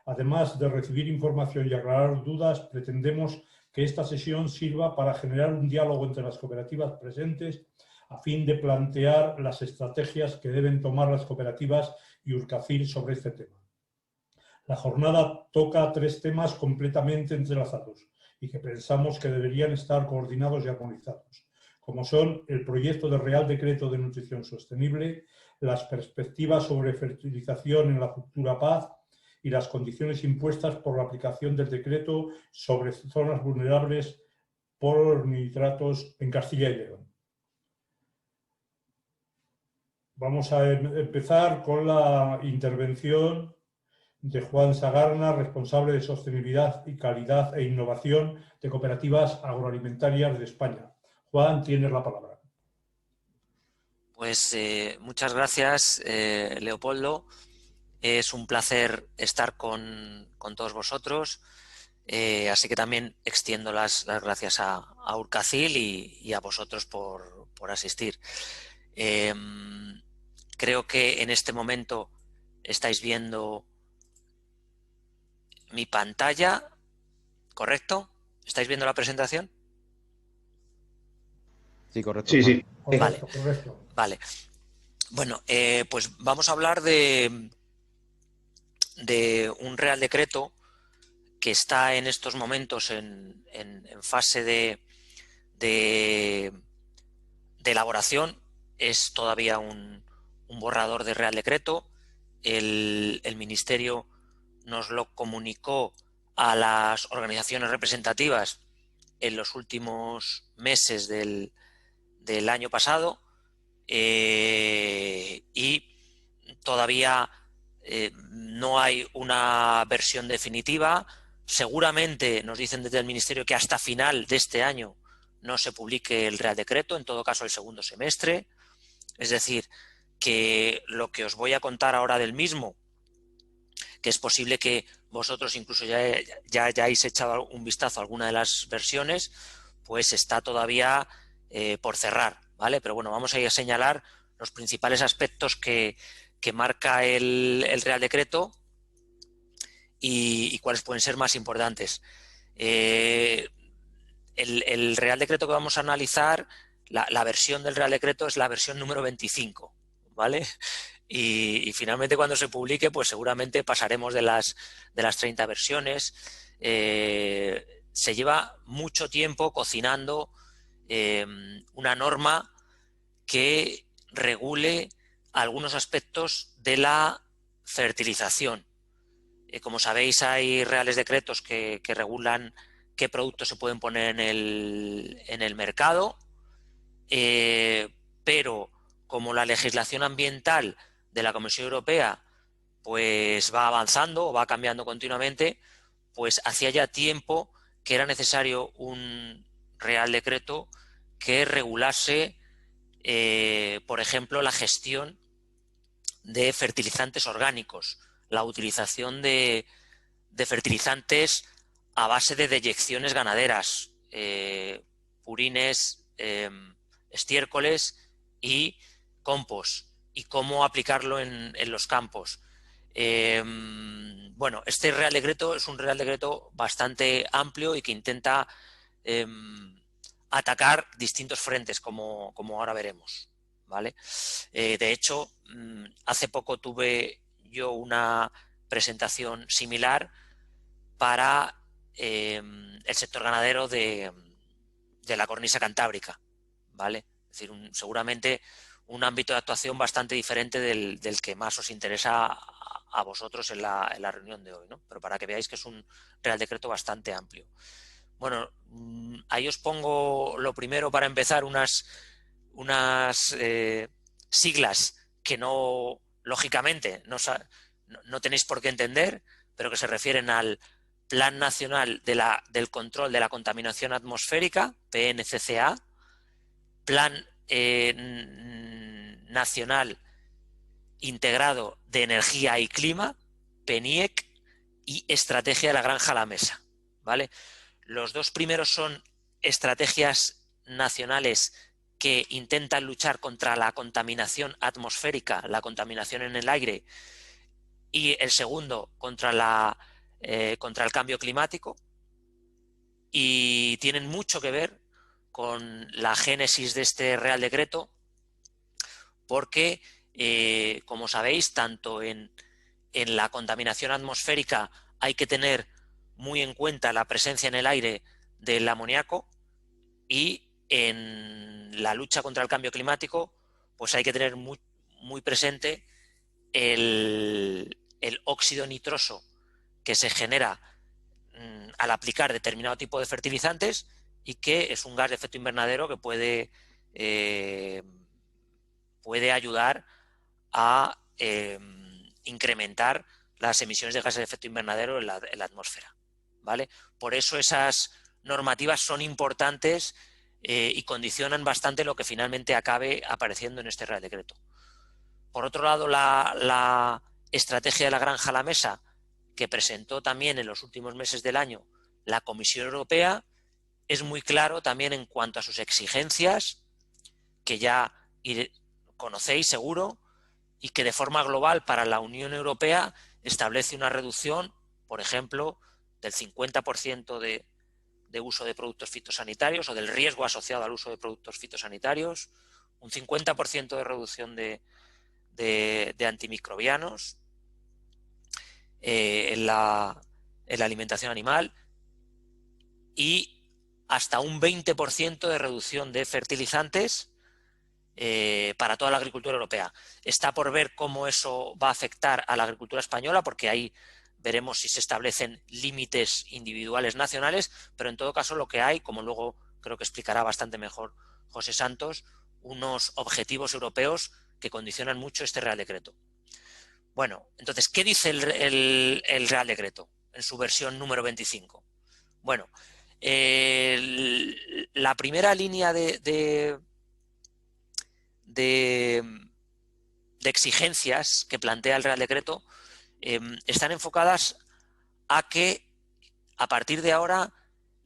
Además de recibir información y aclarar dudas, pretendemos que esta sesión sirva para generar un diálogo entre las cooperativas presentes a fin de plantear las estrategias que deben tomar las cooperativas y Urcacil sobre este tema. La jornada toca 3 temas completamente entrelazados y que pensamos que deberían estar coordinados y armonizados, como son el proyecto de Real Decreto de Nutrición Sostenible, las perspectivas sobre fertilización en la futura PAC y las condiciones impuestas por la aplicación del decreto sobre zonas vulnerables por nitratos en Castilla y León. Vamos a empezar con la intervención de Juan Sagarna, responsable de Sostenibilidad y Calidad e Innovación de Cooperativas Agroalimentarias de España. Juan, tienes la palabra. Pues muchas gracias, Leopoldo. Es un placer estar con todos vosotros. Así que también extiendo las gracias a Urcacil y a vosotros por asistir. Creo que en este momento estáis viendo mi pantalla, ¿correcto? ¿Estáis viendo la presentación? Sí, correcto. Sí, sí. Correcto, Vale. correcto. Vale. Bueno, pues vamos a hablar de un Real Decreto que está en estos momentos en fase de elaboración. Es todavía un borrador de Real Decreto. El Ministerio nos lo comunicó a las organizaciones representativas en los últimos meses del año pasado y todavía no hay una versión definitiva. Seguramente nos dicen desde el Ministerio que hasta final de este año no se publique el Real Decreto, en todo caso el segundo semestre. Es decir, que lo que os voy a contar ahora del mismo, que es posible que vosotros incluso ya hayáis echado un vistazo a alguna de las versiones, pues está todavía por cerrar, ¿vale? Pero bueno, vamos a ir a señalar los principales aspectos que marca el Real Decreto y cuáles pueden ser más importantes. El Real Decreto que vamos a analizar, la versión del Real Decreto es la versión número 25, ¿vale? Y finalmente cuando se publique, pues seguramente pasaremos de las 30 versiones. Se lleva mucho tiempo cocinando una norma que regule algunos aspectos de la fertilización. Como sabéis, hay reales decretos que regulan qué productos se pueden poner en el mercado, pero como la legislación ambiental de la Comisión Europea pues va avanzando o va cambiando continuamente, pues hacía ya tiempo que era necesario un Real Decreto que regulase, por ejemplo, la gestión de fertilizantes orgánicos, la utilización de fertilizantes a base de deyecciones ganaderas, purines, estiércoles y compost, y cómo aplicarlo en los campos. Bueno, este Real Decreto es un Real Decreto bastante amplio y que intenta atacar distintos frentes, como ahora veremos, ¿vale? De hecho, hace poco tuve yo una presentación similar para el sector ganadero de la cornisa cantábrica, ¿vale? Es decir, seguramente un ámbito de actuación bastante diferente del que más os interesa a vosotros en la reunión de hoy, ¿no? Pero para que veáis que es un Real Decreto bastante amplio. Bueno, ahí os pongo lo primero para empezar unas siglas que no, lógicamente, no tenéis por qué entender, pero que se refieren al Plan Nacional del Control de la Contaminación Atmosférica, PNCCA, Plan Nacional Integrado de Energía y Clima, PNIEC, y Estrategia de la Granja a la Mesa, ¿vale? Los dos primeros son estrategias nacionales que intentan luchar contra la contaminación atmosférica, la contaminación en el aire, y el segundo contra el cambio climático, y tienen mucho que ver con la génesis de este Real Decreto, porque, como sabéis, tanto en la contaminación atmosférica hay que tener muy en cuenta la presencia en el aire del amoníaco, y en la lucha contra el cambio climático pues hay que tener muy presente el óxido nitroso que se genera al aplicar determinado tipo de fertilizantes, y que es un gas de efecto invernadero que puede ayudar a incrementar las emisiones de gases de efecto invernadero en la atmósfera, ¿vale? Por eso esas normativas son importantes y condicionan bastante lo que finalmente acabe apareciendo en este Real Decreto. Por otro lado, la estrategia de la granja a la mesa, que presentó también en los últimos meses del año la Comisión Europea, es muy claro también en cuanto a sus exigencias, que ya conocéis seguro, y que de forma global para la Unión Europea establece una reducción, por ejemplo, del 50% de uso de productos fitosanitarios, o del riesgo asociado al uso de productos fitosanitarios, un 50% de reducción de antimicrobianos en la alimentación animal, y hasta un 20% de reducción de fertilizantes para toda la agricultura europea. Está por ver cómo eso va a afectar a la agricultura española, porque ahí veremos si se establecen límites individuales nacionales, pero en todo caso lo que hay, como luego creo que explicará bastante mejor José Santos, unos objetivos europeos que condicionan mucho este Real Decreto. Bueno, entonces, ¿qué dice el Real Decreto en su versión número 25? Bueno, la primera línea de exigencias que plantea el Real Decreto están enfocadas a que a partir de ahora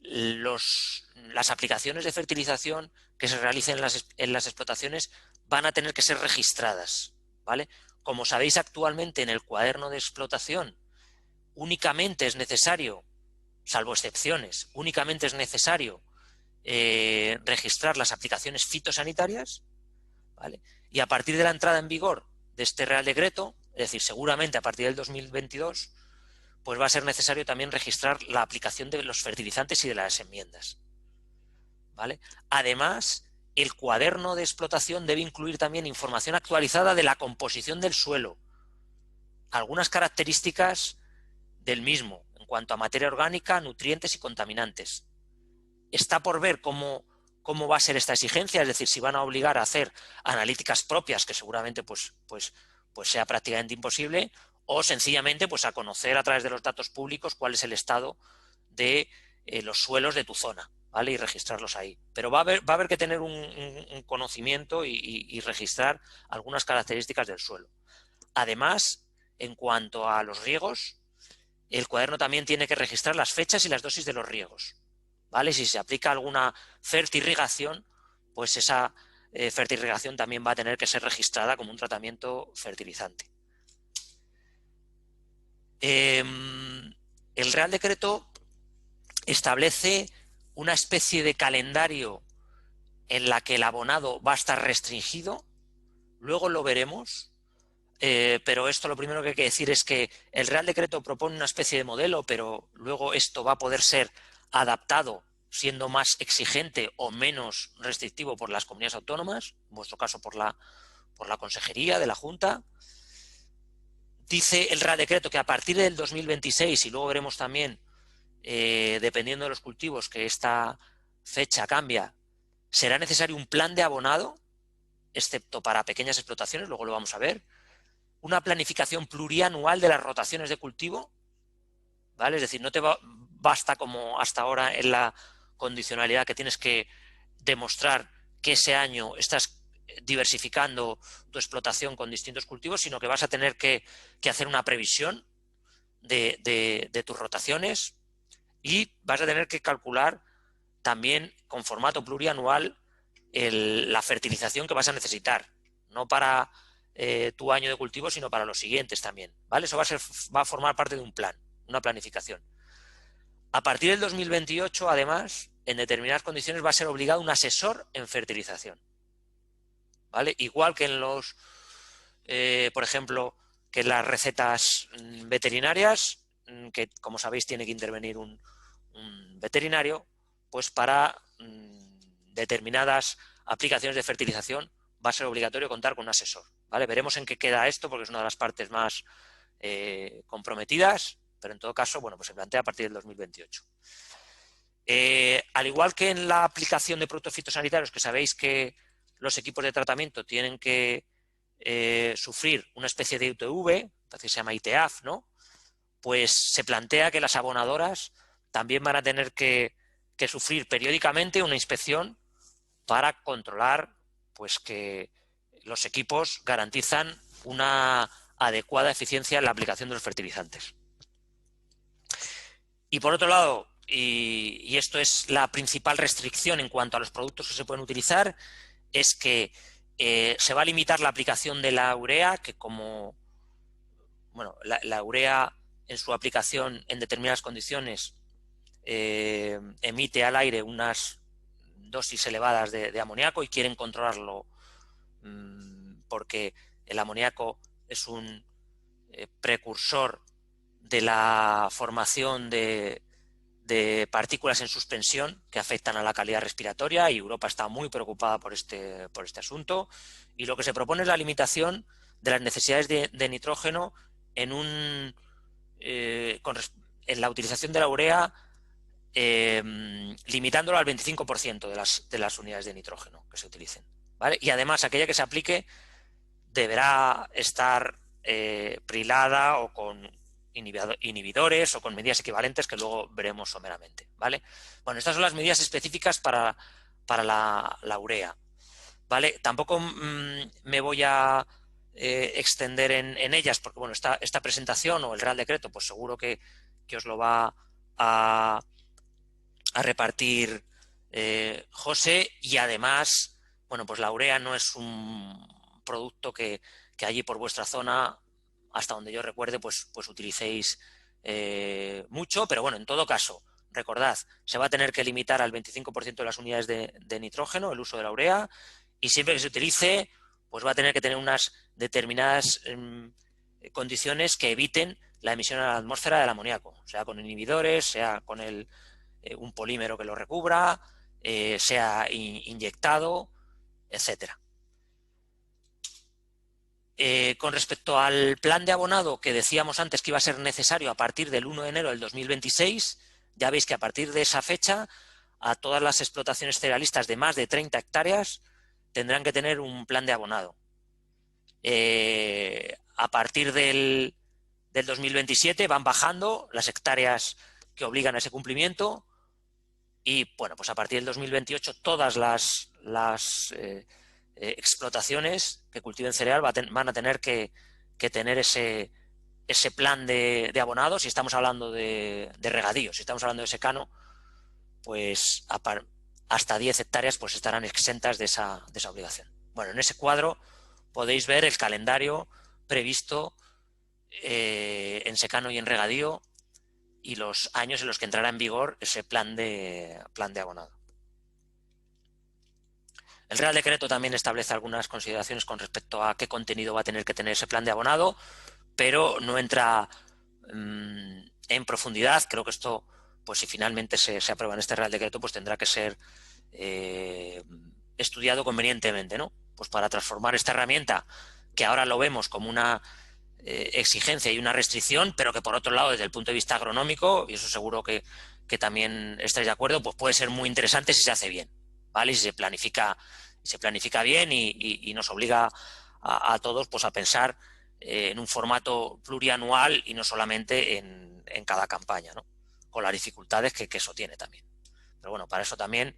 las aplicaciones de fertilización que se realicen en las explotaciones van a tener que ser registradas, ¿vale? Como sabéis, actualmente en el cuaderno de explotación únicamente es necesario, salvo excepciones, únicamente es necesario registrar las aplicaciones fitosanitarias, ¿vale? Y a partir de la entrada en vigor de este Real Decreto, es decir, seguramente a partir del 2022, pues va a ser necesario también registrar la aplicación de los fertilizantes y de las enmiendas, ¿vale? Además, el cuaderno de explotación debe incluir también información actualizada de la composición del suelo, algunas características del mismo en cuanto a materia orgánica, nutrientes y contaminantes. Está por ver cómo va a ser esta exigencia, es decir, si van a obligar a hacer analíticas propias, que seguramente pues sea prácticamente imposible, o sencillamente pues a conocer a través de los datos públicos cuál es el estado de los suelos de tu zona, ¿vale? Y registrarlos ahí. Pero va a haber que tener un conocimiento y registrar algunas características del suelo. Además, en cuanto a los riegos, el cuaderno también tiene que registrar las fechas y las dosis de los riegos, ¿vale? Si se aplica alguna fertirrigación, pues esa fertirrigación también va a tener que ser registrada como un tratamiento fertilizante. El Real Decreto establece una especie de calendario en la que el abonado va a estar restringido, luego lo veremos, pero esto lo primero que hay que decir es que el Real Decreto propone una especie de modelo, pero luego esto va a poder ser adaptado siendo más exigente o menos restrictivo por las comunidades autónomas, en vuestro caso por la Consejería de la Junta. Dice el Real Decreto que a partir del 2026, y luego veremos también, dependiendo de los cultivos, que esta fecha cambia, será necesario un plan de abonado, excepto para pequeñas explotaciones, luego lo vamos a ver, una planificación plurianual de las rotaciones de cultivo, ¿vale? Es decir, no te basta como hasta ahora en la condicionalidad, que tienes que demostrar que ese año estás diversificando tu explotación con distintos cultivos, sino que vas a tener que hacer una previsión de tus rotaciones, y vas a tener que calcular también con formato plurianual la fertilización que vas a necesitar, no para tu año de cultivo, sino para los siguientes también, ¿vale? Eso va a formar parte de un plan, una planificación. A partir del 2028, además, en determinadas condiciones va a ser obligado un asesor en fertilización, ¿vale? Igual que en los, por ejemplo, que en las recetas veterinarias, que como sabéis tiene que intervenir un veterinario, pues para determinadas aplicaciones de fertilización va a ser obligatorio contar con un asesor, ¿vale? Veremos en qué queda esto porque es una de las partes más comprometidas, pero en todo caso, bueno, pues se plantea a partir del 2028. Al igual que en la aplicación de productos fitosanitarios, que sabéis que los equipos de tratamiento tienen que sufrir una especie de UTV, que se llama ITAF, ¿no? Pues se plantea que las abonadoras también van a tener que sufrir periódicamente una inspección para controlar pues que los equipos garantizan una adecuada eficiencia en la aplicación de los fertilizantes. Y por otro lado, y esto es la principal restricción en cuanto a los productos que se pueden utilizar, es que se va a limitar la aplicación de la urea, que como, bueno, la urea en su aplicación en determinadas condiciones emite al aire unas dosis elevadas de amoníaco y quieren controlarlo porque el amoníaco es un precursor de la formación de partículas en suspensión que afectan a la calidad respiratoria, y Europa está muy preocupada por este asunto, y lo que se propone es la limitación de las necesidades de nitrógeno en la utilización de la urea, limitándolo al 25% de las unidades de nitrógeno que se utilicen, ¿vale? Y además aquella que se aplique deberá estar prilada o con inhibidores o con medidas equivalentes que luego veremos someramente, ¿vale? Bueno, estas son las medidas específicas para la urea, ¿vale? Tampoco me voy a extender en ellas porque, bueno, esta presentación o el Real Decreto, pues seguro que os lo va a repartir José, y además, bueno, pues la urea no es un producto que allí por vuestra zona, hasta donde yo recuerde, pues utilicéis mucho, pero bueno, en todo caso, recordad, se va a tener que limitar al 25% de las unidades de nitrógeno el uso de la urea, y siempre que se utilice, pues va a tener que tener unas determinadas condiciones que eviten la emisión a la atmósfera del amoníaco, sea con inhibidores, sea con un polímero que lo recubra, sea inyectado, etcétera. Con respecto al plan de abonado que decíamos antes que iba a ser necesario a partir del 1 de enero del 2026, ya veis que a partir de esa fecha a todas las explotaciones cerealistas de más de 30 hectáreas tendrán que tener un plan de abonado. A partir del 2027 van bajando las hectáreas que obligan a ese cumplimiento, y bueno, pues a partir del 2028 todas las explotaciones que cultiven cereal van a tener que tener ese plan de abonado. Si estamos hablando de regadío, si estamos hablando de secano, pues hasta 10 hectáreas pues estarán exentas de esa obligación. Bueno, en ese cuadro podéis ver el calendario previsto en secano y en regadío y los años en los que entrará en vigor ese plan de abonado. El Real Decreto también establece algunas consideraciones con respecto a qué contenido va a tener que tener ese plan de abonado, pero no entra en profundidad. Creo que esto, pues si finalmente se aprueba en este Real Decreto, pues tendrá que ser estudiado convenientemente, ¿no? Pues para transformar esta herramienta, que ahora lo vemos como una exigencia y una restricción, pero que por otro lado, desde el punto de vista agronómico, y eso seguro que también estáis de acuerdo, pues puede ser muy interesante si se hace bien, ¿vale? Si se planifica bien y nos obliga a todos pues a pensar en un formato plurianual y no solamente en cada campaña, ¿no? Con las dificultades que eso tiene también. Pero bueno, para eso también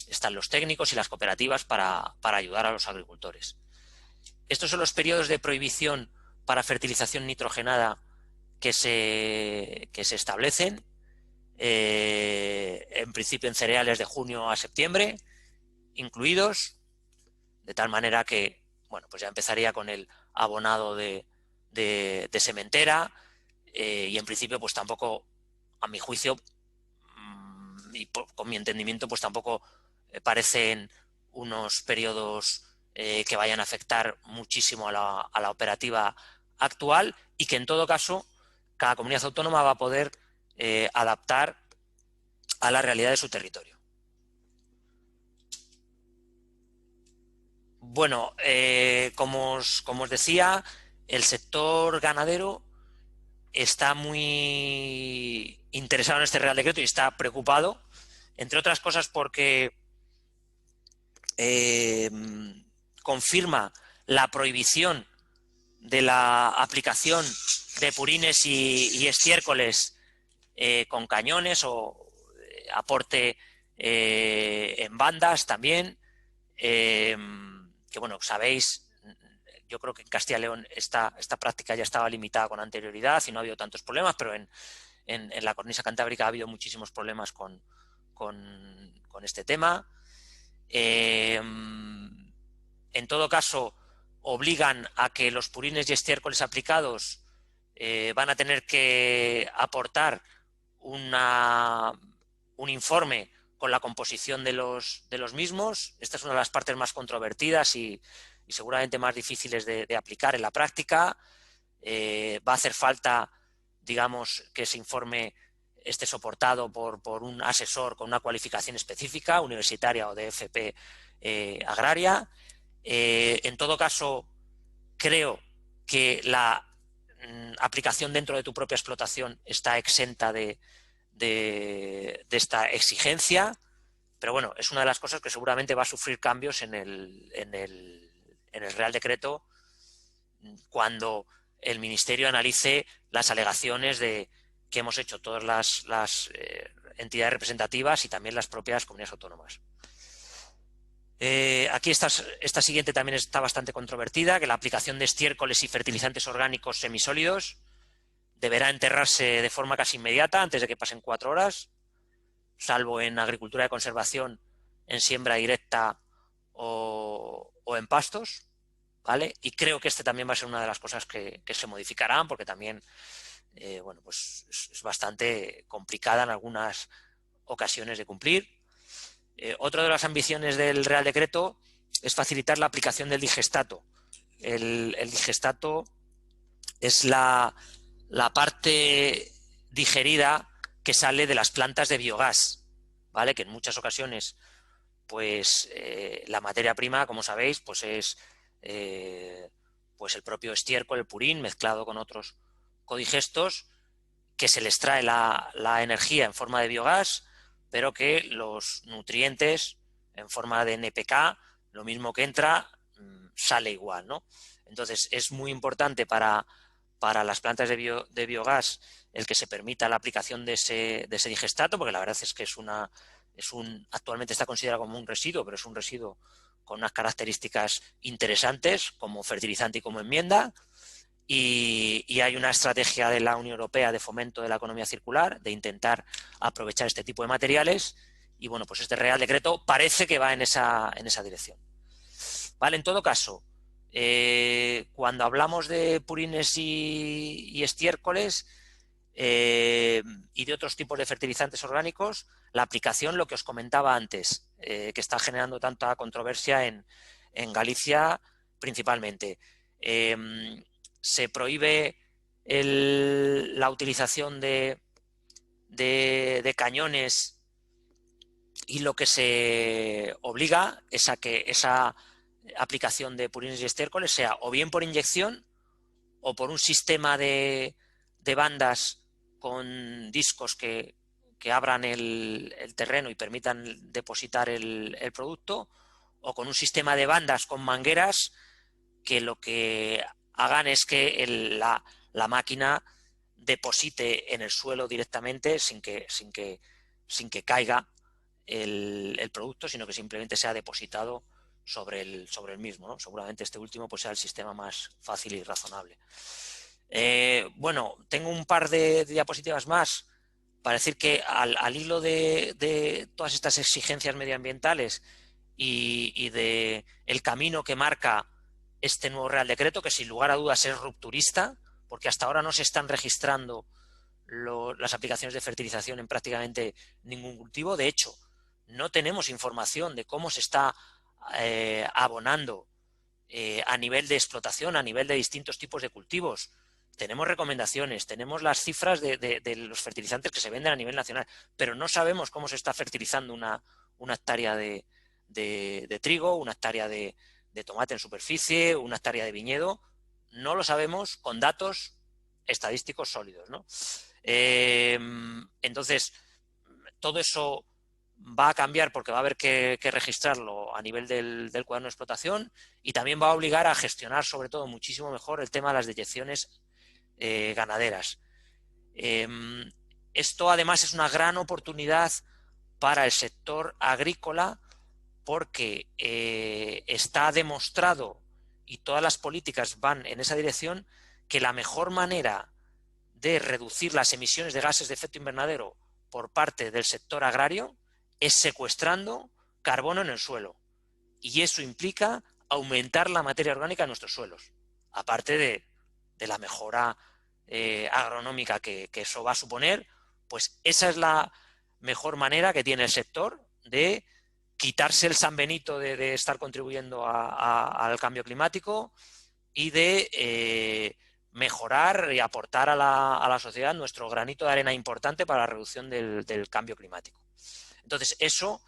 están los técnicos y las cooperativas para ayudar a los agricultores. Estos son los periodos de prohibición para fertilización nitrogenada que se establecen, en principio en cereales de junio a septiembre incluidos, de tal manera que bueno, pues ya empezaría con el abonado de sementera, y en principio pues tampoco, a mi juicio y con mi entendimiento, pues tampoco parecen unos periodos que vayan a afectar muchísimo a la operativa actual, y que en todo caso cada comunidad autónoma va a poder adaptar a la realidad de su territorio. Bueno, como os decía, el sector ganadero está muy interesado en este Real Decreto y está preocupado, entre otras cosas porque confirma la prohibición de la aplicación de purines y estiércoles con cañones o aporte en bandas también, que bueno, sabéis, yo creo que en Castilla y León esta práctica ya estaba limitada con anterioridad y no ha habido tantos problemas, pero en la cornisa cantábrica ha habido muchísimos problemas con este tema. En todo caso, obligan a que los purines y estiércoles aplicados van a tener que aportar un informe con la composición de los mismos. Esta es una de las partes más controvertidas y seguramente más difíciles de aplicar en la práctica. Va a hacer falta, digamos, que ese informe esté soportado por un asesor con una cualificación específica, universitaria o de FP agraria. En todo caso, creo que la aplicación dentro de tu propia explotación está exenta de esta exigencia, pero bueno, es una de las cosas que seguramente va a sufrir cambios en el Real Decreto cuando el Ministerio analice las alegaciones que hemos hecho todas las entidades representativas y también las propias comunidades autónomas. Aquí esta siguiente también está bastante controvertida, que la aplicación de estiércoles y fertilizantes orgánicos semisólidos deberá enterrarse de forma casi inmediata antes de que pasen 4 horas, salvo en agricultura de conservación, en siembra directa o en pastos, ¿vale? Y creo que también va a ser una de las cosas que se modificarán, porque también bueno, pues es bastante complicada en algunas ocasiones de cumplir. Otra de las ambiciones del Real Decreto es facilitar la aplicación del digestato. El digestato es la parte digerida que sale de las plantas de biogás, ¿vale? Que en muchas ocasiones, pues la materia prima, como sabéis, pues es pues el propio estiércol, el purín, mezclado con otros codigestos, que se les trae la energía en forma de biogás, pero que los nutrientes en forma de NPK, lo mismo que entra, sale igual, ¿no? Entonces es muy importante para las plantas de biogás el que se permita la aplicación de ese digestato, porque la verdad es que actualmente está considerado como un residuo, pero es un residuo con unas características interesantes como fertilizante y como enmienda. Y hay una estrategia de la Unión Europea de fomento de la economía circular, de intentar aprovechar este tipo de materiales, y bueno, pues este Real Decreto parece que va en esa dirección. Vale, en todo caso, cuando hablamos de purines y estiércoles y de otros tipos de fertilizantes orgánicos, la aplicación, lo que os comentaba antes, que está generando tanta controversia en Galicia principalmente. Se prohíbe la utilización de cañones, y lo que se obliga es a que esa aplicación de purines y estiércoles sea o bien por inyección o por un sistema de bandas con discos que abran el terreno y permitan depositar el producto, o con un sistema de bandas con mangueras que lo que hagan es que la máquina deposite en el suelo directamente sin que caiga el producto, sino que simplemente sea depositado sobre el mismo, ¿no? Seguramente este último pues sea el sistema más fácil y razonable. Bueno, tengo un par de diapositivas más para decir que al hilo de todas estas exigencias medioambientales y de el camino que marca este nuevo Real Decreto, que sin lugar a dudas es rupturista, porque hasta ahora no se están registrando las aplicaciones de fertilización en prácticamente ningún cultivo. De hecho, no tenemos información de cómo se está abonando a nivel de explotación, a nivel de distintos tipos de cultivos. Tenemos recomendaciones, tenemos las cifras de los fertilizantes que se venden a nivel nacional, pero no sabemos cómo se está fertilizando una hectárea de trigo, una hectárea de tomate en superficie, una hectárea de viñedo. No lo sabemos con datos estadísticos sólidos, ¿no? Entonces, todo eso va a cambiar porque va a haber que registrarlo a nivel del cuaderno de explotación, y también va a obligar a gestionar sobre todo muchísimo mejor el tema de las deyecciones ganaderas. Esto además es una gran oportunidad para el sector agrícola, porque está demostrado, y todas las políticas van en esa dirección, que la mejor manera de reducir las emisiones de gases de efecto invernadero por parte del sector agrario es secuestrando carbono en el suelo. Y eso implica aumentar la materia orgánica en nuestros suelos, aparte de la mejora agronómica que eso va a suponer. Pues esa es la mejor manera que tiene el sector de quitarse el San Benito de estar contribuyendo al cambio climático y de mejorar y aportar a la sociedad nuestro granito de arena importante para la reducción del cambio climático. Entonces, eso,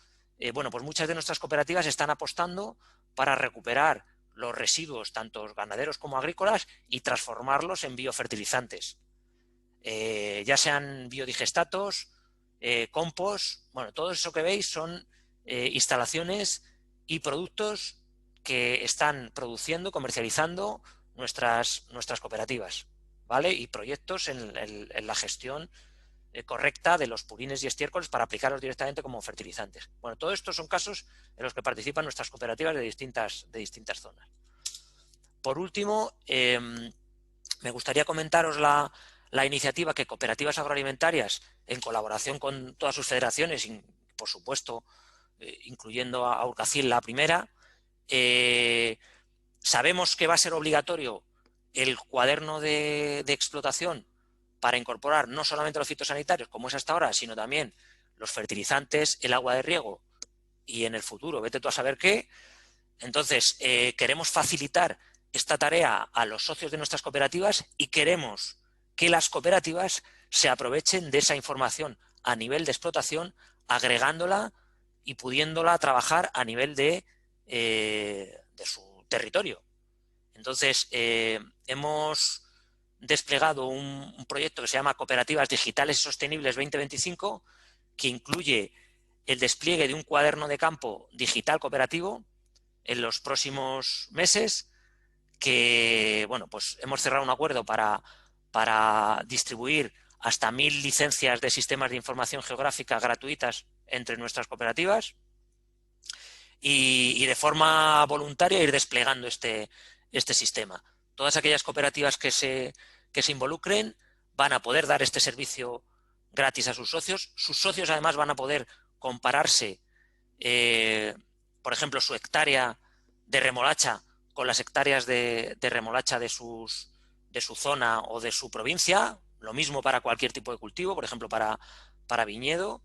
bueno, pues muchas de nuestras cooperativas están apostando para recuperar los residuos, tanto ganaderos como agrícolas, y transformarlos en biofertilizantes. Ya sean biodigestatos, compost, bueno, todo eso que veis son instalaciones y productos que están produciendo, comercializando nuestras cooperativas, ¿vale? Y proyectos en la gestión correcta de los purines y estiércoles para aplicarlos directamente como fertilizantes. Bueno, todo esto son casos en los que participan nuestras cooperativas de distintas zonas. Por último, me gustaría comentaros la iniciativa que Cooperativas Agroalimentarias, en colaboración con todas sus federaciones, y por supuesto incluyendo a Urcacil la primera, sabemos que va a ser obligatorio el cuaderno de explotación para incorporar no solamente los fitosanitarios, como es hasta ahora, sino también los fertilizantes, el agua de riego y en el futuro, vete tú a saber qué. Entonces, queremos facilitar esta tarea a los socios de nuestras cooperativas y queremos que las cooperativas se aprovechen de esa información a nivel de explotación, agregándola y pudiéndola trabajar a nivel de su territorio. Entonces, hemos desplegado un proyecto que se llama Cooperativas Digitales y Sostenibles 2025, que incluye el despliegue de un cuaderno de campo digital cooperativo en los próximos meses, que, bueno, pues hemos cerrado un acuerdo para distribuir hasta 1000 licencias de sistemas de información geográfica gratuitas entre nuestras cooperativas, y de forma voluntaria ir desplegando este sistema. Todas aquellas cooperativas que se involucren van a poder dar este servicio gratis a sus socios. Sus socios además van a poder compararse, por ejemplo, su hectárea de remolacha con las hectáreas de remolacha de su zona o de su provincia. Lo mismo para cualquier tipo de cultivo, por ejemplo, para viñedo.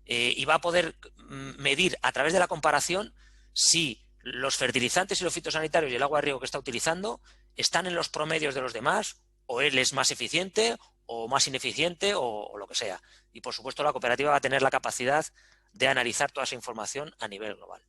Y va a poder medir a través de la comparación si los fertilizantes y los fitosanitarios y el agua de riego que está utilizando están en los promedios de los demás, o él es más eficiente o más ineficiente o lo que sea. Y por supuesto la cooperativa va a tener la capacidad de analizar toda esa información a nivel global.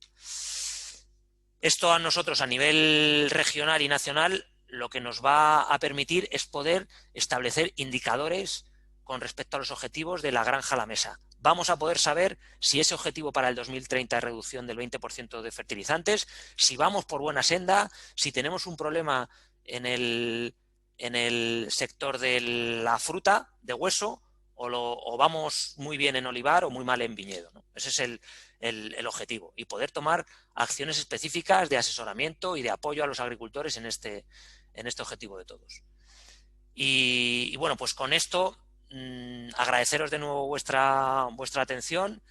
Esto a nosotros a nivel regional y nacional lo que nos va a permitir es poder establecer indicadores con respecto a los objetivos de la granja a la mesa. Vamos a poder saber si ese objetivo para el 2030 es reducción del 20% de fertilizantes, si vamos por buena senda, si tenemos un problema en el sector de la fruta de hueso, o vamos muy bien en olivar o muy mal en viñedo, ¿no? Ese es el objetivo, y poder tomar acciones específicas de asesoramiento y de apoyo a los agricultores en este objetivo de todos. Y bueno, pues con esto agradeceros de nuevo vuestra atención,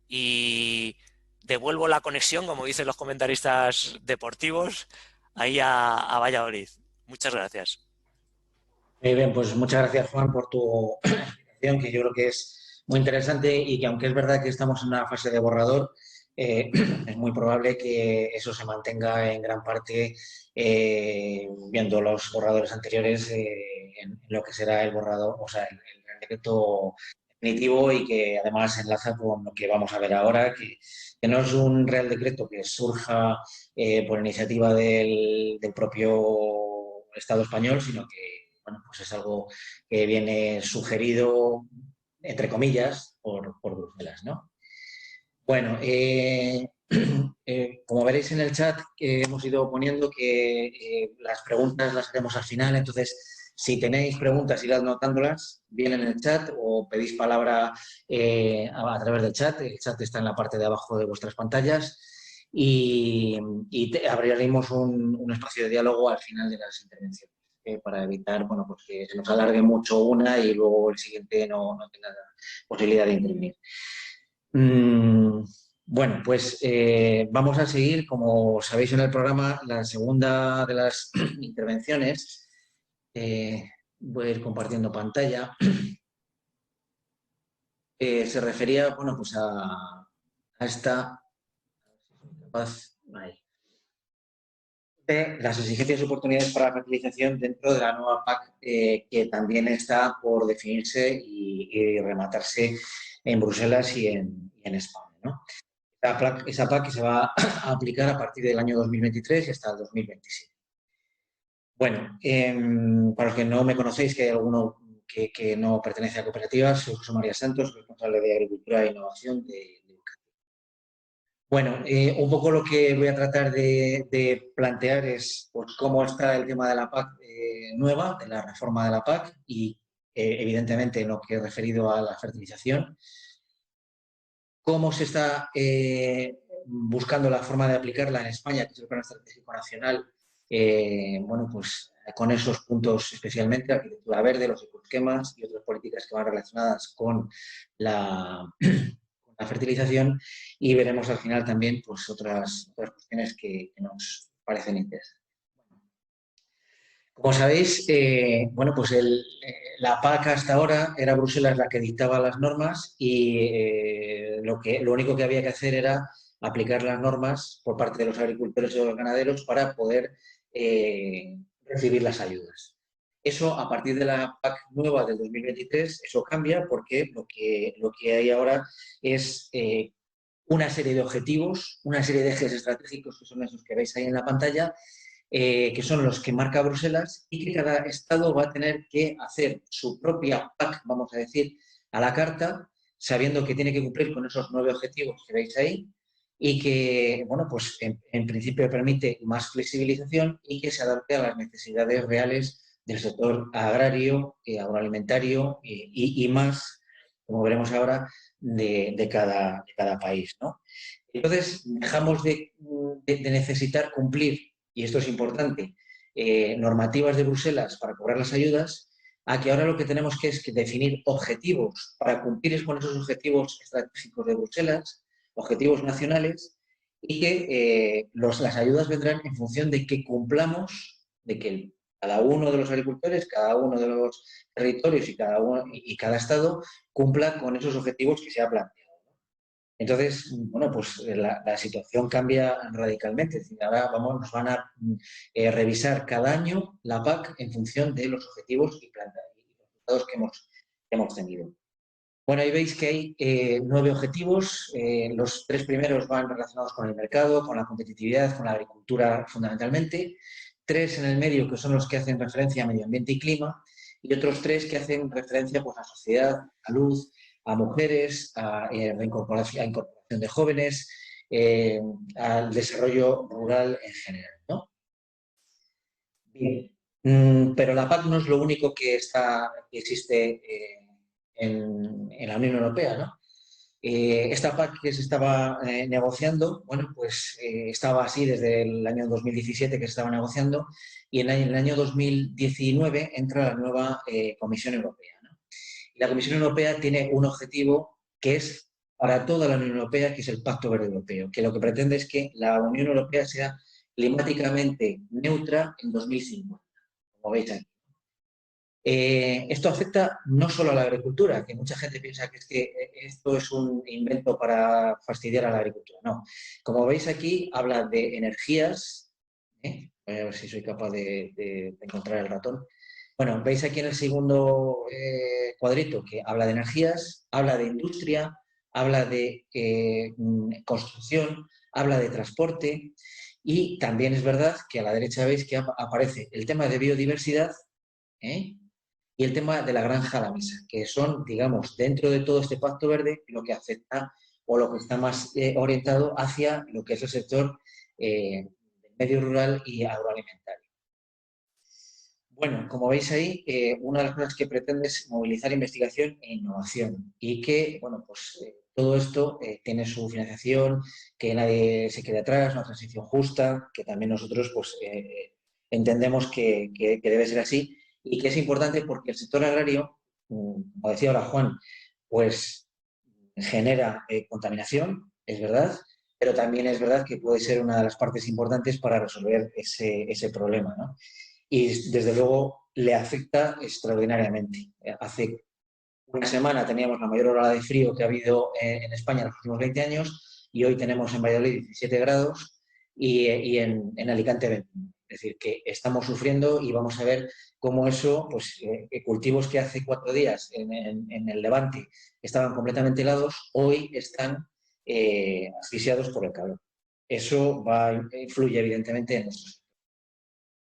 y devuelvo la conexión, como dicen los comentaristas deportivos, ahí a Valladolid. Muchas gracias. Muy bien, pues muchas gracias, Juan, por tu explicación, que yo creo que es muy interesante y que aunque es verdad que estamos en una fase de borrador, es muy probable que eso se mantenga en gran parte viendo los borradores anteriores en lo que será el borrador, o sea, el decreto definitivo y que además enlaza con lo que vamos a ver ahora, que no es un real decreto que surja por iniciativa del propio Estado español, sino que bueno, pues es algo que viene sugerido, entre comillas, por Bruselas, ¿no? Bueno, como veréis en el chat hemos ido poniendo que las preguntas las haremos al final, entonces si tenéis preguntas, id anotándolas bien en el chat o pedís palabra a través del chat. El chat está en la parte de abajo de vuestras pantallas y abriremos un espacio de diálogo al final de las intervenciones para evitar bueno, pues que se nos alargue mucho una y luego el siguiente no tenga posibilidad de intervenir. Bueno, pues vamos a seguir, como sabéis en el programa, la segunda de las intervenciones. Voy a ir compartiendo pantalla. Se refería, bueno, pues a esta de las exigencias y oportunidades para la fertilización dentro de la nueva PAC que también está por definirse y rematarse en Bruselas y en España, ¿no? Esa PAC que se va a aplicar a partir del año 2023 y hasta el 2027. Bueno, para los que no me conocéis, que hay alguno que no pertenece a cooperativas, soy José María Santos, responsable de Agricultura e Innovación de Eucalipto. Bueno, un poco lo que voy a tratar de plantear es pues, cómo está el tema de la PAC nueva, de la reforma de la PAC y evidentemente en lo que he referido a la fertilización. Cómo se está buscando la forma de aplicarla en España, que es el Plan Estratégico Nacional, bueno, pues con esos puntos especialmente, la arquitectura verde, los ecoesquemas y otras políticas que van relacionadas con la fertilización y veremos al final también pues, otras cuestiones que nos parecen interesantes. Como sabéis, bueno, pues la PAC hasta ahora era Bruselas la que dictaba las normas y lo único que había que hacer era aplicar las normas por parte de los agricultores y los ganaderos para poder recibir las ayudas. Eso, a partir de la PAC nueva del 2023, eso cambia porque lo que hay ahora es una serie de objetivos, una serie de ejes estratégicos que son esos que veis ahí en la pantalla, que son los que marca Bruselas y que cada Estado va a tener que hacer su propia PAC, vamos a decir, a la carta, sabiendo que tiene que cumplir con esos 9 objetivos que veis ahí y que, bueno, pues en principio permite más flexibilización y que se adapte a las necesidades reales del sector agrario, agroalimentario y más, como veremos ahora, de cada país, ¿no? Entonces, dejamos de necesitar cumplir, y esto es importante, normativas de Bruselas para cobrar las ayudas, a que ahora lo que tenemos que es definir objetivos para cumplir con esos objetivos estratégicos de Bruselas, objetivos nacionales, y que las ayudas vendrán en función de que cumplamos, de que cada uno de los agricultores, cada uno de los territorios y cada Estado cumpla con esos objetivos que se ha planteado. Entonces, bueno, pues la situación cambia radicalmente. Es decir, ahora nos van a revisar cada año la PAC en función de los objetivos y resultados que hemos tenido. Bueno, ahí veis que hay 9 objetivos. Los 3 primeros van relacionados con el mercado, con la competitividad, con la agricultura fundamentalmente. 3 en el medio, que son los que hacen referencia a medio ambiente y clima. Y otros 3 que hacen referencia pues, a sociedad, salud, a mujeres, a incorporación de jóvenes, al desarrollo rural en general, ¿no? Bien. Pero la PAC no es lo único que existe en la Unión Europea, ¿no? Esta PAC que se estaba negociando, bueno, pues estaba así desde el año 2017 que se estaba negociando y en el año 2019 entra la nueva Comisión Europea. La Comisión Europea tiene un objetivo que es para toda la Unión Europea, que es el Pacto Verde Europeo, que lo que pretende es que la Unión Europea sea climáticamente neutra en 2050, como veis aquí. Esto afecta no solo a la agricultura, que mucha gente piensa que es que esto es un invento para fastidiar a la agricultura. No. Como veis aquí, habla de energías. Voy a ver si soy capaz de encontrar el ratón. Bueno, veis aquí en el segundo cuadrito que habla de energías, habla de industria, habla de construcción, habla de transporte y también es verdad que a la derecha veis que aparece el tema de biodiversidad, ¿eh? Y el tema de la granja a la mesa, que son, digamos, dentro de todo este pacto verde, lo que afecta o lo que está más orientado hacia lo que es el sector medio rural y agroalimentario. Bueno, como veis ahí, una de las cosas que pretende es movilizar investigación e innovación y que, bueno, pues todo esto tiene su financiación, que nadie se quede atrás, una transición justa, que también nosotros pues entendemos que debe ser así y que es importante porque el sector agrario, como decía ahora Juan, pues genera contaminación, es verdad, pero también es verdad que puede ser una de las partes importantes para resolver ese problema, ¿no? Y desde luego le afecta extraordinariamente. Hace una semana teníamos la mayor ola de frío que ha habido en España en los últimos 20 años y hoy tenemos en Valladolid 17 grados y en Alicante 21. Es decir, que estamos sufriendo y vamos a ver cómo eso, pues cultivos que hace 4 días en el Levante estaban completamente helados, hoy están asfixiados por el calor. Eso influye evidentemente en nosotros.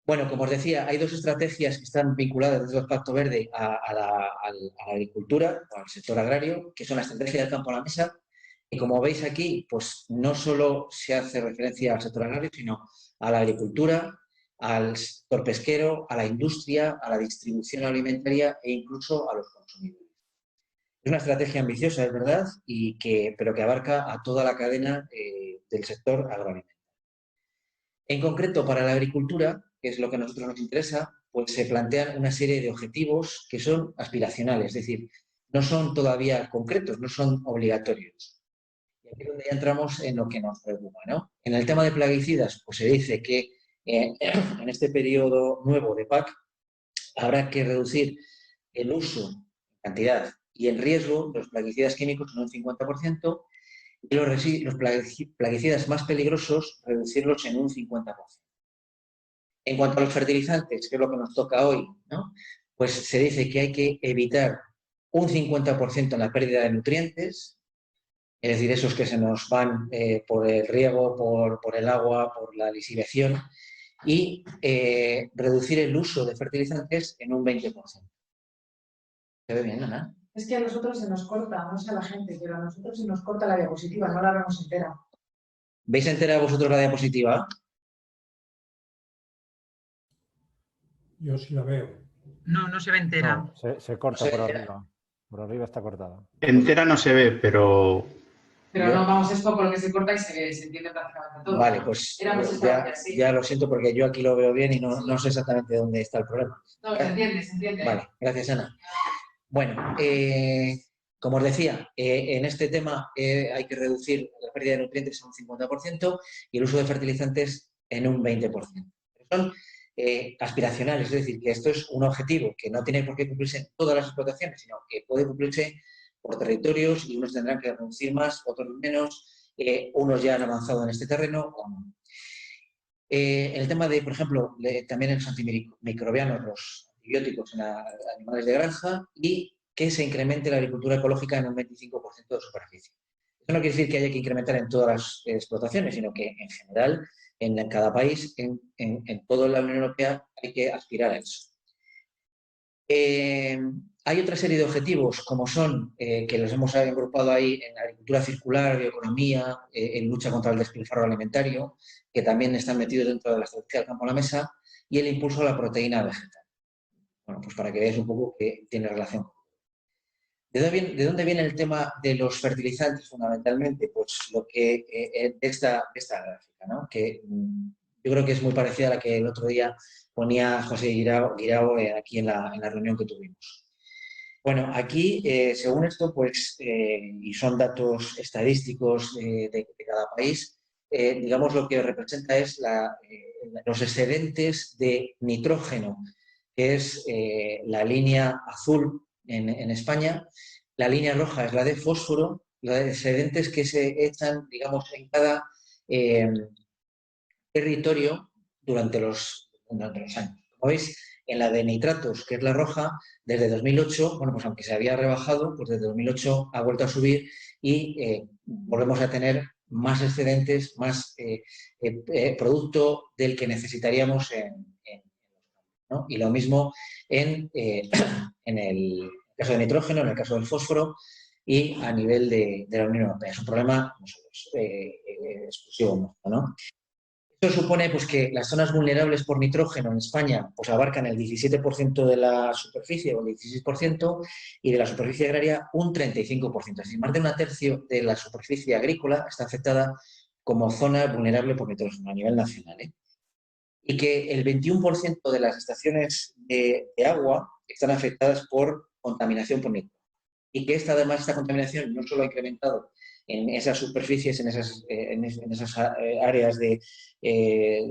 Bueno, como os decía, hay dos estrategias que están vinculadas desde el Pacto Verde a la agricultura, o al sector agrario, que son la estrategia del campo a la mesa, y como veis aquí, pues no solo se hace referencia al sector agrario, sino a la agricultura, al sector pesquero, a la industria, a la distribución alimentaria e incluso a los consumidores. Es una estrategia ambiciosa, es verdad, pero que abarca a toda la cadena del sector agroalimentario. En concreto, para la agricultura, que es lo que a nosotros nos interesa, pues se plantean una serie de objetivos que son aspiracionales, es decir, no son todavía concretos, no son obligatorios. Y aquí es donde ya entramos en lo que nos preocupa, ¿no? En el tema de plaguicidas, pues se dice que en este periodo nuevo de PAC habrá que reducir el uso, en cantidad y el riesgo de los plaguicidas químicos en un 50%, y los plaguicidas más peligrosos reducirlos en un 50%. En cuanto a los fertilizantes, que es lo que nos toca hoy, ¿no? Pues se dice que hay que evitar un 50% en la pérdida de nutrientes, es decir, esos que se nos van por el riego, por el agua, por la lisivación, y reducir el uso de fertilizantes en un 20%. ¿Se ve bien, Ana? Es que a nosotros se nos corta, no sé a la gente, pero a nosotros se nos corta la diapositiva, no la vemos entera. ¿Veis entera vosotros la diapositiva? Yo sí la veo. No, no se ve entera. No, se corta No se por ve arriba. Por arriba está cortada. Entera no se ve, pero Pero no, vamos, es por lo que se corta y se entiende prácticamente todo. Vale, pues ya lo siento porque yo aquí lo veo bien y no sé exactamente dónde está el problema. No, se entiende. Vale, gracias, Ana. Bueno, como os decía, en este tema hay que reducir la pérdida de nutrientes en un 50% y el uso de fertilizantes en un 20%. Son aspiracionales, es decir, que esto es un objetivo que no tiene por qué cumplirse en todas las explotaciones, sino que puede cumplirse por territorios y unos tendrán que reducir más, otros menos, unos ya han avanzado en este terreno o no. El tema de, por ejemplo, también en los antimicrobianos, los antibióticos en animales de granja y que se incremente la agricultura ecológica en un 25% de superficie. Eso no quiere decir que haya que incrementar en todas las explotaciones, sino que en general, en cada país, en toda la Unión Europea, hay que aspirar a eso. Hay otra serie de objetivos, como son, que los hemos agrupado ahí en agricultura circular, bioeconomía, en lucha contra el despilfarro alimentario, que también están metidos dentro de la estrategia del campo a la mesa, y el impulso a la proteína vegetal. Bueno, pues para que veáis un poco que tiene relación. ¿De dónde viene el tema de los fertilizantes fundamentalmente? Pues lo que de esta gráfica, ¿no? Que yo creo que es muy parecida a la que el otro día ponía José Guirao aquí en la reunión que tuvimos. Bueno, aquí, según esto, pues, y son datos estadísticos de cada país, digamos, lo que representa es los excedentes de nitrógeno, que es la línea azul en España. La línea roja es la de fósforo, los excedentes que se echan, digamos, en cada territorio durante los años. Como veis, en la de nitratos, que es la roja, desde 2008, bueno, pues aunque se había rebajado, pues desde 2008 ha vuelto a subir y volvemos a tener más excedentes, más producto del que necesitaríamos ¿no? Y lo mismo en el caso de nitrógeno, en el caso del fósforo y a nivel de la Unión Europea. Es un problema exclusivo nuestro, ¿no? Esto supone pues, que las zonas vulnerables por nitrógeno en España pues, abarcan el 17% de la superficie o el 16% y de la superficie agraria un 35%. Es decir, más de un tercio de la superficie agrícola está afectada como zona vulnerable por nitrógeno a nivel nacional. Y que el 21% de las estaciones de agua están afectadas por contaminación por nitrógeno. Y que esta contaminación no solo ha incrementado en esas superficies, en esas áreas,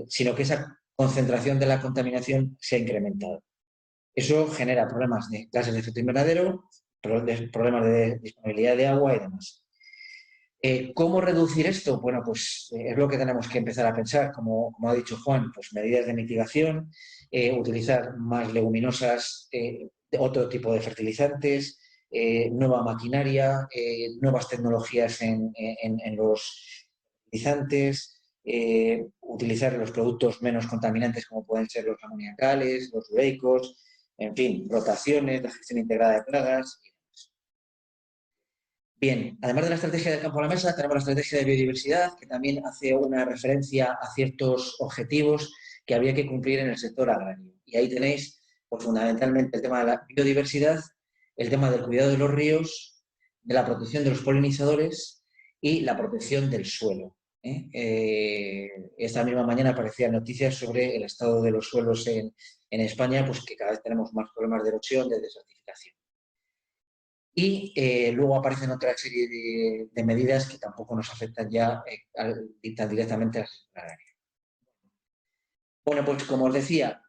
sino que esa concentración de la contaminación se ha incrementado. Eso genera problemas de gases de efecto invernadero, problemas de disponibilidad de agua y demás. ¿Cómo reducir esto? Bueno, pues es lo que tenemos que empezar a pensar, como ha dicho Juan, pues medidas de mitigación, utilizar más leguminosas, otro tipo de fertilizantes, nueva maquinaria, nuevas tecnologías en los fertilizantes, utilizar los productos menos contaminantes como pueden ser los amoniacales, los ureicos, en fin, rotaciones, la gestión integrada de plagas. Bien, además de la estrategia del campo a la mesa, tenemos la estrategia de biodiversidad, que también hace una referencia a ciertos objetivos que habría que cumplir en el sector agrario. Y ahí tenéis, pues, fundamentalmente, el tema de la biodiversidad, el tema del cuidado de los ríos, de la protección de los polinizadores y la protección del suelo. Esta misma mañana aparecían noticias sobre el estado de los suelos en España, pues que cada vez tenemos más problemas de erosión, de desertificación. Y luego aparecen otra serie de medidas que tampoco nos afectan ya tan directamente al sector agrario. Bueno, pues como os decía,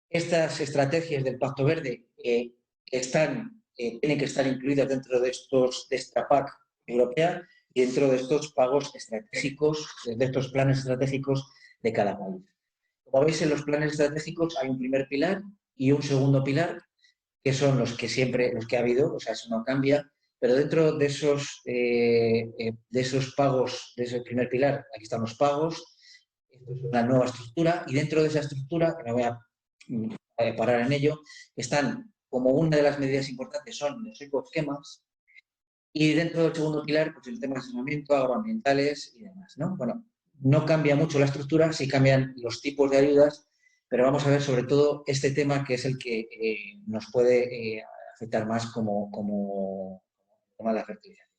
estas estrategias del Pacto Verde tienen que estar incluidas dentro de esta PAC europea y dentro de estos pagos estratégicos, de estos planes estratégicos de cada país. Como veis, en los planes estratégicos hay un primer pilar y un segundo pilar, que son los que ha habido, o sea, eso no cambia, pero dentro de esos pagos, de ese primer pilar, aquí están los pagos, esto es una nueva estructura, y dentro de esa estructura, que no voy a parar en ello, están, como una de las medidas importantes, son los ecoesquemas, y dentro del segundo pilar, pues el tema de saneamiento, agroambientales y demás, ¿no? Bueno, no cambia mucho la estructura, sí cambian los tipos de ayudas, pero vamos a ver sobre todo este tema que es el que nos puede afectar más como el tema de la fertilización.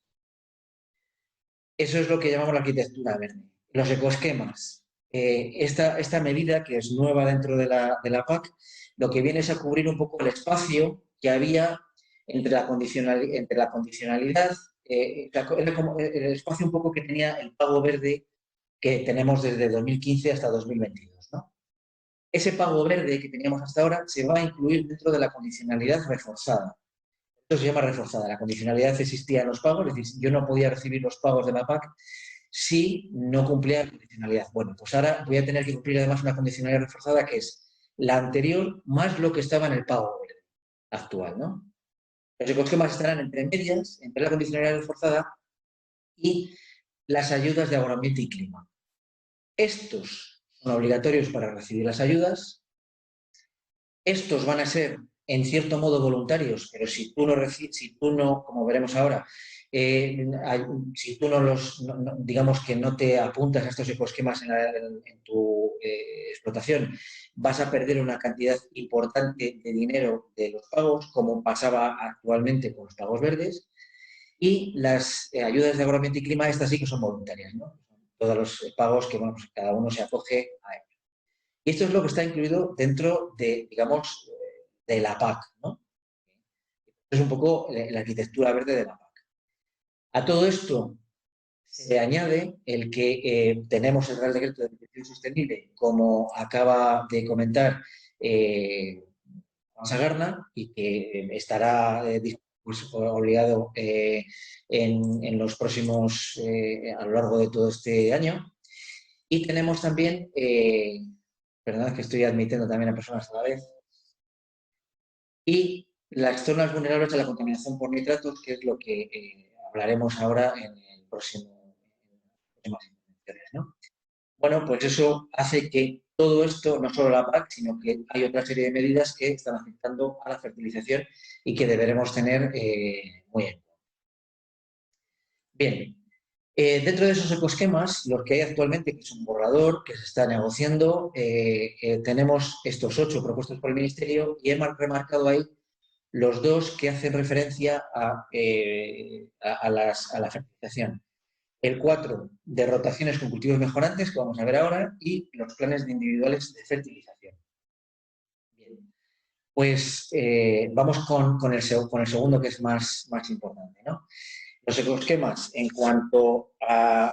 Eso es lo que llamamos la arquitectura verde. Los ecoesquemas. Esta medida, que es nueva dentro de la PAC, lo que viene es a cubrir un poco el espacio que había entre la condicionalidad, era como el espacio un poco que tenía el pago verde que tenemos desde 2015 hasta 2022, ¿no? Ese pago verde que teníamos hasta ahora se va a incluir dentro de la condicionalidad reforzada. Esto se llama reforzada. La condicionalidad existía en los pagos, es decir, yo no podía recibir los pagos de la PAC si no cumplía la condicionalidad. Bueno, pues ahora voy a tener que cumplir además una condicionalidad reforzada que es la anterior más lo que estaba en el pago verde actual, ¿no? Los ecoesquemas estarán entre medias, entre la condicionalidad reforzada y las ayudas de agroambiente y clima. Estos son obligatorios para recibir las ayudas. Estos van a ser, en cierto modo, voluntarios, pero si tú no, como veremos ahora, si tú digamos que no te apuntas a estos ecoesquemas en tu explotación, vas a perder una cantidad importante de dinero de los pagos, como pasaba actualmente con los pagos verdes. Y las ayudas de agroambiente y clima, estas sí que son voluntarias, ¿no? Todos los pagos que, bueno, pues cada uno se acoge a ellos. Y esto es lo que está incluido dentro de, digamos, de la PAC, ¿no? Es un poco la arquitectura verde de la PAC. A todo esto Se añade el que tenemos el Real Decreto de Nutrición Sostenible, como acaba de comentar Juan Sagarna, y que estará pues, obligado en los próximos, a lo largo de todo este año. Y tenemos también, perdón, que estoy admitiendo también a personas a la vez, y las zonas vulnerables a la contaminación por nitratos, que es lo que hablaremos ahora en el próximo intervenciones, ¿no? Bueno, pues eso hace que todo esto, no solo la PAC, sino que hay otra serie de medidas que están afectando a la fertilización y que deberemos tener muy en cuenta. Bien, dentro de esos ecosquemas, los que hay actualmente, que es un borrador que se está negociando, tenemos estos 8 propuestos por el Ministerio y he remarcado ahí los 2 que hacen referencia a la fertilización. El 4 de rotaciones con cultivos mejorantes, que vamos a ver ahora, y los planes de individuales de fertilización. Bien. Pues vamos con el segundo, que es más importante, ¿no? Los ecosquemas, en cuanto a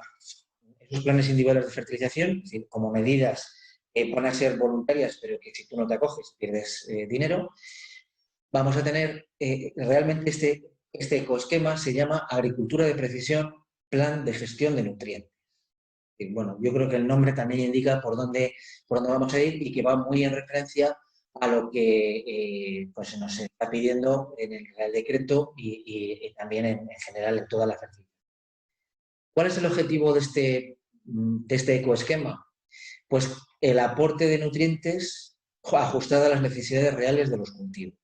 esos planes individuales de fertilización, es decir, como medidas que van a ser voluntarias, pero que si tú no te acoges pierdes dinero, vamos a tener realmente este ecosquema se llama Agricultura de Precisión, Plan de Gestión de Nutrientes. Y bueno, yo creo que el nombre también indica por dónde vamos a ir y que va muy en referencia a lo que pues se nos está pidiendo en el Real Decreto y también en general en toda la fertilización. ¿Cuál es el objetivo de este ecoesquema? Pues el aporte de nutrientes ajustado a las necesidades reales de los cultivos.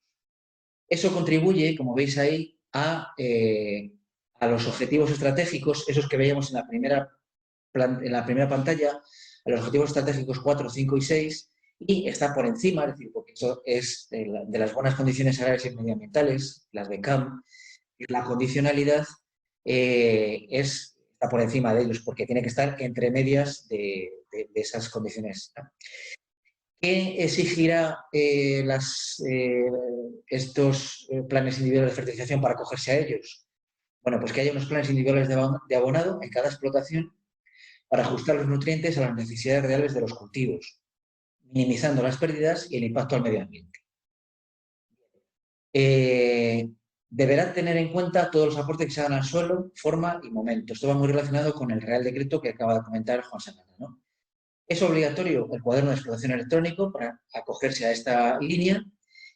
Eso contribuye, como veis ahí, a los objetivos estratégicos, esos que veíamos en la primera pantalla, a los objetivos estratégicos 4, 5 y 6, y está por encima, es decir, porque eso es de las buenas condiciones agrarias y medioambientales, las de CAM, y la condicionalidad está por encima de ellos, porque tiene que estar entre medias de esas condiciones. ¿Qué exigirá estos planes individuales de fertilización para acogerse a ellos? Bueno, pues que haya unos planes individuales de abonado en cada explotación para ajustar los nutrientes a las necesidades reales de los cultivos, minimizando las pérdidas y el impacto al medio ambiente. Deberán tener en cuenta todos los aportes que se hagan al suelo, forma y momento. Esto va muy relacionado con el Real Decreto que acaba de comentar Juan Sagarna, ¿no? Es obligatorio el cuaderno de explotación electrónico para acogerse a esta línea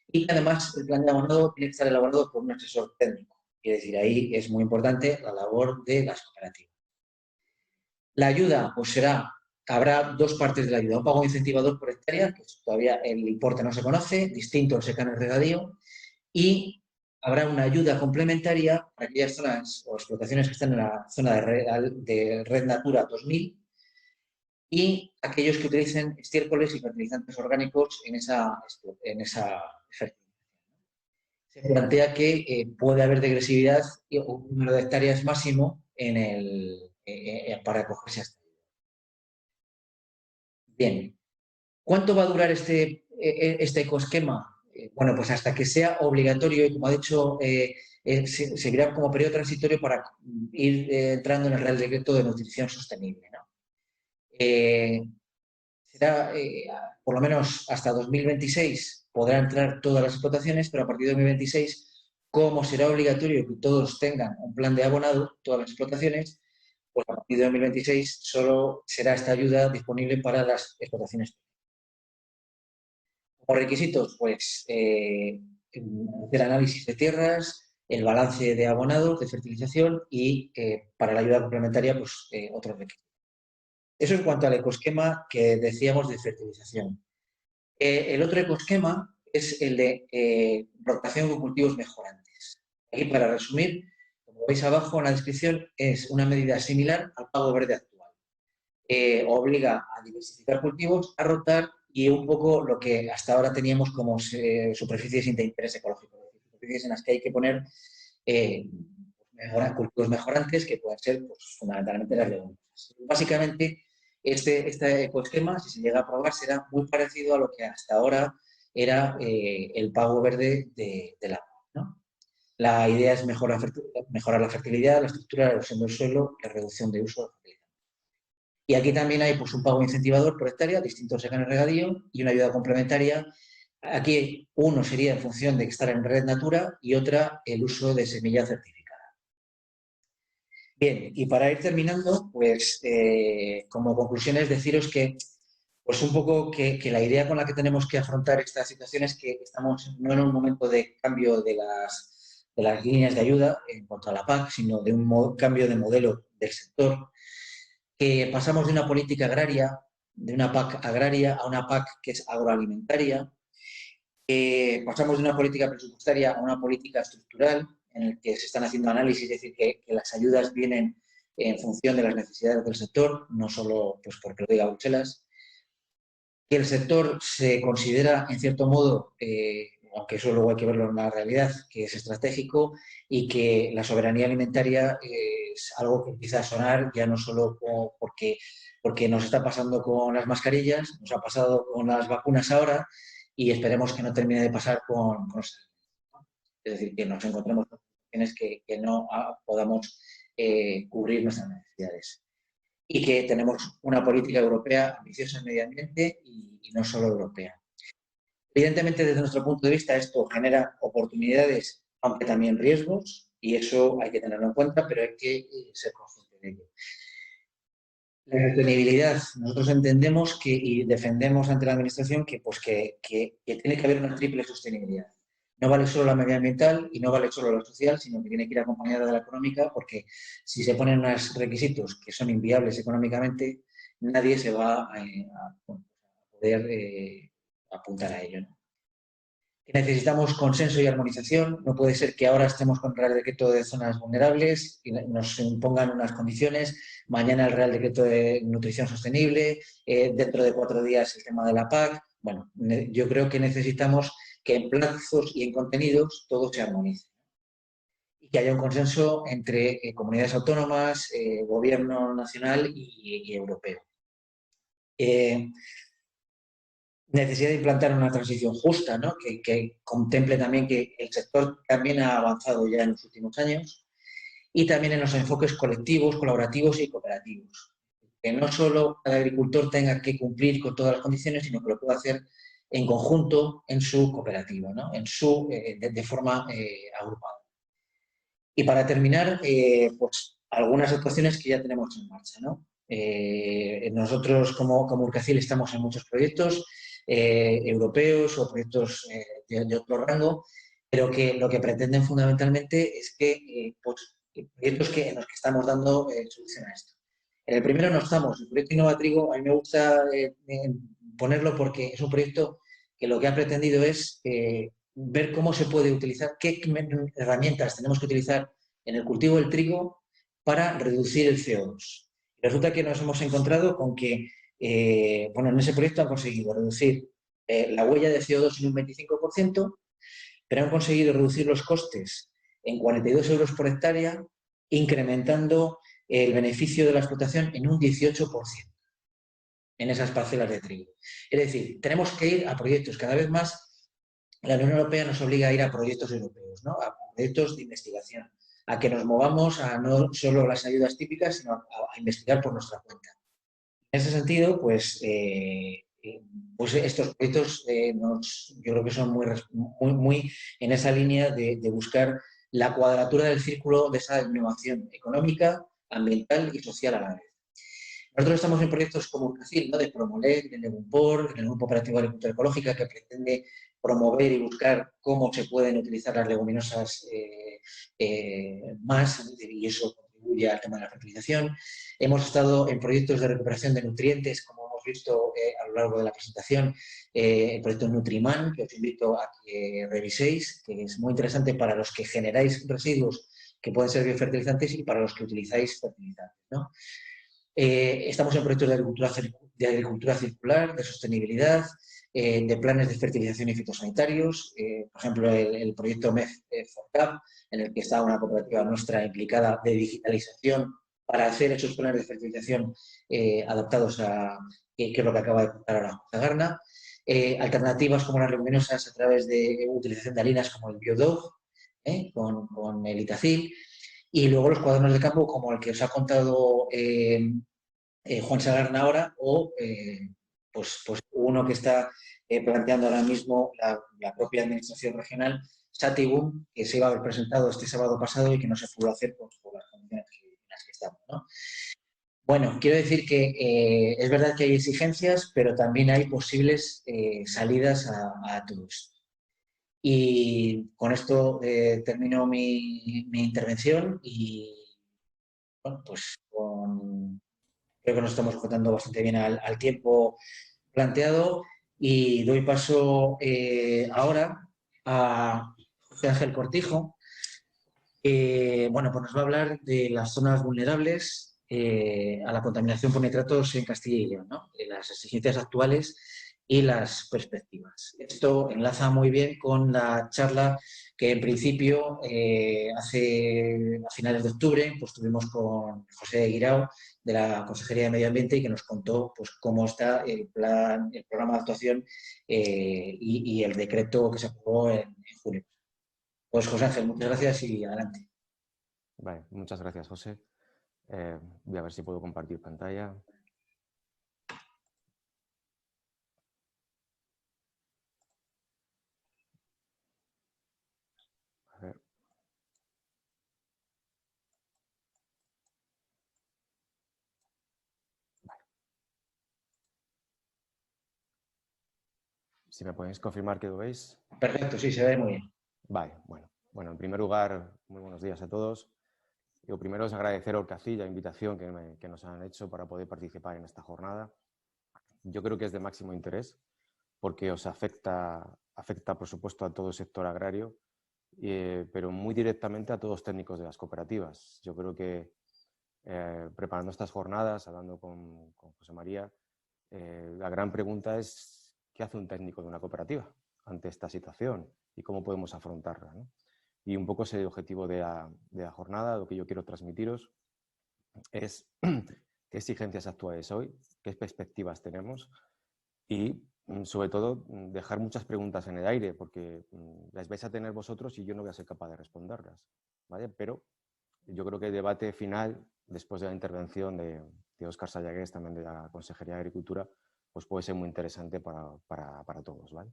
y además el plan de abonado tiene que estar elaborado por un asesor técnico. Es decir, ahí es muy importante la labor de las cooperativas. La ayuda pues habrá 2 partes de la ayuda. Un pago incentivador por hectárea, que todavía el importe no se conoce, distinto al secano y regadío, y habrá una ayuda complementaria para aquellas zonas o explotaciones que están en la zona de Red Natura 2000 y aquellos que utilicen estiércoles y fertilizantes orgánicos en esa fertilización. Se plantea que puede haber degresividad y un número de hectáreas máximo para acogerse a esta ayuda. Bien, ¿cuánto va a durar este ecoesquema? Bueno, pues hasta que sea obligatorio y, como ha dicho, seguirá como periodo transitorio para ir entrando en el Real Decreto de Nutrición Sostenible, ¿no? Será, por lo menos hasta 2026, podrán entrar todas las explotaciones, pero a partir de 2026, como será obligatorio que todos tengan un plan de abonado, todas las explotaciones, pues a partir de 2026 solo será esta ayuda disponible para las explotaciones. Como requisitos, pues el análisis de tierras, el balance de abonados, de fertilización y para la ayuda complementaria, pues otros requisitos. Eso en cuanto al ecoesquema que decíamos de fertilización. El otro ecoesquema es el de rotación con cultivos mejorantes. Aquí, para resumir, como veis abajo en la descripción, es una medida similar al pago verde actual. Obliga a diversificar cultivos, a rotar y un poco lo que hasta ahora teníamos como superficies de interés ecológico, superficies en las que hay que poner cultivos mejorantes que pueden ser pues, fundamentalmente las leguminosas. Básicamente, este ecoesquema, si se llega a aprobar, será muy parecido a lo que hasta ahora era el pago verde del agua, ¿no? La idea es mejorar la fertilidad, la estructura, la erosión del suelo y la reducción de uso de fertilizantes. Y aquí también hay pues, un pago incentivador por hectárea, distintos secano y regadío, y una ayuda complementaria. Aquí uno sería en función de estar en Red Natura y otra el uso de semilla certificada. Bien, y para ir terminando, pues como conclusiones deciros que pues un poco que la idea con la que tenemos que afrontar esta situación es que estamos no en un momento de cambio de las líneas de ayuda en cuanto a la PAC, sino de un cambio de modelo del sector, que pasamos de una política agraria, de una PAC agraria a una PAC que es agroalimentaria, pasamos de una política presupuestaria a una política estructural en la que se están haciendo análisis, es decir, que las ayudas vienen en función de las necesidades del sector, no solo pues, porque lo diga Bruselas, que el sector se considera, en cierto modo, aunque eso luego hay que verlo en la realidad, que es estratégico y que la soberanía alimentaria es algo que empieza a sonar ya no solo porque nos está pasando con las mascarillas, nos ha pasado con las vacunas ahora y esperemos que no termine de pasar con es decir, que nos encontremos con situaciones que no podamos cubrir nuestras necesidades. Y que tenemos una política europea ambiciosa en medio ambiente y no solo europea. Evidentemente, desde nuestro punto de vista, esto genera oportunidades, aunque también riesgos, y eso hay que tenerlo en cuenta, pero hay que ser consciente de ello. La sostenibilidad, nosotros entendemos y defendemos ante la Administración que tiene que haber una triple sostenibilidad. No vale solo la medioambiental y no vale solo la social, sino que tiene que ir acompañada de la económica, porque si se ponen unos requisitos que son inviables económicamente, nadie se va a poder apuntar a ello, ¿no? Necesitamos consenso y armonización. No puede ser que ahora estemos con el Real Decreto de zonas vulnerables y nos impongan unas condiciones, mañana el Real Decreto de nutrición sostenible, dentro de 4 días el tema de la PAC. Bueno, yo creo que necesitamos que en plazos y en contenidos todo se armonice y que haya un consenso entre comunidades autónomas, gobierno nacional y europeo. Necesidad de implantar una transición justa, ¿no? que contemple también que el sector también ha avanzado ya en los últimos años y también en los enfoques colectivos, colaborativos y cooperativos. Que no solo el agricultor tenga que cumplir con todas las condiciones, sino que lo pueda hacer en conjunto en su cooperativa, ¿no? De forma agrupada. Y para terminar, pues algunas actuaciones que ya tenemos en marcha, ¿no? Nosotros como Urcacil estamos en muchos proyectos europeos o proyectos de otro rango, pero que lo que pretenden fundamentalmente es que proyectos en los que estamos dando solución a esto. En el primero no estamos. El proyecto Innovatrigo, a mí me gusta ponerlo porque es un proyecto que lo que ha pretendido es ver cómo se puede utilizar, qué herramientas tenemos que utilizar en el cultivo del trigo para reducir el CO2. Resulta que nos hemos encontrado con que, en ese proyecto han conseguido reducir la huella de CO2 en un 25%, pero han conseguido reducir los costes en 42 euros por hectárea, incrementando el beneficio de la explotación en un 18% en esas parcelas de trigo. Es decir, tenemos que ir a proyectos cada vez más. La Unión Europea nos obliga a ir a proyectos europeos, ¿no? A proyectos de investigación, a que nos movamos a no solo las ayudas típicas, sino a investigar por nuestra cuenta. En ese sentido, pues estos proyectos yo creo que son muy en esa línea de buscar la cuadratura del círculo de esa innovación económica, ambiental y social a la vez. Nosotros estamos en proyectos como Urcacil, ¿no? De Promolec, de Legumpor, el Grupo Operativo de Agricultura Ecológica, que pretende promover y buscar cómo se pueden utilizar las leguminosas más, y eso contribuye al tema de la fertilización. Hemos estado en proyectos de recuperación de nutrientes, como hemos visto a lo largo de la presentación, el proyecto Nutriman, que os invito a que reviséis, que es muy interesante para los que generáis residuos que pueden ser biofertilizantes y para los que utilizáis fertilizantes, ¿no? Estamos en proyectos de agricultura circular, de sostenibilidad, de planes de fertilización y fitosanitarios, por ejemplo, el proyecto MEF4CAP, en el que está una cooperativa nuestra implicada de digitalización para hacer esos planes de fertilización adaptados a qué es lo que acaba de contar ahora José Garna. Alternativas como las leguminosas a través de utilización de harinas como el Biodog, con el Itacil, y luego los cuadernos de campo como el que os ha contado Juan Sagarna ahora, o pues uno que está planteando ahora mismo la propia Administración Regional, Satigum, que se iba a haber presentado este sábado pasado y que no se pudo hacer por las condiciones en las que estamos, ¿no? Bueno, quiero decir que es verdad que hay exigencias, pero también hay posibles salidas a todo esto. Y con esto termino mi intervención y, bueno, pues creo que nos estamos juntando bastante bien al tiempo planteado y doy paso ahora a José Ángel Cortijo. Bueno, pues nos va a hablar de las zonas vulnerables a la contaminación por nitratos en Castilla y León, ¿no? De las exigencias actuales y las perspectivas. Esto enlaza muy bien con la charla que en principio a finales de octubre pues tuvimos con José Guirao de la Consejería de Medio Ambiente y que nos contó pues cómo está el programa de actuación y el decreto que se aprobó en julio. Pues José Ángel, muchas gracias y adelante. Vale, muchas gracias, José. Voy a ver si puedo compartir pantalla. A ver. Vale. Si me podéis confirmar que lo veis. Perfecto, sí, se ve muy bien. Vale, bueno, en primer lugar, muy buenos días a todos. Lo primero es agradecer a Orcacil la invitación que nos han hecho para poder participar en esta jornada. Yo creo que es de máximo interés porque os afecta, por supuesto, a todo el sector agrario, pero muy directamente a todos los técnicos de las cooperativas. Yo creo que preparando estas jornadas, hablando con José María, la gran pregunta es ¿qué hace un técnico de una cooperativa ante esta situación y cómo podemos afrontarla, ¿no? Y un poco ese objetivo de la jornada, lo que yo quiero transmitiros es qué exigencias actuales hoy, qué perspectivas tenemos y, sobre todo, dejar muchas preguntas en el aire, porque las vais a tener vosotros y yo no voy a ser capaz de responderlas, ¿vale? Pero yo creo que el debate final, después de la intervención de Óscar Sayagués, también de la Consejería de Agricultura, pues puede ser muy interesante para todos, ¿vale?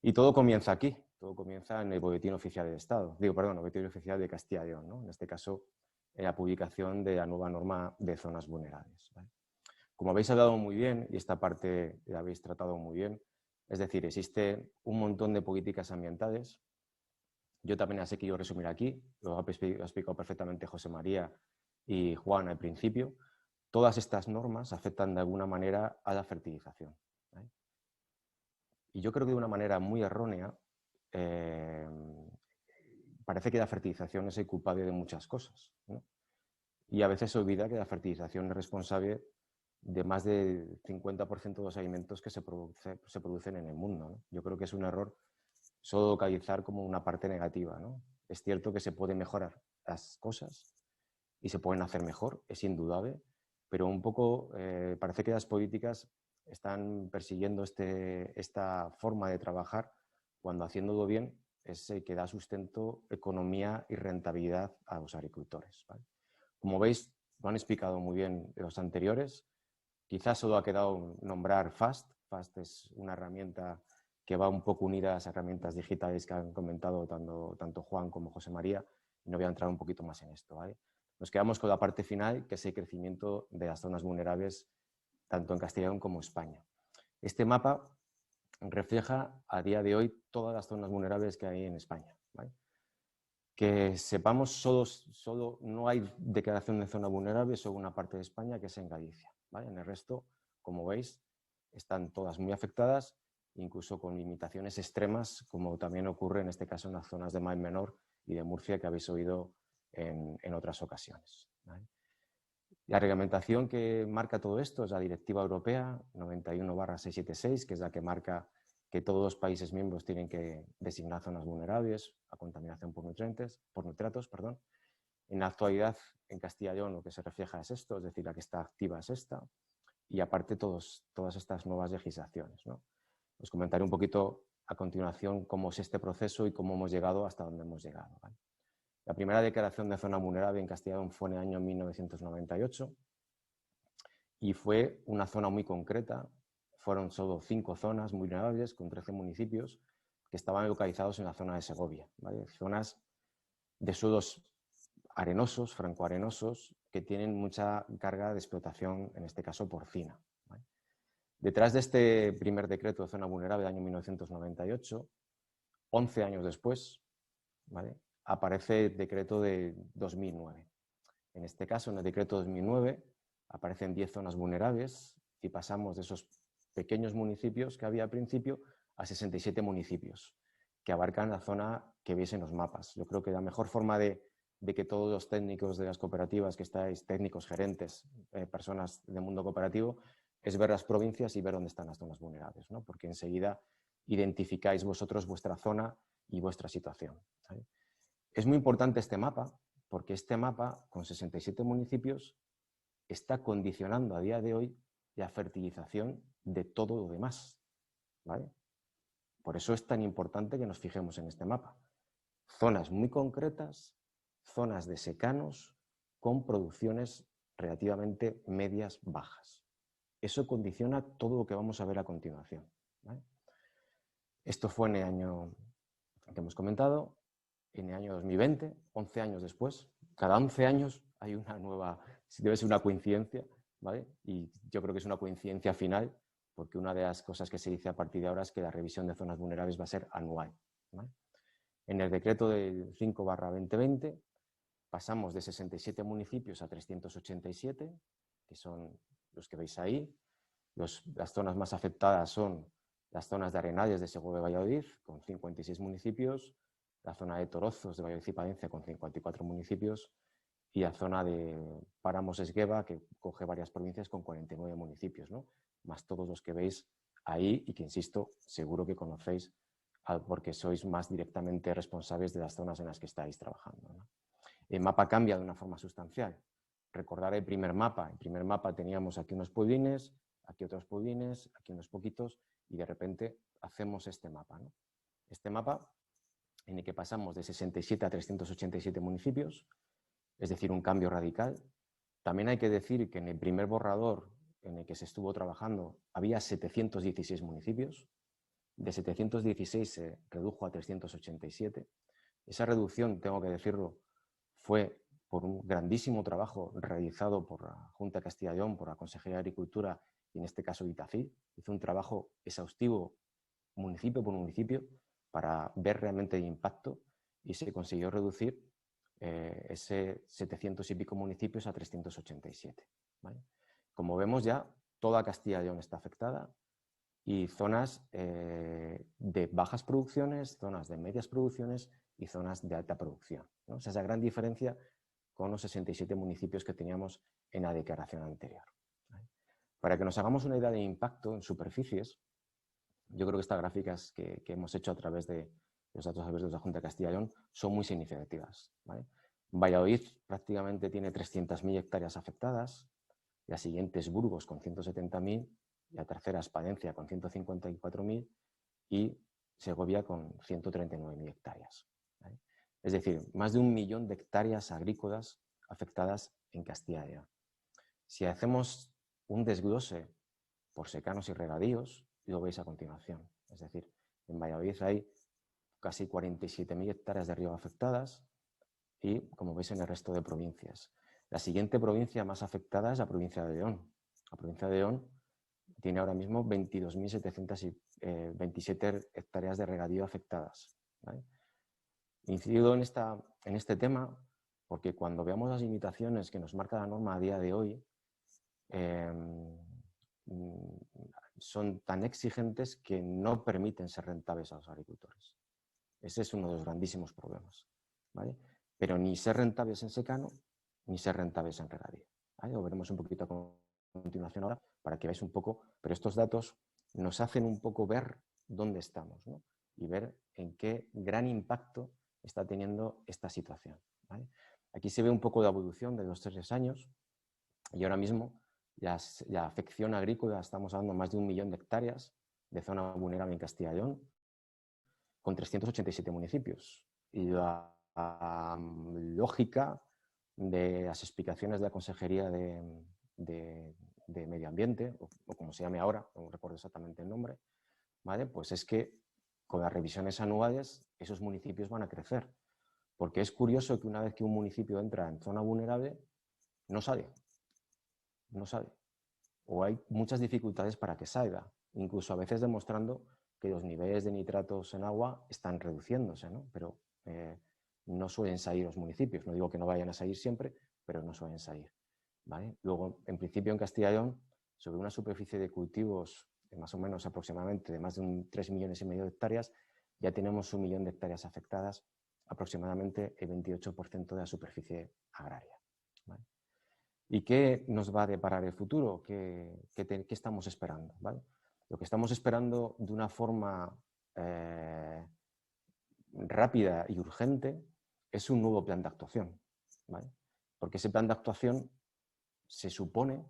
Y todo comienza aquí, todo comienza en el Boletín Oficial del Estado, el Boletín Oficial de Castilla y León, ¿no? En este caso, en la publicación de la nueva norma de zonas vulnerables, ¿vale? Como habéis hablado muy bien, y esta parte la habéis tratado muy bien, es decir, existe un montón de políticas ambientales. Yo también las he querido resumir aquí, lo ha explicado perfectamente José María y Juan al principio. Todas estas normas afectan de alguna manera a la fertilización, ¿vale? Y yo creo que de una manera muy errónea parece que la fertilización es el culpable de muchas cosas, ¿no? Y a veces se olvida que la fertilización es responsable de más del 50% de los alimentos que se producen en el mundo, ¿no? Yo creo que es un error solo localizar como una parte negativa, ¿no? Es cierto que se pueden mejorar las cosas y se pueden hacer mejor, es indudable, pero un poco parece que las políticas están persiguiendo esta forma de trabajar cuando haciéndolo bien es el que da sustento, economía y rentabilidad a los agricultores, ¿vale? Como veis, lo han explicado muy bien los anteriores. Quizás solo ha quedado nombrar FAST. FAST es una herramienta que va un poco unida a las herramientas digitales que han comentado tanto Juan como José María, y no voy a entrar un poquito más en esto, ¿vale? Nos quedamos con la parte final, que es el crecimiento de las zonas vulnerables tanto en Castilla y León como en España. Este mapa refleja a día de hoy todas las zonas vulnerables que hay en España, ¿vale? Que sepamos, solo no hay declaración de zona vulnerable sobre una parte de España, que es en Galicia, ¿vale? En el resto, como veis, están todas muy afectadas, incluso con limitaciones extremas, como también ocurre en este caso en las zonas de Mar Menor y de Murcia, que habéis oído en otras ocasiones, ¿vale? La reglamentación que marca todo esto es la Directiva Europea 91/676, que es la que marca que todos los países miembros tienen que designar zonas vulnerables a contaminación por nitratos. En la actualidad, en Castilla y León lo que se refleja es esto, es decir, la que está activa es esta, y aparte todas estas nuevas legislaciones, ¿no? Os comentaré un poquito a continuación cómo es este proceso y cómo hemos llegado hasta donde hemos llegado, ¿vale? La primera declaración de zona vulnerable en Castilla y León fue en el año 1998 y fue una zona muy concreta. Fueron solo 5 zonas vulnerables con 13 municipios que estaban localizados en la zona de Segovia, ¿vale? Zonas de suelos arenosos, francoarenosos, que tienen mucha carga de explotación, en este caso porcina, ¿vale? Detrás de este primer decreto de zona vulnerable del año 1998, 11 años después, ¿vale?, aparece el decreto de 2009. En este caso, en el decreto de 2009, aparecen 10 zonas vulnerables y pasamos de esos pequeños municipios que había al principio a 67 municipios, que abarcan la zona que veis en los mapas. Yo creo que la mejor forma de que todos los técnicos de las cooperativas que estáis, técnicos, gerentes, personas del mundo cooperativo, es ver las provincias y ver dónde están las zonas vulnerables, ¿no? Porque enseguida identificáis vosotros vuestra zona y vuestra situación, ¿vale? Es muy importante este mapa, porque este mapa, con 67 municipios, está condicionando a día de hoy la fertilización de todo lo demás, ¿vale? Por eso es tan importante que nos fijemos en este mapa. Zonas muy concretas, zonas de secanos con producciones relativamente medias bajas. Eso condiciona todo lo que vamos a ver a continuación, ¿vale? Esto fue en el año que hemos comentado, en el año 2020, 11 años después. Cada 11 años hay una nueva, debe ser una coincidencia, ¿vale? Y yo creo que es una coincidencia final, porque una de las cosas que se dice a partir de ahora es que la revisión de zonas vulnerables va a ser anual, ¿vale? En el decreto del 5/2020 pasamos de 67 municipios a 387, que son los que veis ahí. Las zonas más afectadas son las zonas de Arenales de Segovia y Valladolid, con 56 municipios, la zona de Torozos de Valladolid y Palencia, con 54 municipios, y la zona de Páramos-Esgueva, que coge varias provincias, con 49 municipios, ¿no? Más todos los que veis ahí y que, insisto, seguro que conocéis porque sois más directamente responsables de las zonas en las que estáis trabajando, ¿no? El mapa cambia de una forma sustancial. Recordar el primer mapa. El primer mapa teníamos aquí unos pueblines, aquí otros pueblines, aquí unos poquitos, y de repente hacemos este mapa, ¿no? Este mapa en el que pasamos de 67 a 387 municipios, es decir, un cambio radical. También hay que decir que en el primer borrador en el que se estuvo trabajando había 716 municipios. De 716 se redujo a 387. Esa reducción, tengo que decirlo, fue por un grandísimo trabajo realizado por la Junta de Castilla y León, por la Consejería de Agricultura y en este caso Itacil. Hizo un trabajo exhaustivo municipio por municipio para ver realmente el impacto y se consiguió reducir ese 700 y pico municipios a 387, ¿vale? Como vemos ya, toda Castilla y León está afectada y zonas de bajas producciones, zonas de medias producciones y zonas de alta producción, ¿no? O sea, esa gran diferencia con los 67 municipios que teníamos en la declaración anterior, ¿vale? Para que nos hagamos una idea de impacto en superficies, yo creo que estas gráficas que hemos hecho a través de los datos abiertos de la Junta de Castilla y León son muy significativas, ¿vale? Valladolid prácticamente tiene 300.000 hectáreas afectadas, la siguiente es Burgos con 170.000, la tercera es Palencia con 154.000 y Segovia con 139.000 hectáreas, ¿vale? Es decir, más de 1 millón de hectáreas agrícolas afectadas en Castilla y León. Si hacemos un desglose por secanos y regadíos, lo veis a continuación. Es decir, en Valladolid hay casi 47.000 hectáreas de riego afectadas y, como veis, en el resto de provincias. La siguiente provincia más afectada es la provincia de León. La provincia de León tiene ahora mismo 22.727 hectáreas de regadío afectadas, ¿vale? Incido en este tema porque cuando veamos las limitaciones que nos marca la norma a día de hoy, son tan exigentes que no permiten ser rentables a los agricultores. Ese es uno de los grandísimos problemas, ¿vale? Pero ni ser rentables en secano, ni ser rentables en regadío, ¿vale? Lo veremos un poquito a continuación ahora para que veáis un poco, pero estos datos nos hacen un poco ver dónde estamos, ¿no? Y ver en qué gran impacto está teniendo esta situación, ¿vale? Aquí se ve un poco la evolución de los 3 años y ahora mismo la afección agrícola, estamos hablando de más de 1 millón de hectáreas de zona vulnerable en Castilla y León. con 387 municipios. Y la lógica de las explicaciones de la Consejería de Medio Ambiente, o como se llame ahora, no recuerdo exactamente el nombre, ¿vale? Pues es que con las revisiones anuales esos municipios van a crecer. Porque es curioso que una vez que un municipio entra en zona vulnerable, no sale. No sale. O hay muchas dificultades para que salga, incluso a veces demostrando que los niveles de nitratos en agua están reduciéndose, ¿no? Pero no suelen salir los municipios. No digo que no vayan a salir siempre, pero no suelen salir, ¿vale? Luego, en principio, en Castilla y León, sobre una superficie de cultivos de más o menos aproximadamente de más de 3,5 millones de hectáreas, ya tenemos 1 millón de hectáreas afectadas, aproximadamente el 28% de la superficie agraria, ¿vale? ¿Y qué nos va a deparar el futuro? ¿Qué estamos esperando? ¿Vale? Lo que estamos esperando de una forma rápida y urgente es un nuevo plan de actuación, ¿vale? Porque ese plan de actuación se supone,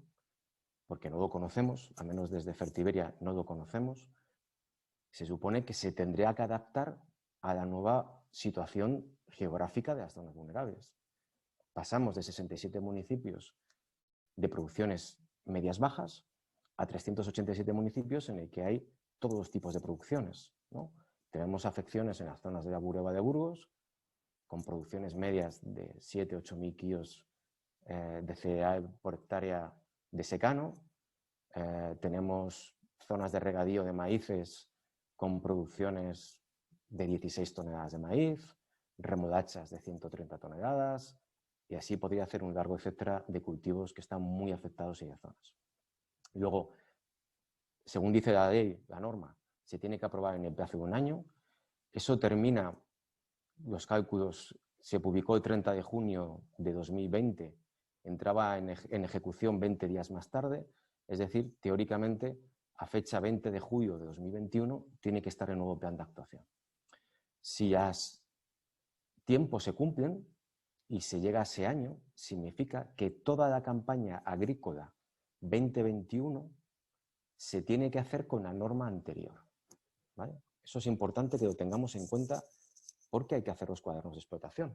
porque no lo conocemos, al menos desde Fertiberia no lo conocemos, se supone que se tendría que adaptar a la nueva situación geográfica de las zonas vulnerables. Pasamos de 67 municipios de producciones medias bajas a 387 municipios en el que hay todos los tipos de producciones, ¿no? Tenemos afecciones en las zonas de la Bureba de Burgos, con producciones medias de 7.000–8.000 kilos de cereal por hectárea de secano. Tenemos zonas de regadío de maíces con producciones de 16 toneladas de maíz, remolachas de 130 toneladas, y así podría hacer un largo etcétera de cultivos que están muy afectados en las zonas. Luego, según dice la ley, la norma, se tiene que aprobar en el plazo de 1 año. Eso termina, los cálculos, se publicó el 30 de junio de 2020, entraba en ejecución 20 días más tarde, es decir, teóricamente, a fecha 20 de julio de 2021, tiene que estar el nuevo plan de actuación. Si los tiempos se cumplen y se llega a ese año, significa que toda la campaña agrícola 2021 se tiene que hacer con la norma anterior, ¿vale? Eso es importante que lo tengamos en cuenta porque hay que hacer los cuadernos de explotación.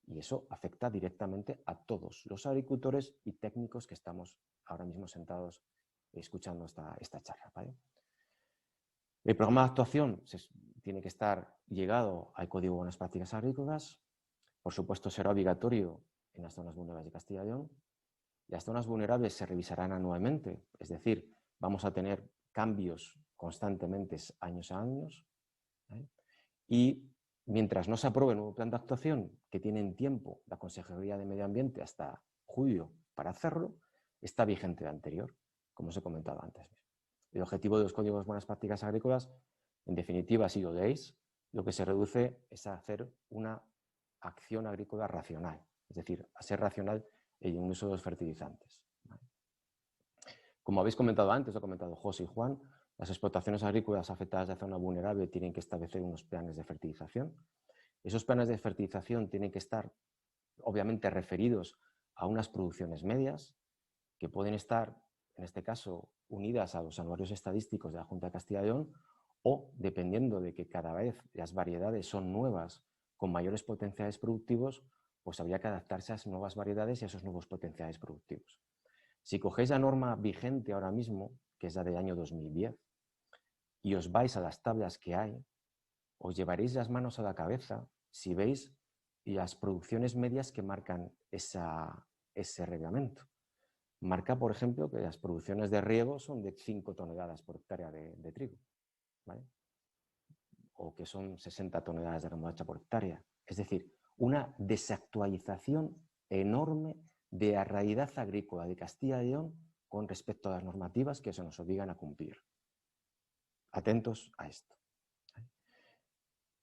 Y eso afecta directamente a todos los agricultores y técnicos que estamos ahora mismo sentados escuchando esta charla, ¿vale? El programa de actuación tiene que estar llegado al Código de Buenas Prácticas Agrícolas. Por supuesto, será obligatorio en las zonas vulnerables de Castilla y León. Las zonas vulnerables se revisarán anualmente, es decir, vamos a tener cambios constantemente años a años, ¿vale? Y mientras no se apruebe el nuevo plan de actuación, que tienen tiempo la Consejería de Medio Ambiente hasta julio para hacerlo, está vigente el anterior, como os he comentado antes. El objetivo de los códigos de buenas prácticas agrícolas, en definitiva, si lo leéis, lo que se reduce es a hacer una acción agrícola racional, es decir, a ser racional en el uso de los fertilizantes, ¿vale? Como habéis comentado antes, lo ha comentado José y Juan, las explotaciones agrícolas afectadas de zona vulnerable tienen que establecer unos planes de fertilización. Esos planes de fertilización tienen que estar, obviamente, referidos a unas producciones medias que pueden estar, en este caso, unidas a los anuarios estadísticos de la Junta de Castilla y León o, dependiendo de que cada vez las variedades son nuevas con mayores potenciales productivos, pues habría que adaptarse a esas nuevas variedades y a esos nuevos potenciales productivos. Si cogéis la norma vigente ahora mismo, que es la del año 2010, y os vais a las tablas que hay, os llevaréis las manos a la cabeza si veis las producciones medias que marcan ese reglamento. Marca, por ejemplo, que las producciones de riego son de 5 toneladas por hectárea de trigo, ¿vale? O que son 60 toneladas de remolacha por hectárea. Es decir, una desactualización enorme de la realidad agrícola de Castilla y León con respecto a las normativas que se nos obligan a cumplir. Atentos a esto.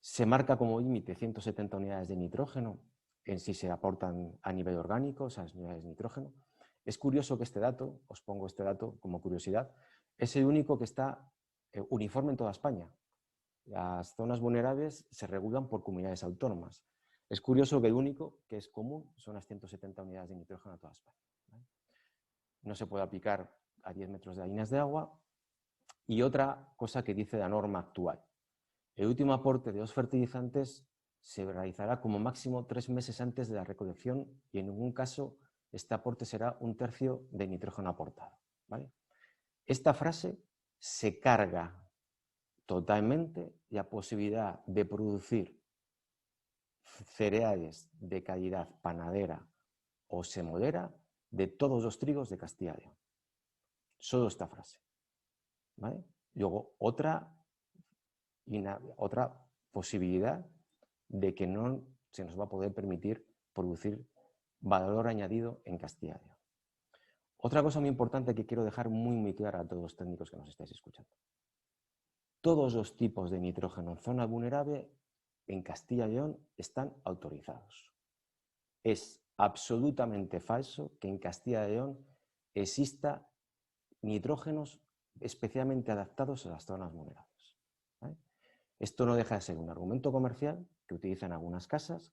Se marca como límite 170 unidades de nitrógeno en si se aportan a nivel orgánico esas unidades de nitrógeno. Es curioso que este dato, os pongo este dato como curiosidad, es el único que está uniforme en toda España. Las zonas vulnerables se regulan por comunidades autónomas. Es curioso que el único que es común son las 170 unidades de nitrógeno a toda España, ¿vale? No se puede aplicar a 10 metros de líneas de agua. Y otra cosa que dice la norma actual. El último aporte de los fertilizantes se realizará como máximo 3 meses antes de la recolección y en ningún caso este aporte será 1/3 de nitrógeno aportado, ¿vale? Esta frase se carga totalmente la posibilidad de producir cereales de calidad panadera o semolera de todos los trigos de Castilla y León. Solo esta frase, ¿vale? Luego, otra posibilidad de que no se nos va a poder permitir producir valor añadido en Castilla y León. Otra cosa muy importante que quiero dejar muy clara a todos los técnicos que nos estáis escuchando. Todos los tipos de nitrógeno en zona vulnerable en Castilla y León están autorizados. Es absolutamente falso que en Castilla y León exista nitrógenos especialmente adaptados a las zonas vulnerables, ¿vale? Esto no deja de ser un argumento comercial que utilizan algunas casas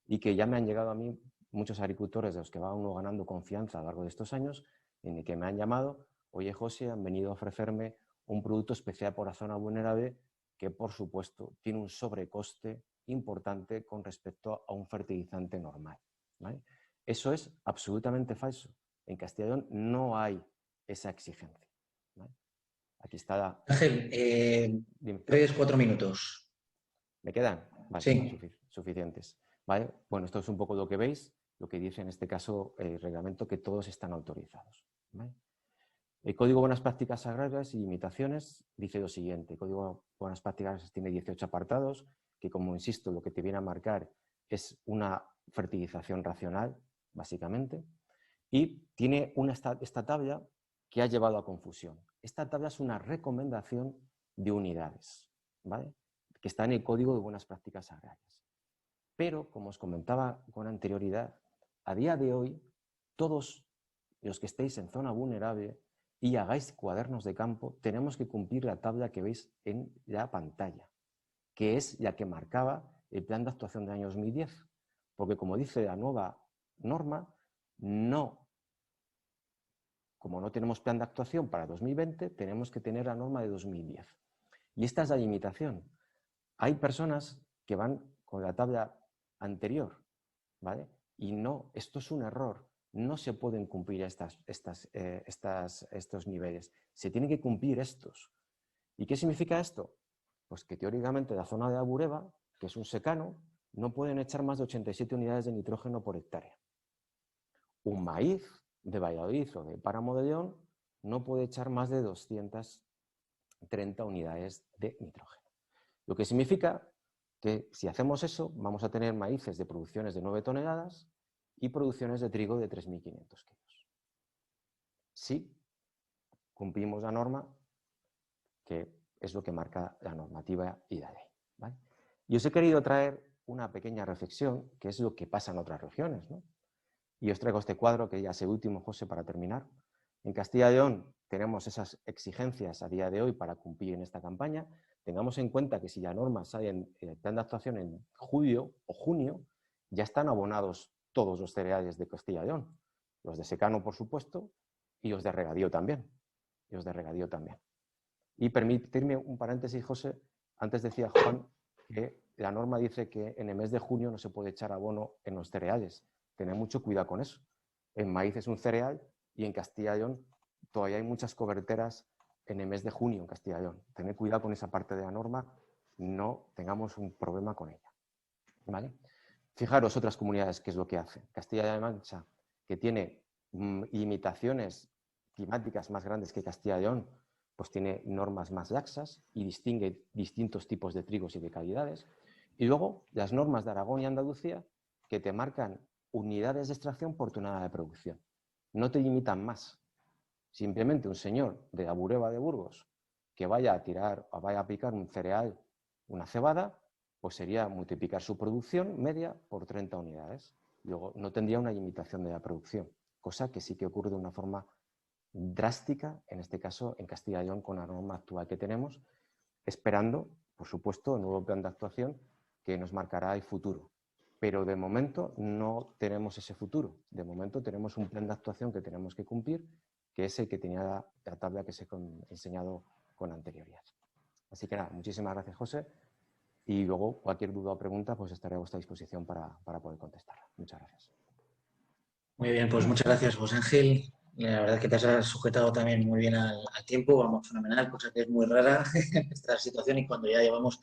y que ya me han llegado a mí muchos agricultores de los que va uno ganando confianza a lo largo de estos años, en el que me han llamado: oye, José, han venido a ofrecerme un producto especial por la zona vulnerable que, por supuesto, tiene un sobrecoste importante con respecto a un fertilizante normal, ¿vale? Eso es absolutamente falso. En Castilla y León no hay esa exigencia, ¿vale? Aquí está la... Ángel, Dime. 3-4 minutos. ¿Me quedan? Vale, Sí. suficientes. ¿Vale? Bueno, esto es un poco lo que veis, lo que dice en este caso el reglamento, que todos están autorizados, ¿vale? El Código de Buenas Prácticas Agrarias y Limitaciones dice lo siguiente. El Código de Buenas Prácticas tiene 18 apartados, que, como insisto, lo que te viene a marcar es una fertilización racional, básicamente, y tiene esta tabla que ha llevado a confusión. Esta tabla es una recomendación de unidades, ¿vale?, que está en el Código de Buenas Prácticas Agrarias. Pero, como os comentaba con anterioridad, a día de hoy, todos los que estéis en zona vulnerable y hagáis cuadernos de campo, tenemos que cumplir la tabla que veis en la pantalla, que es la que marcaba el plan de actuación del año 2010. Porque, como dice la nueva norma, como no tenemos plan de actuación para 2020, tenemos que tener la norma de 2010. Y esta es la limitación. Hay personas que van con la tabla anterior, ¿vale? Y no, esto es un error. No se pueden cumplir estos niveles. Se tienen que cumplir estos. ¿Y qué significa esto? Pues que teóricamente la zona de la Bureba, que es un secano, no pueden echar más de 87 unidades de nitrógeno por hectárea. Un maíz de Valladolid o de Páramo de León no puede echar más de 230 unidades de nitrógeno. Lo que significa que si hacemos eso, vamos a tener maíces de producciones de 9 toneladas y producciones de trigo de 3.500 kilos. Si cumplimos la norma, que es lo que marca la normativa y la ley, ¿vale? Y os he querido traer una pequeña reflexión, que es lo que pasa en otras regiones, ¿no? Y os traigo este cuadro, que ya es el último, José, para terminar. En Castilla y León tenemos esas exigencias a día de hoy para cumplir en esta campaña. Tengamos en cuenta que si la norma sale en el plan de actuación en julio o junio, ya están abonados todos los cereales de Castilla y León. Los de secano, por supuesto, y los de regadío también. Y permitirme un paréntesis, José. Antes decía Juan que la norma dice que en el mes de junio no se puede echar abono en los cereales. Tened mucho cuidado con eso. El maíz es un cereal y en Castilla y León todavía hay muchas coberteras en el mes de junio en Castilla y León. Tened cuidado con esa parte de la norma, no tengamos un problema con ella, ¿vale? Fijaros otras comunidades qué es lo que hacen. Castilla-La Mancha, que tiene limitaciones climáticas más grandes que Castilla y León, pues tiene normas más laxas y distingue distintos tipos de trigos y de calidades. Y luego las normas de Aragón y Andalucía, que te marcan unidades de extracción por tonelada de producción. No te limitan más. Simplemente un señor de la Bureba de Burgos que vaya a tirar o vaya a aplicar un cereal, una cebada, pues sería multiplicar su producción media por 30 unidades. Luego no tendría una limitación de la producción, cosa que sí que ocurre de una forma drástica, en este caso en Castilla y León, con la norma actual que tenemos, esperando, por supuesto, el nuevo plan de actuación que nos marcará el futuro. Pero de momento no tenemos ese futuro. De momento tenemos un plan de actuación que tenemos que cumplir, que es el que tenía la tabla que os he enseñado con anterioridad. Así que nada, muchísimas gracias, José. Y luego, cualquier duda o pregunta, pues estaré a vuestra disposición para poder contestarla. Muchas gracias. Muy bien, pues muchas gracias, José Ángel. La verdad es que te has sujetado también muy bien al tiempo, vamos, fenomenal, cosa que es muy rara en esta situación y cuando ya llevamos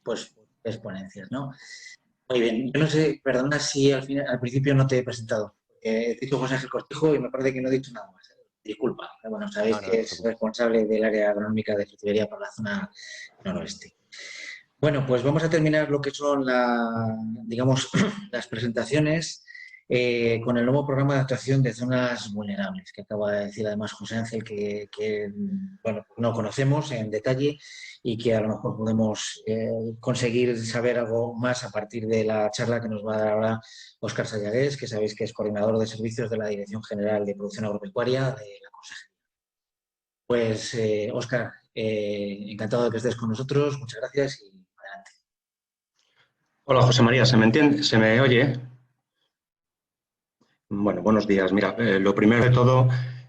pues exponencias, ¿no? Muy bien, yo no sé, perdona si al principio no te he presentado. He dicho José Ángel Cortijo y me parece que no he dicho nada más. Disculpa, bueno, sabéis No, no, que no te es preocupes. responsable del área agronómica de Frutería para la zona noroeste. Bueno, pues vamos a terminar lo que son digamos, las presentaciones con el nuevo programa de actuación de zonas vulnerables, que acaba de decir además José Ángel que bueno, no conocemos en detalle y que a lo mejor podemos conseguir saber algo más a partir de la charla que nos va a dar ahora Óscar Sayagués, que sabéis que es coordinador de servicios de la Dirección General de Producción Agropecuaria de la Consejería. Pues, Óscar, encantado de que estés con nosotros, muchas gracias y adelante. Hola, José María, ¿se me entiende? ¿Se me oye? Bueno, buenos días. Mira, lo primero de todo,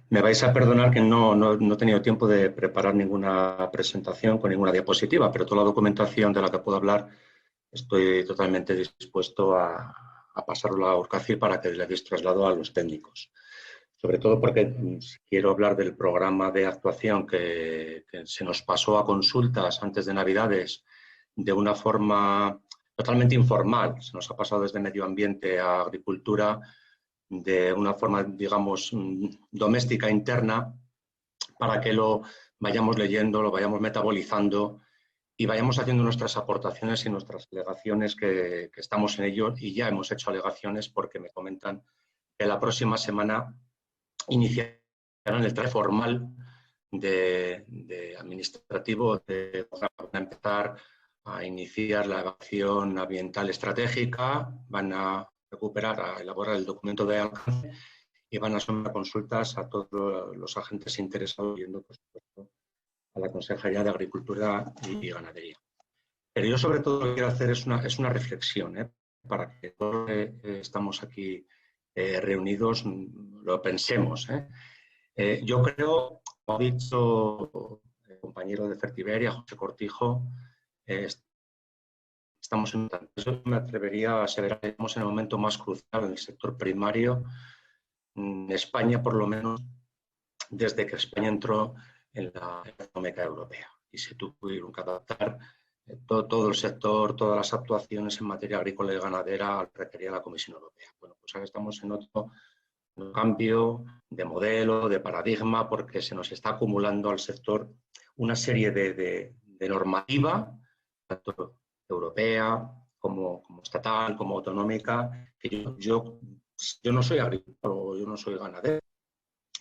me vais a perdonar que no he tenido tiempo de preparar ninguna presentación con ninguna diapositiva, pero toda la documentación de la que puedo hablar estoy totalmente dispuesto a pasarlo a Urcacil para que le deis traslado a los técnicos. Sobre todo porque quiero hablar del programa de actuación que se nos pasó a consultas antes de Navidades de una forma totalmente informal. Se nos ha pasado desde medio ambiente a agricultura de una forma, digamos, doméstica interna para que lo vayamos leyendo, lo vayamos metabolizando y vayamos haciendo nuestras aportaciones y nuestras alegaciones que estamos en ello y ya hemos hecho alegaciones porque me comentan que la próxima semana iniciarán el trámite formal de administrativo para empezar a iniciar la evaluación ambiental estratégica, van a recuperar, a elaborar el documento de alcance y van a someter consultas a todos los agentes interesados, yendo, por supuesto, a la Consejería de Agricultura y Ganadería. Pero yo sobre todo lo que quiero hacer es una reflexión, para que todos los que estamos aquí reunidos lo pensemos. Yo creo, como ha dicho el compañero de Fertiberia, José Cortijo, estamos yo me atrevería a aseverar que estamos en el momento más crucial en el sector primario, en España por lo menos, desde que España entró en la económica europea y se tuvieron que adaptar todo el sector, todas las actuaciones en materia agrícola y ganadera al que requería la Comisión Europea. Bueno, pues ahora estamos en otro cambio de modelo, de paradigma, porque se nos está acumulando al sector una serie de normativa, tanto europea como estatal, como autonómica, que yo no soy agricultor, yo no soy ganadero,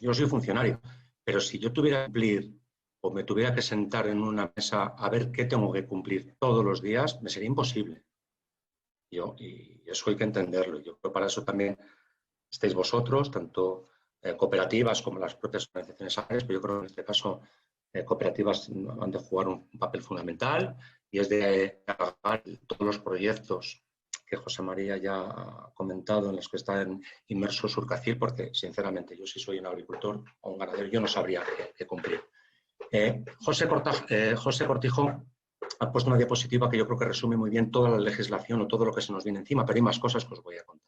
yo soy funcionario, pero si yo tuviera que cumplir o me tuviera que sentar en una mesa a ver qué tengo que cumplir todos los días, me sería imposible. Y eso hay que entenderlo. Yo creo que para eso también estáis vosotros, tanto cooperativas como las propias organizaciones agrarias, pero yo creo que en este caso cooperativas han de jugar un papel fundamental y es de agarrar todos los proyectos que José María ya ha comentado, en los que están inmersos Urcacil, porque sinceramente yo si soy un agricultor o un ganadero yo no sabría qué cumplir. José Cortijo ha puesto una diapositiva que yo creo que resume muy bien toda la legislación o todo lo que se nos viene encima, pero hay más cosas que os voy a contar.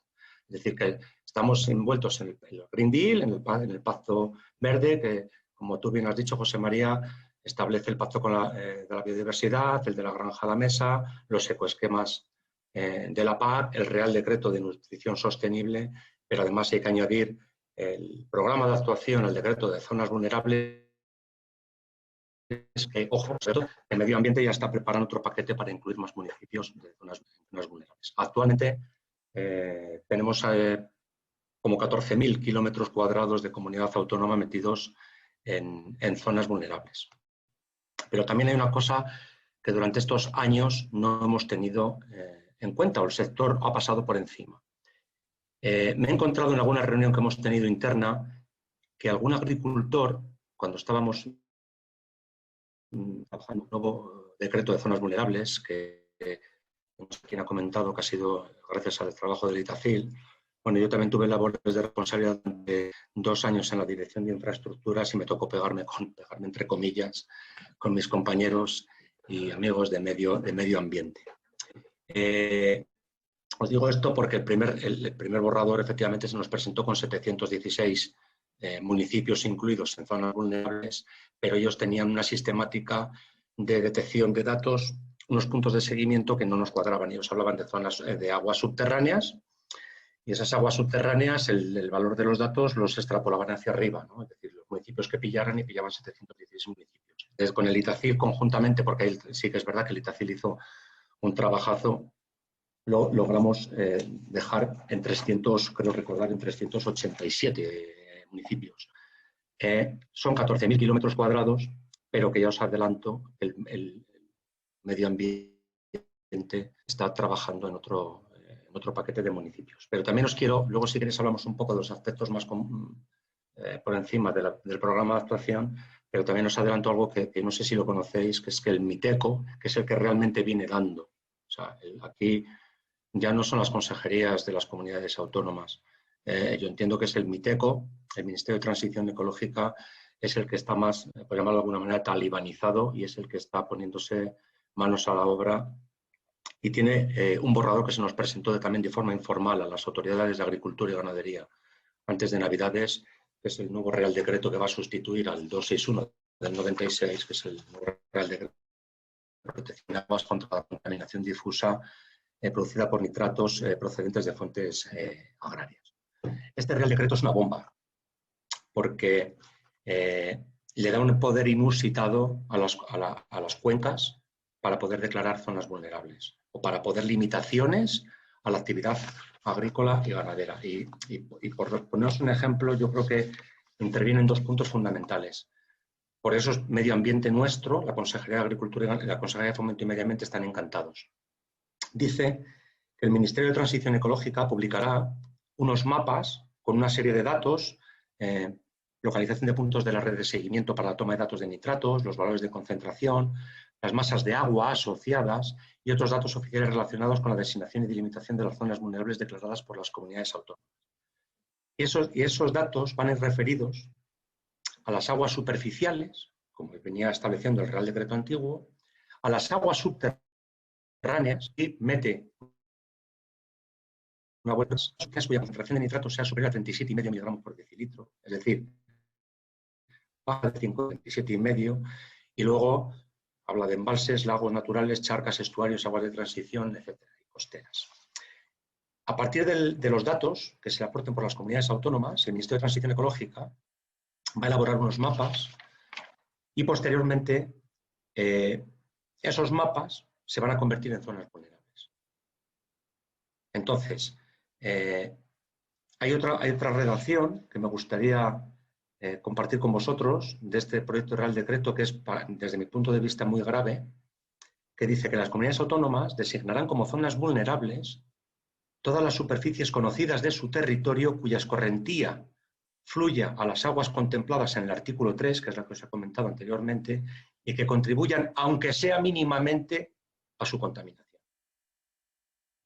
Es decir, que estamos envueltos en el Green Deal, en el Pacto Verde, que, como tú bien has dicho, José María, establece el pacto de la biodiversidad, el de la granja a la mesa, los ecoesquemas de la PAC, el Real Decreto de Nutrición Sostenible, pero además hay que añadir el programa de actuación, el decreto de zonas vulnerables, que, ojo, el medio ambiente ya está preparando otro paquete para incluir más municipios de zonas vulnerables. Actualmente tenemos como 14.000 kilómetros cuadrados de comunidad autónoma metidos en zonas vulnerables. Pero también hay una cosa que durante estos años no hemos tenido en cuenta, o el sector ha pasado por encima. Me he encontrado en alguna reunión que hemos tenido interna que algún agricultor, cuando estábamos trabajando un nuevo decreto de zonas vulnerables, que quien ha comentado que ha sido gracias al trabajo del Itacil. Bueno, yo también tuve labores de responsabilidad de 2 años en la dirección de infraestructuras y me tocó pegarme entre comillas, con mis compañeros y amigos de medio ambiente. Os digo esto porque el primer borrador efectivamente se nos presentó con 716 municipios incluidos en zonas vulnerables, pero ellos tenían una sistemática de detección de datos, unos puntos de seguimiento que no nos cuadraban. Ellos hablaban de zonas de aguas subterráneas, y esas aguas subterráneas, el valor de los datos los extrapolaban hacia arriba, ¿no? Es decir, los municipios que pillaran, y pillaban 716 municipios. Entonces, con el ITACIL conjuntamente, porque ahí sí que es verdad que el ITACIL hizo un trabajazo, lo logramos dejar en 300, creo recordar, en 387 municipios. Son 14.000 kilómetros cuadrados, pero que ya os adelanto, el medio ambiente está trabajando en otro paquete de municipios. Pero también os quiero, luego si queréis hablamos un poco de los aspectos más por encima del programa de actuación, pero también os adelanto algo que no sé si lo conocéis, que es que el MITECO, que es el que realmente viene dando. O sea, aquí ya no son las consejerías de las comunidades autónomas. Yo entiendo que es el MITECO, el Ministerio de Transición Ecológica, es el que está más, por llamarlo de alguna manera, talibanizado y es el que está poniéndose manos a la obra y tiene un borrador que se nos presentó también de forma informal a las autoridades de Agricultura y Ganadería antes de Navidades, que es el nuevo Real Decreto que va a sustituir al 261 del 96, que es el nuevo Real Decreto de Protección de Aguas contra la contaminación difusa producida por nitratos procedentes de fuentes agrarias. Este Real Decreto es una bomba, porque le da un poder inusitado a las cuencas para poder declarar zonas vulnerables o para poder limitaciones a la actividad agrícola y ganadera. Y por poneros un ejemplo, yo creo que intervienen dos puntos fundamentales. Por eso es medio ambiente nuestro, la Consejería de Agricultura y la Consejería de Fomento y Medio Ambiente están encantados. Dice que el Ministerio de Transición Ecológica publicará unos mapas con una serie de datos, localización de puntos de la red de seguimiento para la toma de datos de nitratos, los valores de concentración, las masas de agua asociadas y otros datos oficiales relacionados con la designación y delimitación de las zonas vulnerables declaradas por las comunidades autónomas. Y esos datos van a ir referidos a las aguas superficiales, como venía estableciendo el Real Decreto antiguo, a las aguas subterráneas y mete una buena cuya concentración de nitratos sea superior a 37,5 miligramos por decilitro, es decir, baja de 57,5, y luego habla de embalses, lagos naturales, charcas, estuarios, aguas de transición, etcétera, y costeras. A partir de los datos que se le aporten por las comunidades autónomas, el Ministerio de Transición Ecológica va a elaborar unos mapas y posteriormente esos mapas se van a convertir en zonas vulnerables. Entonces, hay otra redacción que me gustaría compartir con vosotros de este proyecto de Real Decreto, que es, desde mi punto de vista, muy grave, que dice que las comunidades autónomas designarán como zonas vulnerables todas las superficies conocidas de su territorio cuya escorrentía fluya a las aguas contempladas en el artículo 3, que es la que os he comentado anteriormente, y que contribuyan, aunque sea mínimamente, a su contaminación.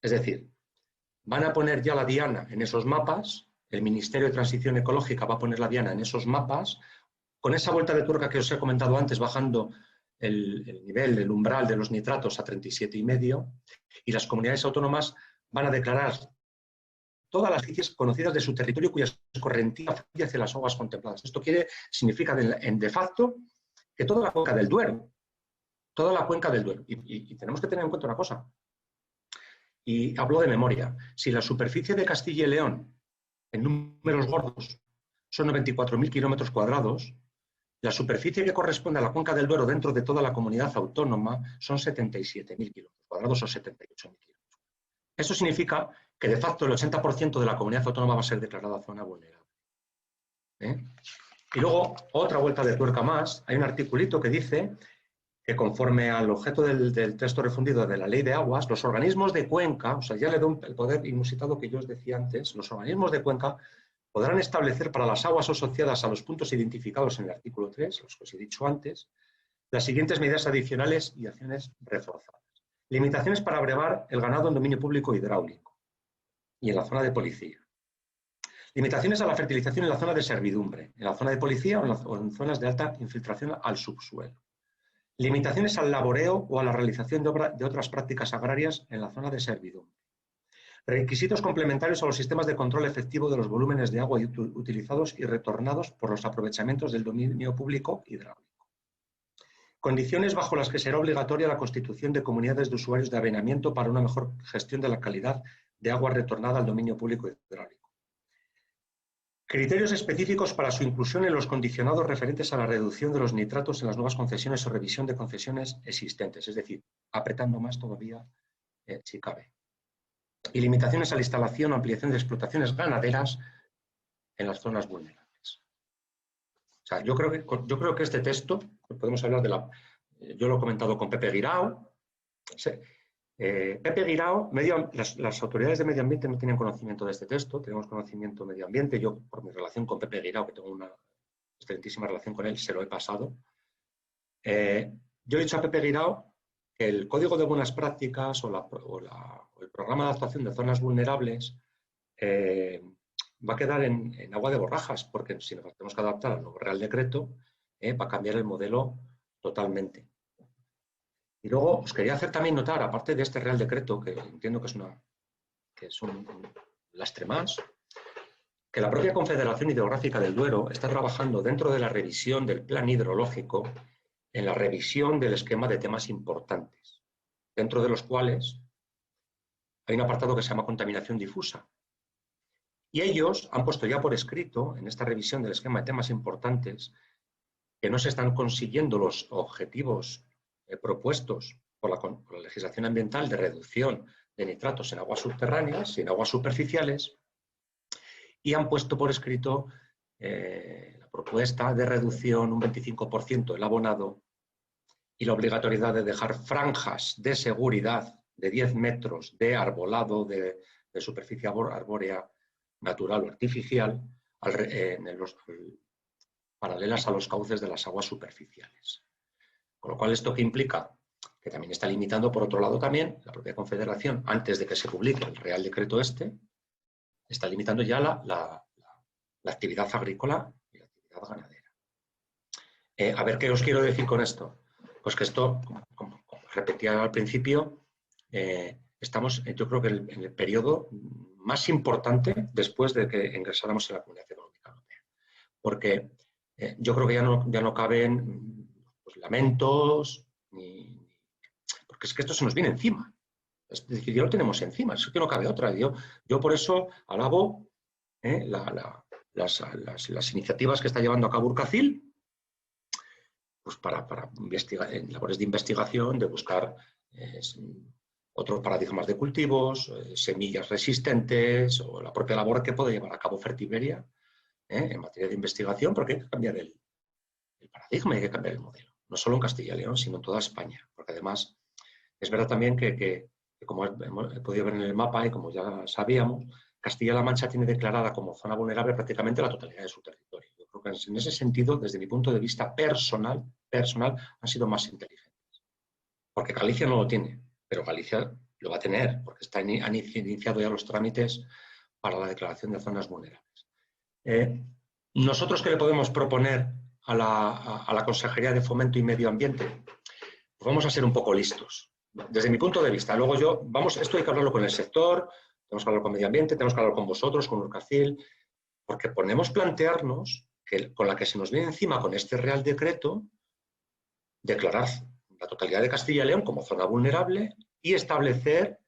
Es decir, van a poner ya la diana en esos mapas, el Ministerio de Transición Ecológica va a poner la diana en esos mapas, con esa vuelta de tuerca que os he comentado antes, bajando el nivel, el umbral de los nitratos a 37,5, y las comunidades autónomas van a declarar todas las superficies conocidas de su territorio cuya escorrentía fluye hacia las aguas contempladas. Esto significa de facto que toda la cuenca del Duero, y tenemos que tener en cuenta una cosa, y hablo de memoria, si la superficie de Castilla y León, en números gordos, son 94.000 kilómetros cuadrados, la superficie que corresponde a la cuenca del Duero dentro de toda la comunidad autónoma son 77.000 kilómetros cuadrados o 78.000 kilómetros. Eso significa que de facto el 80% de la comunidad autónoma va a ser declarada zona vulnerable. Y luego, otra vuelta de tuerca más, hay un articulito que dice que conforme al objeto del texto refundido de la Ley de Aguas, los organismos de cuenca, o sea, ya le doy el poder inusitado que yo os decía antes, los organismos de cuenca podrán establecer para las aguas asociadas a los puntos identificados en el artículo 3, los que os he dicho antes, las siguientes medidas adicionales y acciones reforzadas. Limitaciones para brevar el ganado en dominio público hidráulico y en la zona de policía. Limitaciones a la fertilización en la zona de servidumbre, en la zona de policía o en zonas de alta infiltración al subsuelo. Limitaciones al laboreo o a la realización de otras prácticas agrarias en la zona de servidumbre. Requisitos complementarios a los sistemas de control efectivo de los volúmenes de agua utilizados y retornados por los aprovechamientos del dominio público hidráulico. Condiciones bajo las que será obligatoria la constitución de comunidades de usuarios de avenamiento para una mejor gestión de la calidad de agua retornada al dominio público hidráulico. Criterios específicos para su inclusión en los condicionados referentes a la reducción de los nitratos en las nuevas concesiones o revisión de concesiones existentes, es decir, apretando más todavía si cabe. Y limitaciones a la instalación o ampliación de explotaciones ganaderas en las zonas vulnerables. O sea, yo creo que este texto, podemos hablar de la... Yo lo he comentado con Pepe Guirao. Pepe Guirao, las autoridades de medio ambiente no tienen conocimiento de este texto, tenemos conocimiento de medio ambiente. Yo, por mi relación con Pepe Guirao, que tengo una excelentísima relación con él, se lo he pasado. Yo he dicho a Pepe Guirao que el Código de Buenas Prácticas o el Programa de Adaptación de Zonas Vulnerables va a quedar en agua de borrajas, porque si nos tenemos que adaptar al nuevo Real Decreto, va a cambiar el modelo totalmente. Y luego os quería hacer también notar, aparte de este Real Decreto, que entiendo que es un lastre más, que la propia Confederación Hidrográfica del Duero está trabajando dentro de la revisión del plan hidrológico en la revisión del esquema de temas importantes, dentro de los cuales hay un apartado que se llama contaminación difusa. Y ellos han puesto ya por escrito, en esta revisión del esquema de temas importantes, que no se están consiguiendo los objetivos propuestos por la legislación ambiental de reducción de nitratos en aguas subterráneas y en aguas superficiales, y han puesto por escrito la propuesta de reducción un 25% del abonado y la obligatoriedad de dejar franjas de seguridad de 10 metros de arbolado de superficie arbórea natural o artificial paralelas a los cauces de las aguas superficiales. Con lo cual, ¿esto qué implica? Que también está limitando, por otro lado también, la propia Confederación, antes de que se publique el Real Decreto está limitando ya la actividad agrícola y la actividad ganadera. A ver, ¿qué os quiero decir con esto? Pues que esto, como repetía al principio, estamos, yo creo que en el periodo más importante después de que ingresáramos en la Comunidad Económica Europea. Porque yo creo que ya no caben lamentos, porque es que esto se nos viene encima. Es decir, ya lo tenemos encima, es que no cabe otra. Yo por eso alabo las iniciativas que está llevando a cabo Urcacil, pues para investigar, en labores de investigación, de buscar otros paradigmas de cultivos, semillas resistentes, o la propia labor que puede llevar a cabo Fertiberia en materia de investigación, porque hay que cambiar el paradigma, hay que cambiar el modelo. No solo en Castilla y León, sino en toda España. Porque además es verdad también que como he podido ver en el mapa y como ya sabíamos, Castilla-La Mancha tiene declarada como zona vulnerable prácticamente la totalidad de su territorio. Yo creo que en ese sentido, desde mi punto de vista personal, han sido más inteligentes. Porque Galicia no lo tiene, pero Galicia lo va a tener, porque han iniciado ya los trámites para la declaración de zonas vulnerables. ¿Nosotros qué le podemos proponer a la Consejería de Fomento y Medio Ambiente? Pues vamos a ser un poco listos. Desde mi punto de vista, luego esto hay que hablarlo con el sector, tenemos que hablarlo con Medio Ambiente, tenemos que hablarlo con vosotros, con Urcacil, porque podemos plantearnos que con la que se nos viene encima con este Real Decreto, declarar la totalidad de Castilla y León como zona vulnerable y establecer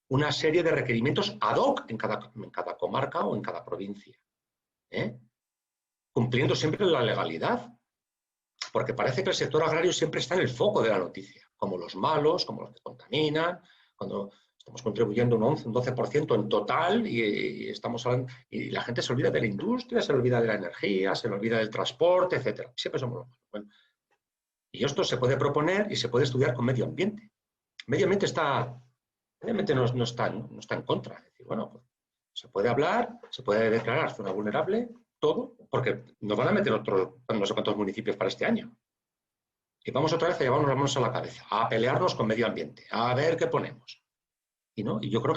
una serie de requerimientos ad hoc en cada comarca o en cada provincia, cumpliendo siempre la legalidad, porque parece que el sector agrario siempre está en el foco de la noticia, como los malos, como los que contaminan, cuando estamos contribuyendo un 11, un 12% en total y la gente se olvida de la industria, se olvida de la energía, se olvida del transporte, etc. Siempre somos los malos. Bueno, y esto se puede proponer y se puede estudiar con Medio Ambiente. Medio Ambiente no está en contra. Es decir, bueno, pues, se puede hablar, se puede declarar zona vulnerable, todo, porque nos van a meter otros no sé cuántos municipios para este año. Y vamos otra vez a llevarnos las manos a la cabeza, a pelearnos con Medio Ambiente, a ver qué ponemos. Y yo creo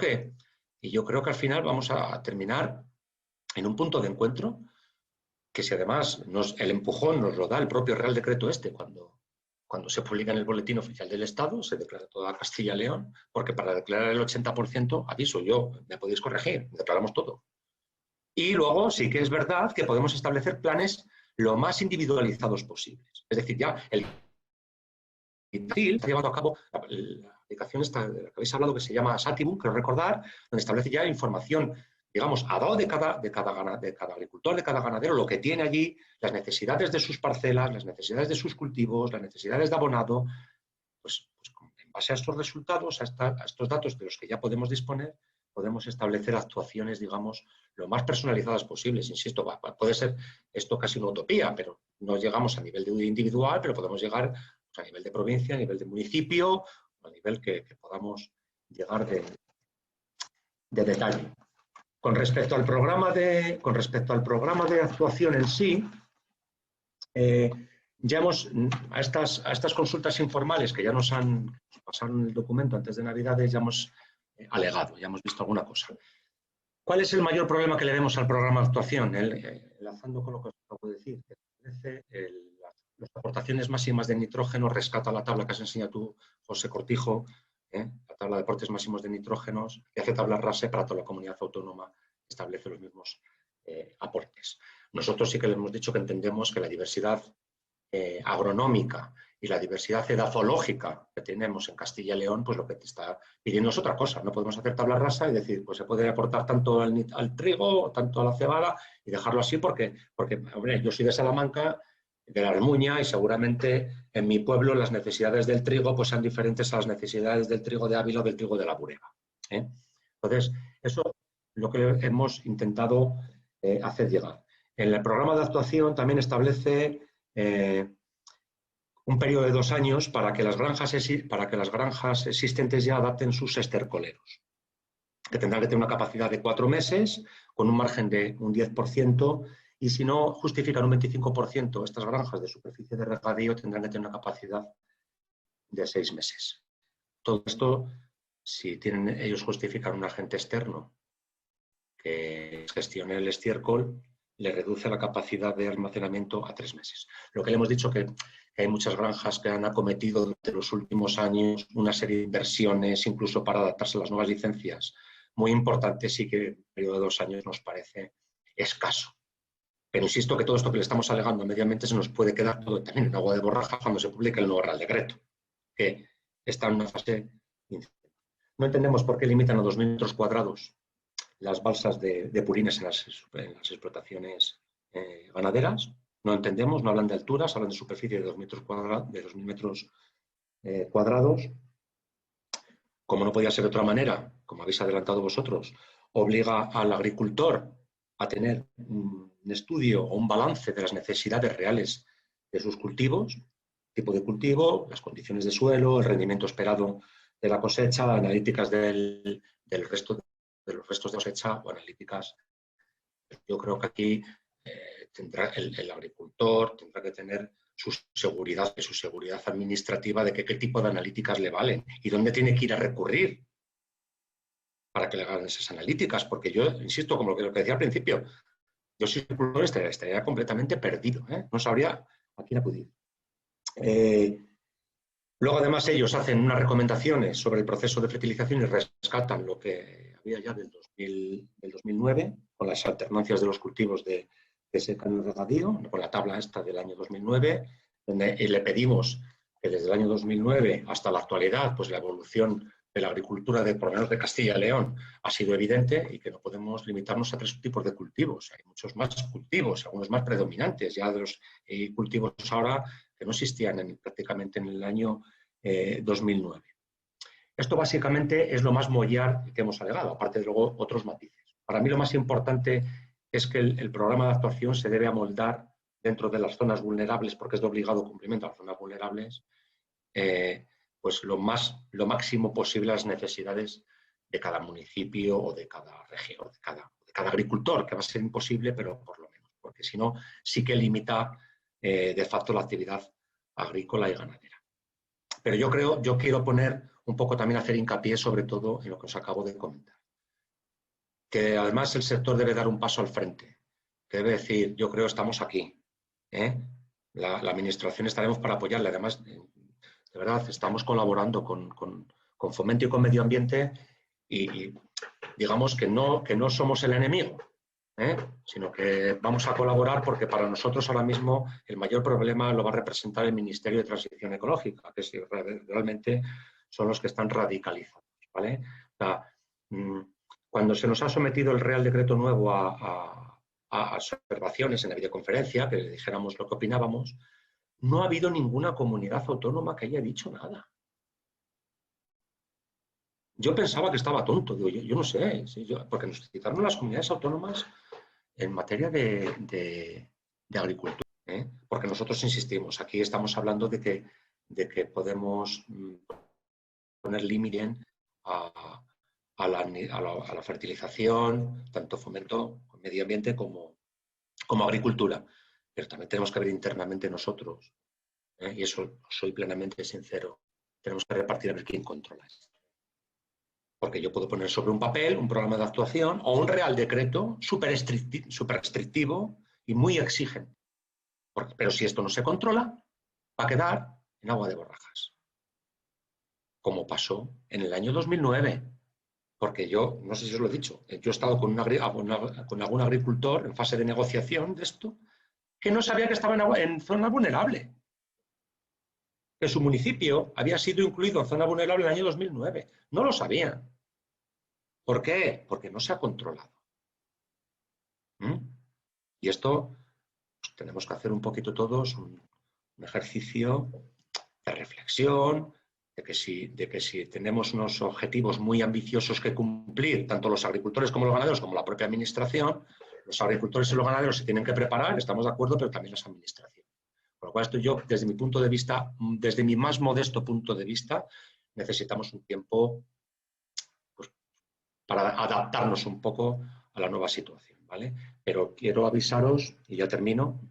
que al final vamos a terminar en un punto de encuentro que si además el empujón nos lo da el propio Real Decreto cuando cuando se publica en el Boletín Oficial del Estado, se declara toda Castilla y León, porque para declarar el 80%, aviso yo, me podéis corregir, declaramos todo. Y luego sí que es verdad que podemos establecer planes lo más individualizados posibles. Es decir, ya el ITIL está llevando a cabo la aplicación esta de la que habéis hablado, que se llama Satibu, creo recordar, donde establece ya información, digamos, a dado de cada agricultor, de cada ganadero, lo que tiene allí, las necesidades de sus parcelas, las necesidades de sus cultivos, las necesidades de abonado. Pues en base a estos resultados, a estos datos de los que ya podemos disponer, podemos establecer actuaciones, digamos, lo más personalizadas posibles. Insisto, puede ser esto casi una utopía, pero no llegamos a nivel de individual, pero podemos llegar a nivel de provincia, a nivel de municipio, a nivel que podamos llegar de detalle. Con respecto al programa de actuación en sí, ya hemos, a estas consultas informales que ya nos pasaron el documento antes de Navidades, ya hemos alegado, ya hemos visto alguna cosa. ¿Cuál es el mayor problema que le vemos al programa de actuación? Enlazando con lo que os acabo de decir, que establece las aportaciones máximas de nitrógeno, rescata la tabla que has enseñado tú, José Cortijo, la tabla de aportes máximos de nitrógenos, y hace tabla RASE para toda la comunidad autónoma, establece los mismos aportes. Nosotros sí que le hemos dicho que entendemos que la diversidad agronómica y la diversidad edafológica que tenemos en Castilla y León, pues lo que te está pidiendo es otra cosa. No podemos hacer tabla rasa y decir, pues se puede aportar tanto al trigo, tanto a la cebada, y dejarlo así porque hombre, yo soy de Salamanca, de la Almuña, y seguramente en mi pueblo las necesidades del trigo pues sean diferentes a las necesidades del trigo de Ávila o del trigo de la Bureba. Entonces, eso es lo que hemos intentado hacer llegar. En el programa de actuación también establece un periodo de 2 años para que las granjas existentes ya adapten sus estercoleros, que tendrán que tener una capacidad de 4 meses, con un margen de un 10%, y si no justifican un 25%, estas granjas de superficie de regadío tendrán que tener una capacidad de 6 meses. Todo esto, si ellos justifican un agente externo que gestione el estiércol, le reduce la capacidad de almacenamiento a 3 meses. Lo que le hemos dicho que hay muchas granjas que han acometido durante los últimos años una serie de inversiones, incluso para adaptarse a las nuevas licencias, muy importantes, y que el periodo de 2 años nos parece escaso. Pero insisto que todo esto que le estamos alegando medio ambiente se nos puede quedar todo también en agua de borraja cuando se publique el nuevo Real Decreto, que está en una fase incipiente. No entendemos por qué limitan a 2.000 metros cuadrados las balsas de purines en las explotaciones ganaderas. No entendemos, no hablan de alturas, hablan de superficie de 2.000 metros cuadrados. Como no podía ser de otra manera, como habéis adelantado vosotros, obliga al agricultor a tener un estudio o un balance de las necesidades reales de sus cultivos, tipo de cultivo, las condiciones de suelo, el rendimiento esperado de la cosecha, analíticas de los restos de cosecha o analíticas. Yo creo que aquí tendrá el agricultor tendrá que tener su seguridad administrativa de qué tipo de analíticas le valen y dónde tiene que ir a recurrir para que le hagan esas analíticas, porque yo insisto, como lo que decía al principio, yo si agricultor estaría completamente perdido, no sabría a quién acudir. Luego, además, ellos hacen unas recomendaciones sobre el proceso de fertilización y rescatan lo que había ya del 2009, con las alternancias de los cultivos de secano y regadío, con la tabla esta del año 2009, donde le pedimos que desde el año 2009 hasta la actualidad, pues la evolución de la agricultura, por lo menos de Castilla y León, ha sido evidente, y que no podemos limitarnos a 3 tipos de cultivos. Hay muchos más cultivos, algunos más predominantes, ya de los cultivos ahora que no existían prácticamente en el año 2009. Esto básicamente es lo más mollar que hemos alegado, aparte de luego otros matices. Para mí lo más importante es que el programa de actuación se debe amoldar dentro de las zonas vulnerables, porque es de obligado cumplimiento a las zonas vulnerables, pues lo máximo posible a las necesidades de cada municipio o de cada región, de cada agricultor, que va a ser imposible, pero por lo menos, porque si no, sí que limita de facto la actividad agrícola y ganadera. Pero yo quiero poner un poco también, hacer hincapié sobre todo en lo que os acabo de comentar. Que además el sector debe dar un paso al frente, que debe decir, yo creo estamos aquí, la administración estaremos para apoyarle. Además, de verdad, estamos colaborando con Fomento y con Medio Ambiente y digamos que no somos el enemigo, sino que vamos a colaborar porque para nosotros ahora mismo el mayor problema lo va a representar el Ministerio de Transición Ecológica, que si realmente son los que están radicalizados, ¿vale? O sea, cuando se nos ha sometido el Real Decreto nuevo a observaciones en la videoconferencia, que le dijéramos lo que opinábamos, no ha habido ninguna comunidad autónoma que haya dicho nada. Yo pensaba que estaba tonto, digo, yo no sé, porque nos citaron las comunidades autónomas en materia de agricultura, porque nosotros insistimos, aquí estamos hablando de que podemos poner límite a la fertilización, tanto Fomento, Medio Ambiente como agricultura, pero también tenemos que ver internamente nosotros, y eso soy plenamente sincero, tenemos que repartir a ver quién controla esto. Porque yo puedo poner sobre un papel un programa de actuación o un real decreto súper restrictivo y muy exigente. Pero si esto no se controla, va a quedar en agua de borrajas. Como pasó en el año 2009. Porque yo, no sé si os lo he dicho, yo he estado con algún agricultor en fase de negociación de esto, que no sabía que estaba en zona vulnerable. Que su municipio había sido incluido en zona vulnerable en el año 2009. No lo sabían. ¿Por qué? Porque no se ha controlado. Y esto pues, tenemos que hacer un poquito todos un ejercicio de reflexión, de que si tenemos unos objetivos muy ambiciosos que cumplir, tanto los agricultores como los ganaderos, como la propia administración, los agricultores y los ganaderos se tienen que preparar, estamos de acuerdo, pero también las administraciones. Por lo cual, esto yo, desde mi punto de vista, desde mi más modesto punto de vista, necesitamos un tiempo pues, para adaptarnos un poco a la nueva situación, ¿vale? Pero quiero avisaros, y ya termino,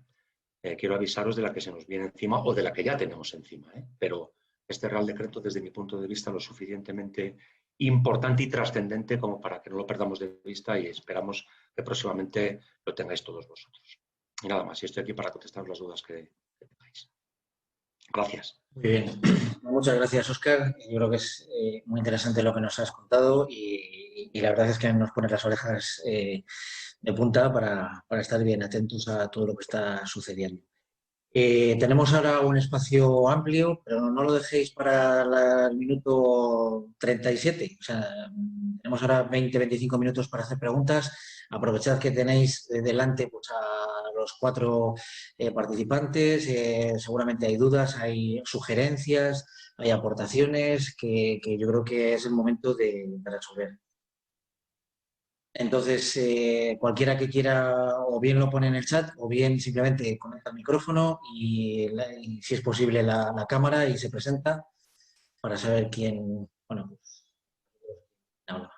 quiero avisaros de la que se nos viene encima o de la que ya tenemos encima, pero este Real Decreto, desde mi punto de vista, lo suficientemente importante y trascendente como para que no lo perdamos de vista y esperamos que próximamente lo tengáis todos vosotros. Y nada más, y estoy aquí para contestar las dudas que tengáis. Gracias. Muy bien. Muchas gracias, Óscar. Yo creo que es muy interesante lo que nos has contado y la verdad es que nos pone las orejas de punta para estar bien atentos a todo lo que está sucediendo. Tenemos ahora un espacio amplio, pero no lo dejéis para el minuto 37. O sea, tenemos ahora 20-25 minutos para hacer preguntas. Aprovechad que tenéis delante pues, a los 4 participantes. Seguramente hay dudas, hay sugerencias, hay aportaciones que yo creo que es el momento de resolver. Entonces, cualquiera que quiera o bien lo pone en el chat o bien simplemente conecta el micrófono y si es posible la cámara y se presenta para saber quién, bueno, pues, habla.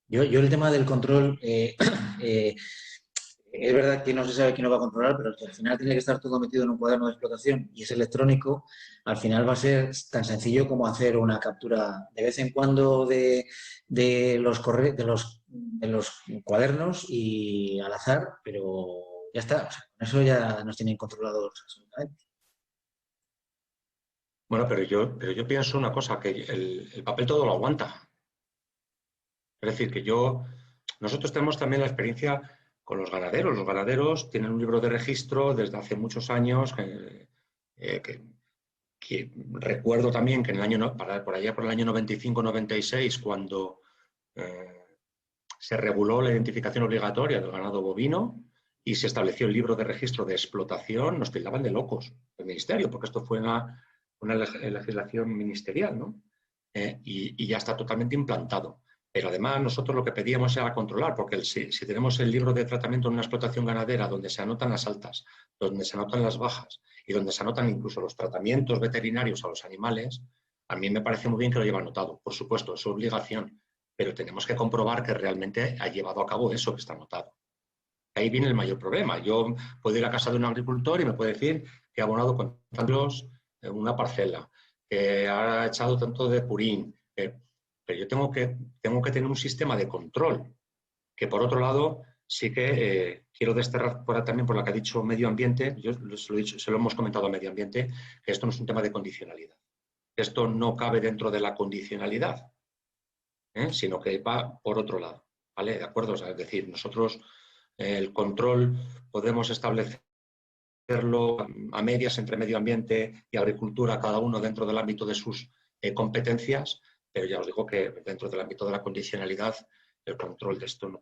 Yo el tema del control, es verdad que no se sabe quién lo va a controlar, pero si al final tiene que estar todo metido en un cuaderno de explotación y es electrónico, al final va a ser tan sencillo como hacer una captura de vez en cuando de los cuadernos y al azar, pero ya está. O sea, con eso ya nos tienen controlados absolutamente. Bueno, pero yo pienso una cosa, que el papel todo lo aguanta. Es decir, que nosotros tenemos también la experiencia con los ganaderos. Los ganaderos tienen un libro de registro desde hace muchos años que recuerdo también que en el año, por allá por el año 95-96, cuando se reguló la identificación obligatoria del ganado bovino y se estableció el libro de registro de explotación, nos tildaban de locos el ministerio, porque esto fue una legislación ministerial, ¿no? Y ya está totalmente implantado. Pero además nosotros lo que pedíamos era controlar, porque si tenemos el libro de tratamiento en una explotación ganadera donde se anotan las altas, donde se anotan las bajas y donde se anotan incluso los tratamientos veterinarios a los animales, a mí me parece muy bien que lo lleve anotado. Por supuesto, es su obligación, pero tenemos que comprobar que realmente ha llevado a cabo eso que está anotado. Ahí viene el mayor problema. Yo puedo ir a casa de un agricultor y me puede decir que ha abonado con tantos una parcela, que ha echado tanto de purín, pero yo tengo que tener un sistema de control que, por otro lado, sí que quiero desterrar también por lo que ha dicho medio ambiente, yo se lo hemos comentado a medio ambiente, que esto no es un tema de condicionalidad. Esto no cabe dentro de la condicionalidad, sino que va por otro lado, ¿vale? ¿De acuerdo? O sea, es decir, nosotros el control podemos establecerlo a medias entre medio ambiente y agricultura, cada uno dentro del ámbito de sus competencias, pero ya os digo que dentro del ámbito de la condicionalidad el control de esto no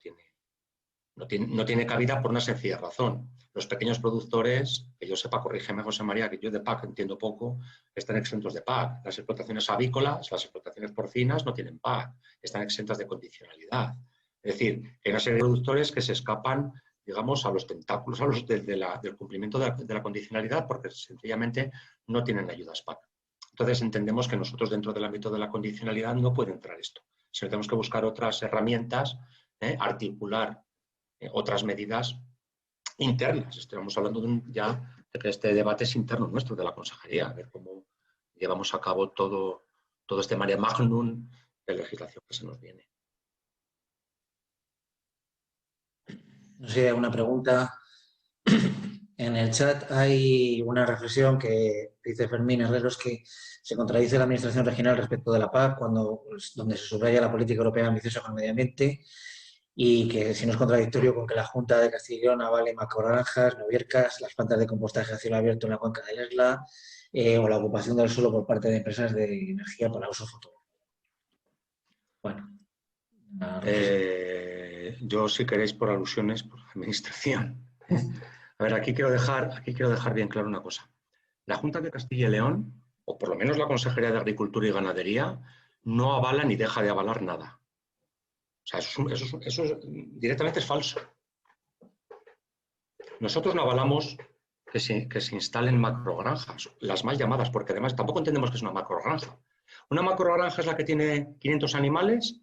tiene cabida por una sencilla razón. Los pequeños productores, que yo sepa, corrígeme José María, que yo de PAC entiendo poco, están exentos de PAC. Las explotaciones avícolas, las explotaciones porcinas no tienen PAC, están exentas de condicionalidad. Es decir, hay una serie de productores que se escapan, digamos, a los tentáculos del cumplimiento de la condicionalidad porque sencillamente no tienen ayudas PAC. Entonces entendemos que nosotros dentro del ámbito de la condicionalidad no puede entrar esto, sino tenemos que buscar otras herramientas, articular otras medidas internas. Estamos hablando ya de que este debate es interno nuestro, de la consejería, a ver cómo llevamos a cabo todo este mare magnum de legislación que se nos viene. No sé, una pregunta. En el chat hay una reflexión que dice Fermín Herreros que se contradice la Administración regional respecto de la PAC donde se subraya la política europea ambiciosa con el medio ambiente y que si no es contradictorio con que la Junta de Castilla y León avale macrogranjas, noviercas, las plantas de compostaje a cielo abierto en la cuenca del Esla o la ocupación del suelo por parte de empresas de energía para uso futuro. Bueno. Yo, si queréis, por alusiones, por administración. A ver, aquí quiero dejar bien claro una cosa. La Junta de Castilla y León, o por lo menos la Consejería de Agricultura y Ganadería, no avala ni deja de avalar nada. O sea, eso directamente es falso. Nosotros no avalamos que se instalen macrogranjas, las mal llamadas, porque además tampoco entendemos que es una macrogranja. Una macrogranja es la que tiene 500 animales,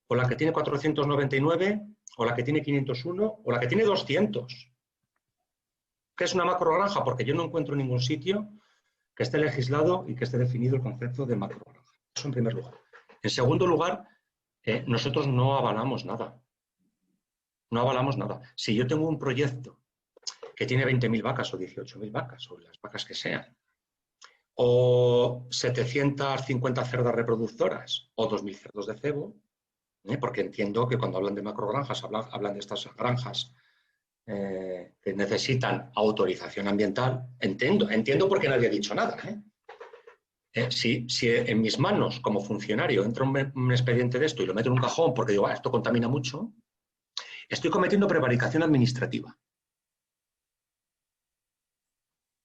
o la que tiene 499, o la que tiene 501, o la que tiene 200. ¿Qué es una macrogranja? Porque yo no encuentro ningún sitio que esté legislado y que esté definido el concepto de macrogranja. Eso en primer lugar. En segundo lugar, nosotros no avalamos nada. No avalamos nada. Si yo tengo un proyecto que tiene 20.000 vacas o 18.000 vacas, o las vacas que sean, o 750 cerdas reproductoras, o 2.000 cerdos de cebo, porque entiendo que cuando hablan de macrogranjas, hablan de estas granjas que necesitan autorización ambiental. Entiendo porque nadie ha dicho nada. Si en mis manos, como funcionario, entra un expediente de esto y lo meto en un cajón porque digo, esto contamina mucho, estoy cometiendo prevaricación administrativa.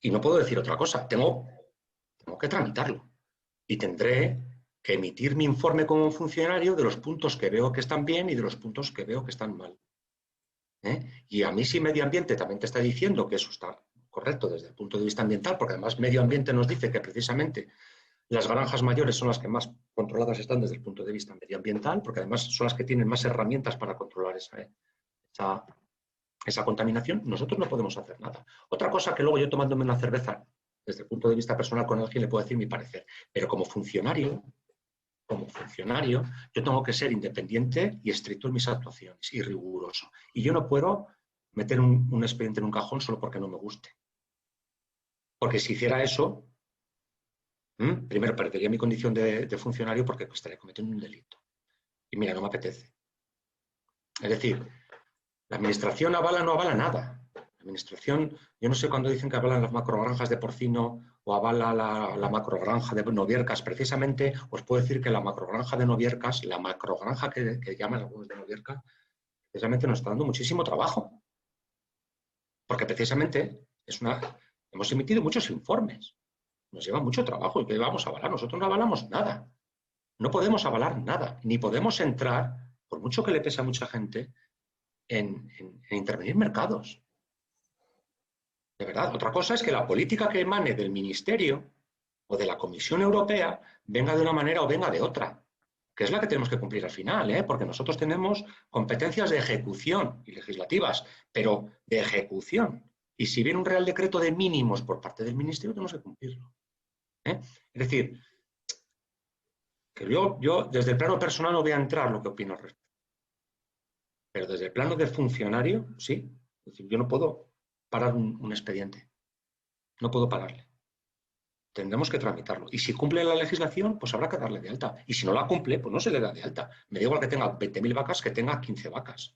Y no puedo decir otra cosa, tengo que tramitarlo. Y tendré que emitir mi informe como funcionario de los puntos que veo que están bien y de los puntos que veo que están mal. Y a mí si medio ambiente también te está diciendo que eso está correcto desde el punto de vista ambiental, porque además medio ambiente nos dice que precisamente las granjas mayores son las que más controladas están desde el punto de vista medioambiental, porque además son las que tienen más herramientas para controlar esa contaminación. Nosotros no podemos hacer nada. Otra cosa que luego yo tomándome una cerveza desde el punto de vista personal con alguien le puedo decir mi parecer, pero como funcionario, yo tengo que ser independiente y estricto en mis actuaciones y riguroso. Y yo no puedo meter un expediente en un cajón solo porque no me guste. Porque si hiciera eso, primero perdería mi condición de funcionario porque estaría cometiendo un delito. Y mira, no me apetece. Es decir, la administración avala o no avala nada. La administración, yo no sé cuándo dicen que avalan las macrogranjas de porcino o avala la macrogranja de noviercas. Precisamente os puedo decir que la macrogranja de noviercas, la macrogranja que llaman algunos de novierca, precisamente nos está dando muchísimo trabajo. Porque precisamente hemos emitido muchos informes. Nos lleva mucho trabajo. ¿Y qué vamos a avalar? Nosotros no avalamos nada. No podemos avalar nada. Ni podemos entrar, por mucho que le pese a mucha gente, en intervenir mercados. De verdad. Otra cosa es que la política que emane del Ministerio o de la Comisión Europea venga de una manera o venga de otra, que es la que tenemos que cumplir al final, porque nosotros tenemos competencias de ejecución y legislativas, pero de ejecución. Y si viene un Real Decreto de mínimos por parte del Ministerio, tenemos que cumplirlo. Es decir, que yo desde el plano personal no voy a entrar lo que opino al respecto. Pero desde el plano de funcionario, sí. Es decir, yo no puedo parar un expediente. No puedo pararle. Tendremos que tramitarlo. Y si cumple la legislación, pues habrá que darle de alta. Y si no la cumple, pues no se le da de alta. Me da igual que tenga 20.000 vacas que tenga 15 vacas.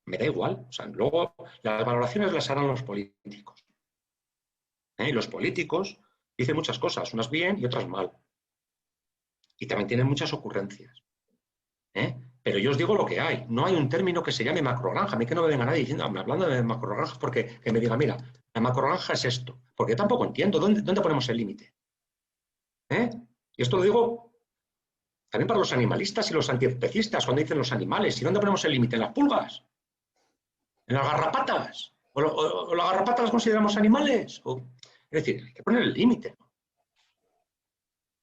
Me da igual. O sea, luego las valoraciones las harán los políticos. Y los políticos dicen muchas cosas, unas bien y otras mal. Y también tienen muchas ocurrencias. Pero yo os digo lo que hay. No hay un término que se llame macrogranja. A mí que no me venga nadie diciendo, hablando de macrogranjas, porque que me diga, mira, la macrogranja es esto. Porque yo tampoco entiendo. ¿Dónde ponemos el límite? Y esto lo digo también para los animalistas y los antiespecistas, cuando dicen los animales. ¿Y dónde ponemos el límite? ¿En las pulgas? ¿En las garrapatas? ¿O las garrapatas las consideramos animales? Es decir, hay que poner el límite.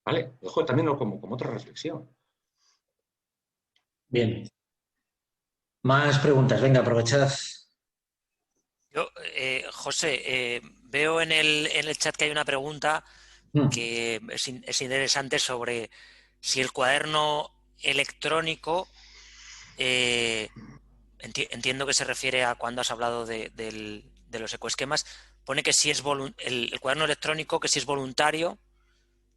¿Vale? Lo dejo también como otra reflexión. Bien. Más preguntas. Venga, aprovechad. Yo, José, veo en el chat que hay una pregunta que es interesante sobre si el cuaderno electrónico, entiendo que se refiere a cuando has hablado de los ecoesquemas, pone que si es el cuaderno electrónico, que si es voluntario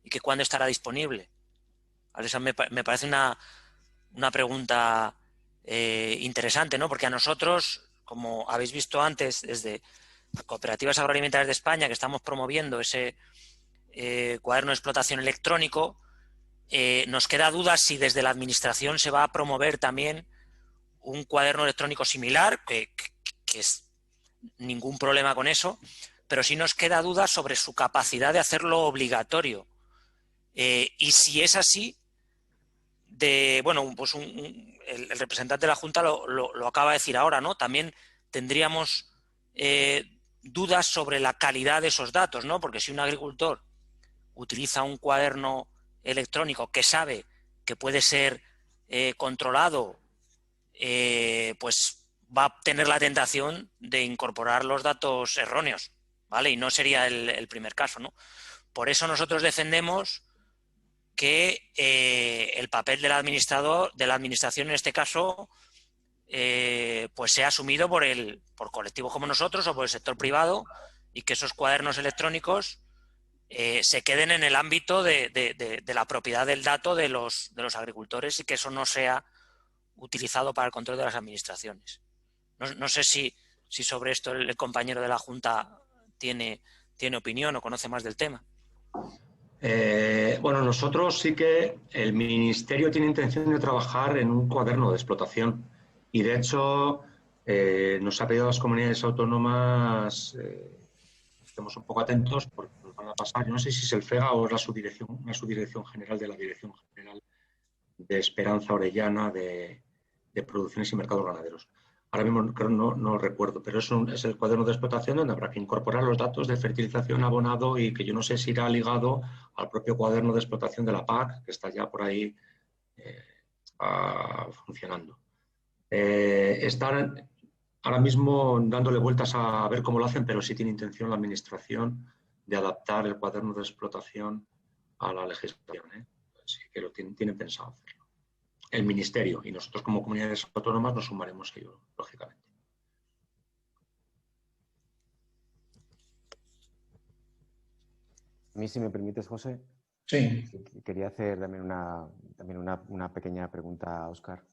y que cuándo estará disponible. Esa me parece una pregunta interesante, ¿no? Porque a nosotros, como habéis visto antes, desde Cooperativas Agroalimentarias de España, que estamos promoviendo ese cuaderno de explotación electrónico, nos queda duda si desde la Administración se va a promover también un cuaderno electrónico similar, que es ningún problema con eso, pero sí nos queda duda sobre su capacidad de hacerlo obligatorio. Y si es así, pues el representante de la Junta lo acaba de decir ahora, ¿no? También tendríamos dudas sobre la calidad de esos datos, ¿no? Porque si un agricultor utiliza un cuaderno electrónico que sabe que puede ser controlado, pues va a tener la tentación de incorporar los datos erróneos, ¿vale? Y no sería el primer caso, ¿no? Por eso nosotros defendemos que el papel del administrador, de la administración en este caso, pues sea asumido por colectivos como nosotros o por el sector privado, y que esos cuadernos electrónicos se queden en el ámbito de la propiedad del dato de los agricultores, y que eso no sea utilizado para el control de las administraciones. No sé si sobre esto el compañero de la Junta tiene opinión o conoce más del tema. Bueno, nosotros sí que el Ministerio tiene intención de trabajar en un cuaderno de explotación, y de hecho nos ha pedido a las comunidades autónomas estemos un poco atentos porque nos van a pasar. Yo no sé si es el FEGA o es una subdirección general de la Dirección General de Esperanza Orellana de Producciones y Mercados Ganaderos. Ahora mismo creo no lo recuerdo, pero es el cuaderno de explotación donde habrá que incorporar los datos de fertilización, abonado, y que yo no sé si irá ligado al propio cuaderno de explotación de la PAC, que está ya por ahí funcionando. Están ahora mismo dándole vueltas a ver cómo lo hacen, pero sí tiene intención la Administración de adaptar el cuaderno de explotación a la legislación. Así que lo tienen pensado hacerlo. El Ministerio, y nosotros como comunidades autónomas nos sumaremos a ello, lógicamente. A mí, si me permites, José, Sí. Quería hacer también una pequeña pregunta a Óscar.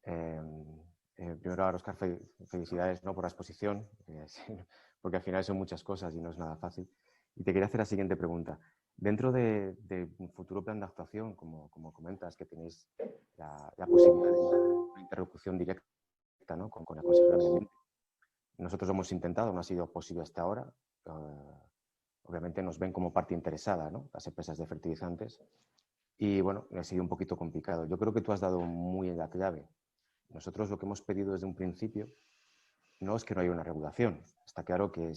Primero, a Óscar, felicidades, ¿no?, por la exposición, porque al final son muchas cosas y no es nada fácil. Y te quería hacer la siguiente pregunta. Dentro de un futuro plan de actuación, como comentas, que tenéis la posibilidad de una interlocución directa, ¿no?, con la Consejera de Medio Ambiente. Nosotros lo hemos intentado, no ha sido posible hasta ahora. Obviamente nos ven como parte interesada, ¿no?, las empresas de fertilizantes. Y bueno, ha sido un poquito complicado. Yo creo que tú has dado muy en la clave. Nosotros lo que hemos pedido desde un principio no es que no haya una regulación. Está claro que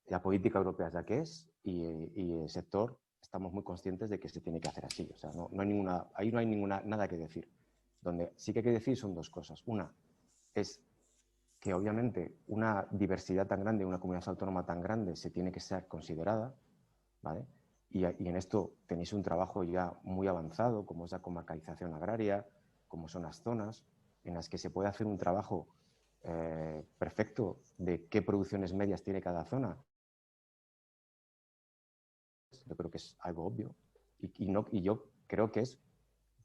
la política europea es la que es, y el sector estamos muy conscientes de que se tiene que hacer así. O sea, ahí no hay nada que decir. Donde sí que hay que decir son dos cosas. Una es que obviamente una diversidad tan grande, una comunidad autónoma tan grande, se tiene que ser considerada, ¿vale? Y en esto tenéis un trabajo ya muy avanzado, como es la comarcalización agraria, como son las zonas. en las que se puede hacer un trabajo perfecto de qué producciones medias tiene cada zona, yo creo que es algo obvio. Y yo creo que es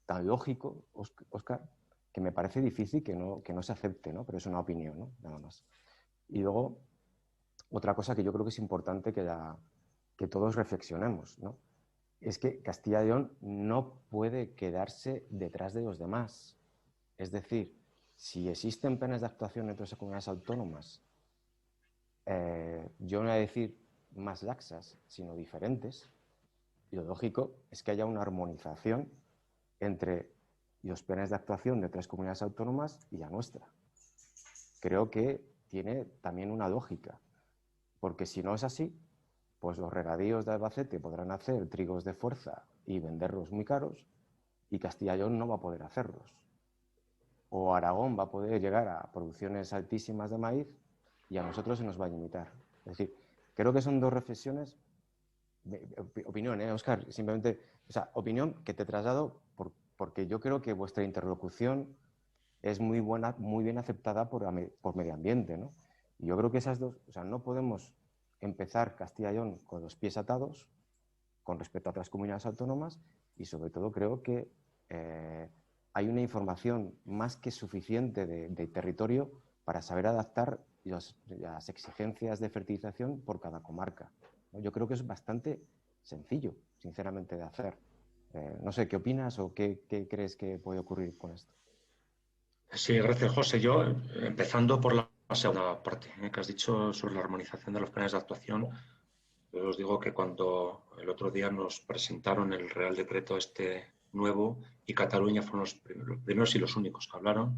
tan lógico, Óscar, que me parece difícil que no se acepte, ¿no? Pero es una opinión, ¿no? Nada más. Y luego, otra cosa que yo creo que es importante que todos reflexionemos, ¿no? Es que Castilla y León no puede quedarse detrás de los demás. Es decir, si existen penas de actuación entre las comunidades autónomas, yo no voy a decir más laxas, sino diferentes, y lo lógico es que haya una armonización entre los penas de actuación de otras comunidades autónomas y la nuestra. Creo que tiene también una lógica, porque si no es así, pues los regadíos de Albacete podrán hacer trigos de fuerza y venderlos muy caros, y Castilla y León no va a poder hacerlos. O Aragón va a poder llegar a producciones altísimas de maíz y a nosotros se nos va a limitar. Es decir, creo que son dos reflexiones, opinión, Óscar, simplemente, o sea, opinión que te traslado porque yo creo que vuestra interlocución es muy buena, muy bien aceptada por medio ambiente, ¿no? Y yo creo que esas dos, o sea, no podemos empezar Castilla y León con los pies atados con respecto a otras comunidades autónomas, y sobre todo creo que hay una información más que suficiente de territorio para saber adaptar las exigencias de fertilización por cada comarca, ¿no? Yo creo que es bastante sencillo, sinceramente, de hacer. No sé, ¿qué opinas o qué crees que puede ocurrir con esto? Sí, gracias, José. Yo, empezando por la segunda parte que has dicho sobre la armonización de los planes de actuación, yo os digo que cuando el otro día nos presentaron el Real Decreto este nuevo, y Cataluña fueron los primeros y los únicos que hablaron,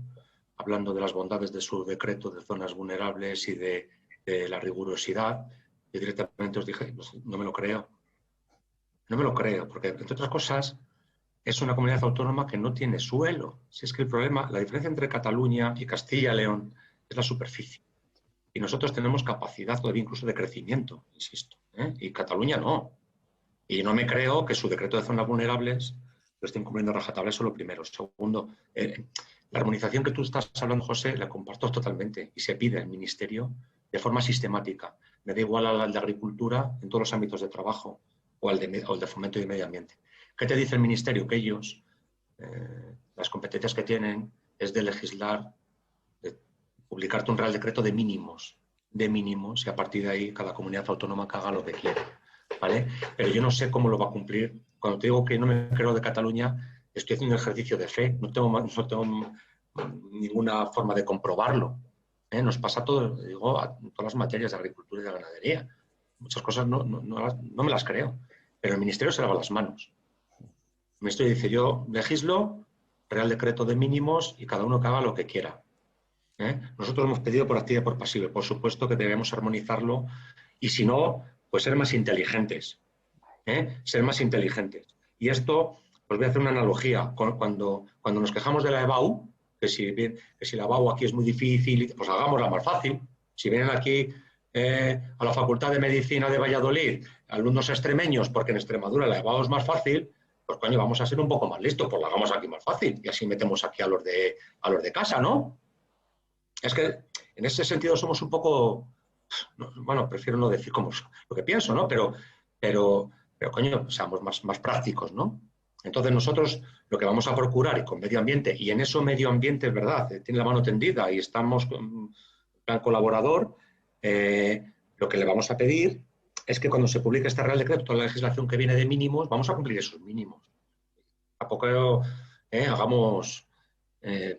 hablando de las bondades de su decreto de zonas vulnerables y de la rigurosidad, yo directamente os dije, pues, no me lo creo. No me lo creo, porque, entre otras cosas, es una comunidad autónoma que no tiene suelo. Si es que el problema, la diferencia entre Cataluña y Castilla y León es la superficie. Y nosotros tenemos capacidad todavía incluso de crecimiento, insisto, y Cataluña no. Y no me creo que su decreto de zonas vulnerables lo estén cumpliendo a rajatabla, eso lo primero. Segundo, la armonización que tú estás hablando, José, la comparto totalmente y se pide al Ministerio de forma sistemática. Me da igual al de Agricultura en todos los ámbitos de trabajo o al de Fomento y Medio Ambiente. ¿Qué te dice el Ministerio? Que ellos, las competencias que tienen es de legislar, de publicarte un Real Decreto de mínimos, y a partir de ahí cada comunidad autónoma que haga lo que quiera, ¿vale? Pero yo no sé cómo lo va a cumplir. Cuando te digo que no me creo de Cataluña, estoy haciendo un ejercicio de fe, no tengo ninguna forma de comprobarlo. Nos pasa todo, digo, a todas las materias de agricultura y de ganadería. Muchas cosas no me las creo, pero el Ministerio se lava las manos. El Ministerio dice, yo legislo, Real Decreto de mínimos y cada uno que haga lo que quiera. Nosotros hemos pedido por activa y por pasiva, por supuesto que debemos armonizarlo y si no, pues ser más inteligentes. Ser más inteligentes. Y esto, os voy a hacer una analogía. Cuando nos quejamos de la EBAU, que si la EBAU aquí es muy difícil, pues hagámosla más fácil. Si vienen aquí a la Facultad de Medicina de Valladolid alumnos extremeños, porque en Extremadura la EBAU es más fácil, pues coño, vamos a ser un poco más listos, pues la hagamos aquí más fácil y así metemos aquí a los de casa, ¿no? Es que en ese sentido somos un poco, bueno, prefiero no decir como lo que pienso, ¿no? Pero coño, seamos más prácticos, ¿no? Entonces nosotros lo que vamos a procurar, y con medio ambiente, y en eso medio ambiente es verdad, tiene la mano tendida y estamos en plan colaborador, lo que le vamos a pedir es que cuando se publique este Real Decreto, toda la legislación que viene de mínimos, vamos a cumplir esos mínimos. Tampoco hagamos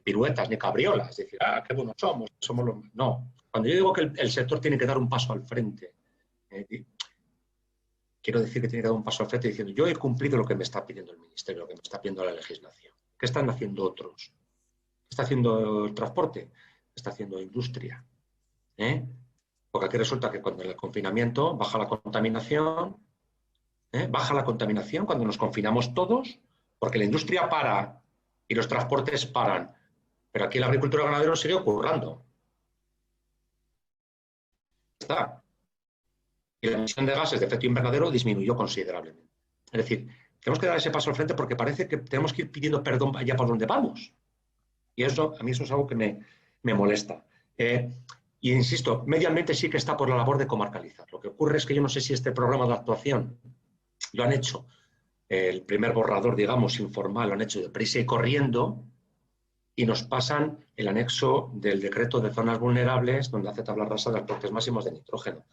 piruetas ni cabriolas, es decir, qué buenos somos los... No, cuando yo digo que el sector tiene que dar un paso al frente, quiero decir que tiene que dar un paso al frente diciendo, yo he cumplido lo que me está pidiendo el Ministerio, lo que me está pidiendo la legislación. ¿Qué están haciendo otros? ¿Qué está haciendo el transporte? ¿Qué está haciendo la industria? Porque aquí resulta que cuando en el confinamiento baja la contaminación cuando nos confinamos todos, porque la industria para y los transportes paran. Pero aquí la agricultura ganadera sigue ocurriendo. Está. Y la emisión de gases de efecto invernadero disminuyó considerablemente. Es decir, tenemos que dar ese paso al frente porque parece que tenemos que ir pidiendo perdón allá por donde vamos. Y eso, a mí eso es algo que me molesta. Y insisto, medio ambiente sí que está por la labor de comarcalizar. Lo que ocurre es que yo no sé si este programa de actuación lo han hecho, el primer borrador, digamos, informal, lo han hecho deprisa y corriendo, y nos pasan el anexo del decreto de zonas vulnerables, donde hace tabla rasa de aportes máximos de nitrógeno.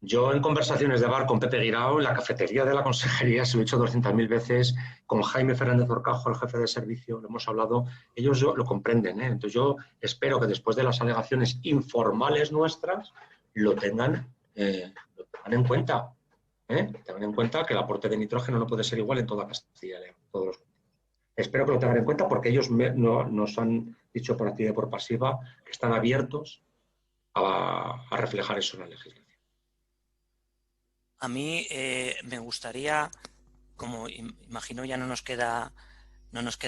Yo en conversaciones de bar con Pepe Guirao, en la cafetería de la consejería, se lo he dicho 200.000 veces, con Jaime Fernández Orcajo, el jefe de servicio, lo hemos hablado, ellos lo comprenden, ¿eh? Entonces yo espero que después de las alegaciones informales nuestras, lo tengan en cuenta. Tengan en cuenta que el aporte de nitrógeno no puede ser igual en toda Castilla y León. Espero que lo tengan en cuenta porque ellos nos han dicho por activa y por pasiva que están abiertos a reflejar eso en la legislación. A mí me gustaría, como imagino ya no nos queda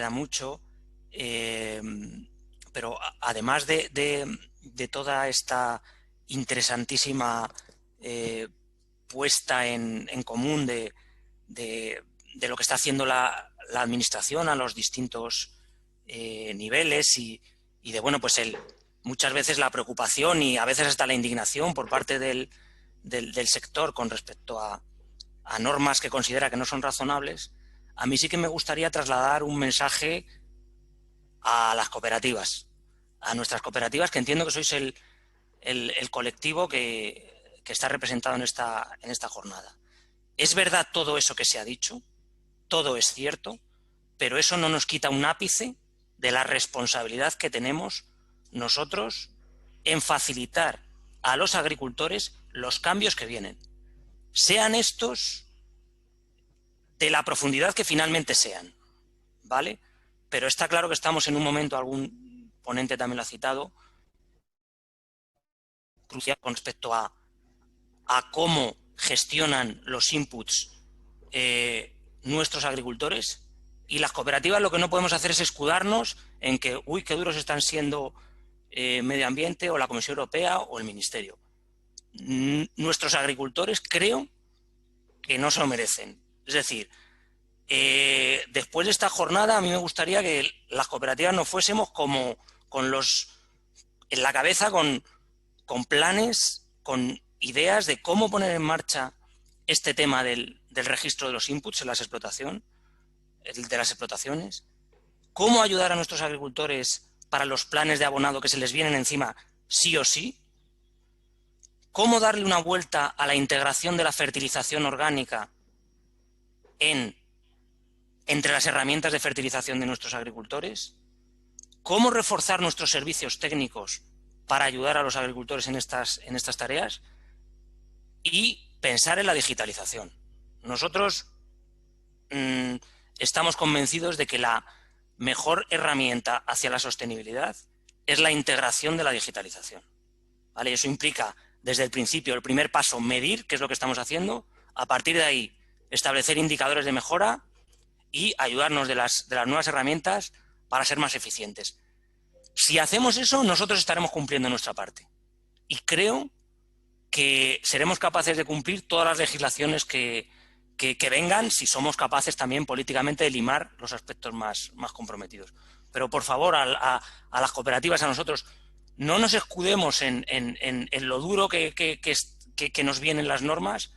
mucho, pero además de toda esta interesantísima puesta en común de lo que está haciendo la administración a los distintos niveles y de, bueno, pues muchas veces la preocupación y a veces hasta la indignación por parte del sector con respecto a normas que considera que no son razonables, a mí sí que me gustaría trasladar un mensaje a las cooperativas, a nuestras cooperativas, que entiendo que sois el colectivo que está representado en esta jornada. Es verdad todo eso que se ha dicho, todo es cierto, pero eso no nos quita un ápice de la responsabilidad que tenemos nosotros en facilitar a los agricultores los cambios que vienen. Sean estos de la profundidad que finalmente sean, ¿vale? Pero está claro que estamos en un momento, algún ponente también lo ha citado, crucial con respecto a cómo gestionan los inputs nuestros agricultores, y las cooperativas lo que no podemos hacer es escudarnos en que, uy, qué duros están siendo Medio Ambiente o la Comisión Europea o el Ministerio. Nuestros agricultores creo que no se lo merecen. Es decir, después de esta jornada a mí me gustaría que las cooperativas no fuésemos como en la cabeza con planes, con ideas de cómo poner en marcha este tema del registro de los inputs en las explotaciones, cómo ayudar a nuestros agricultores para los planes de abonado que se les vienen encima sí o sí, cómo darle una vuelta a la integración de la fertilización orgánica entre las herramientas de fertilización de nuestros agricultores, cómo reforzar nuestros servicios técnicos para ayudar a los agricultores en estas tareas y pensar en la digitalización. Nosotros estamos convencidos de que la mejor herramienta hacia la sostenibilidad es la integración de la digitalización, ¿vale? Eso implica, desde el principio, el primer paso, medir, que es lo que estamos haciendo, a partir de ahí, establecer indicadores de mejora y ayudarnos de las nuevas herramientas para ser más eficientes. Si hacemos eso, nosotros estaremos cumpliendo nuestra parte. Y creo que seremos capaces de cumplir todas las legislaciones que vengan, si somos capaces también políticamente de limar los aspectos más comprometidos. Pero por favor, a las cooperativas, a nosotros, no nos escudemos en lo duro que nos vienen las normas,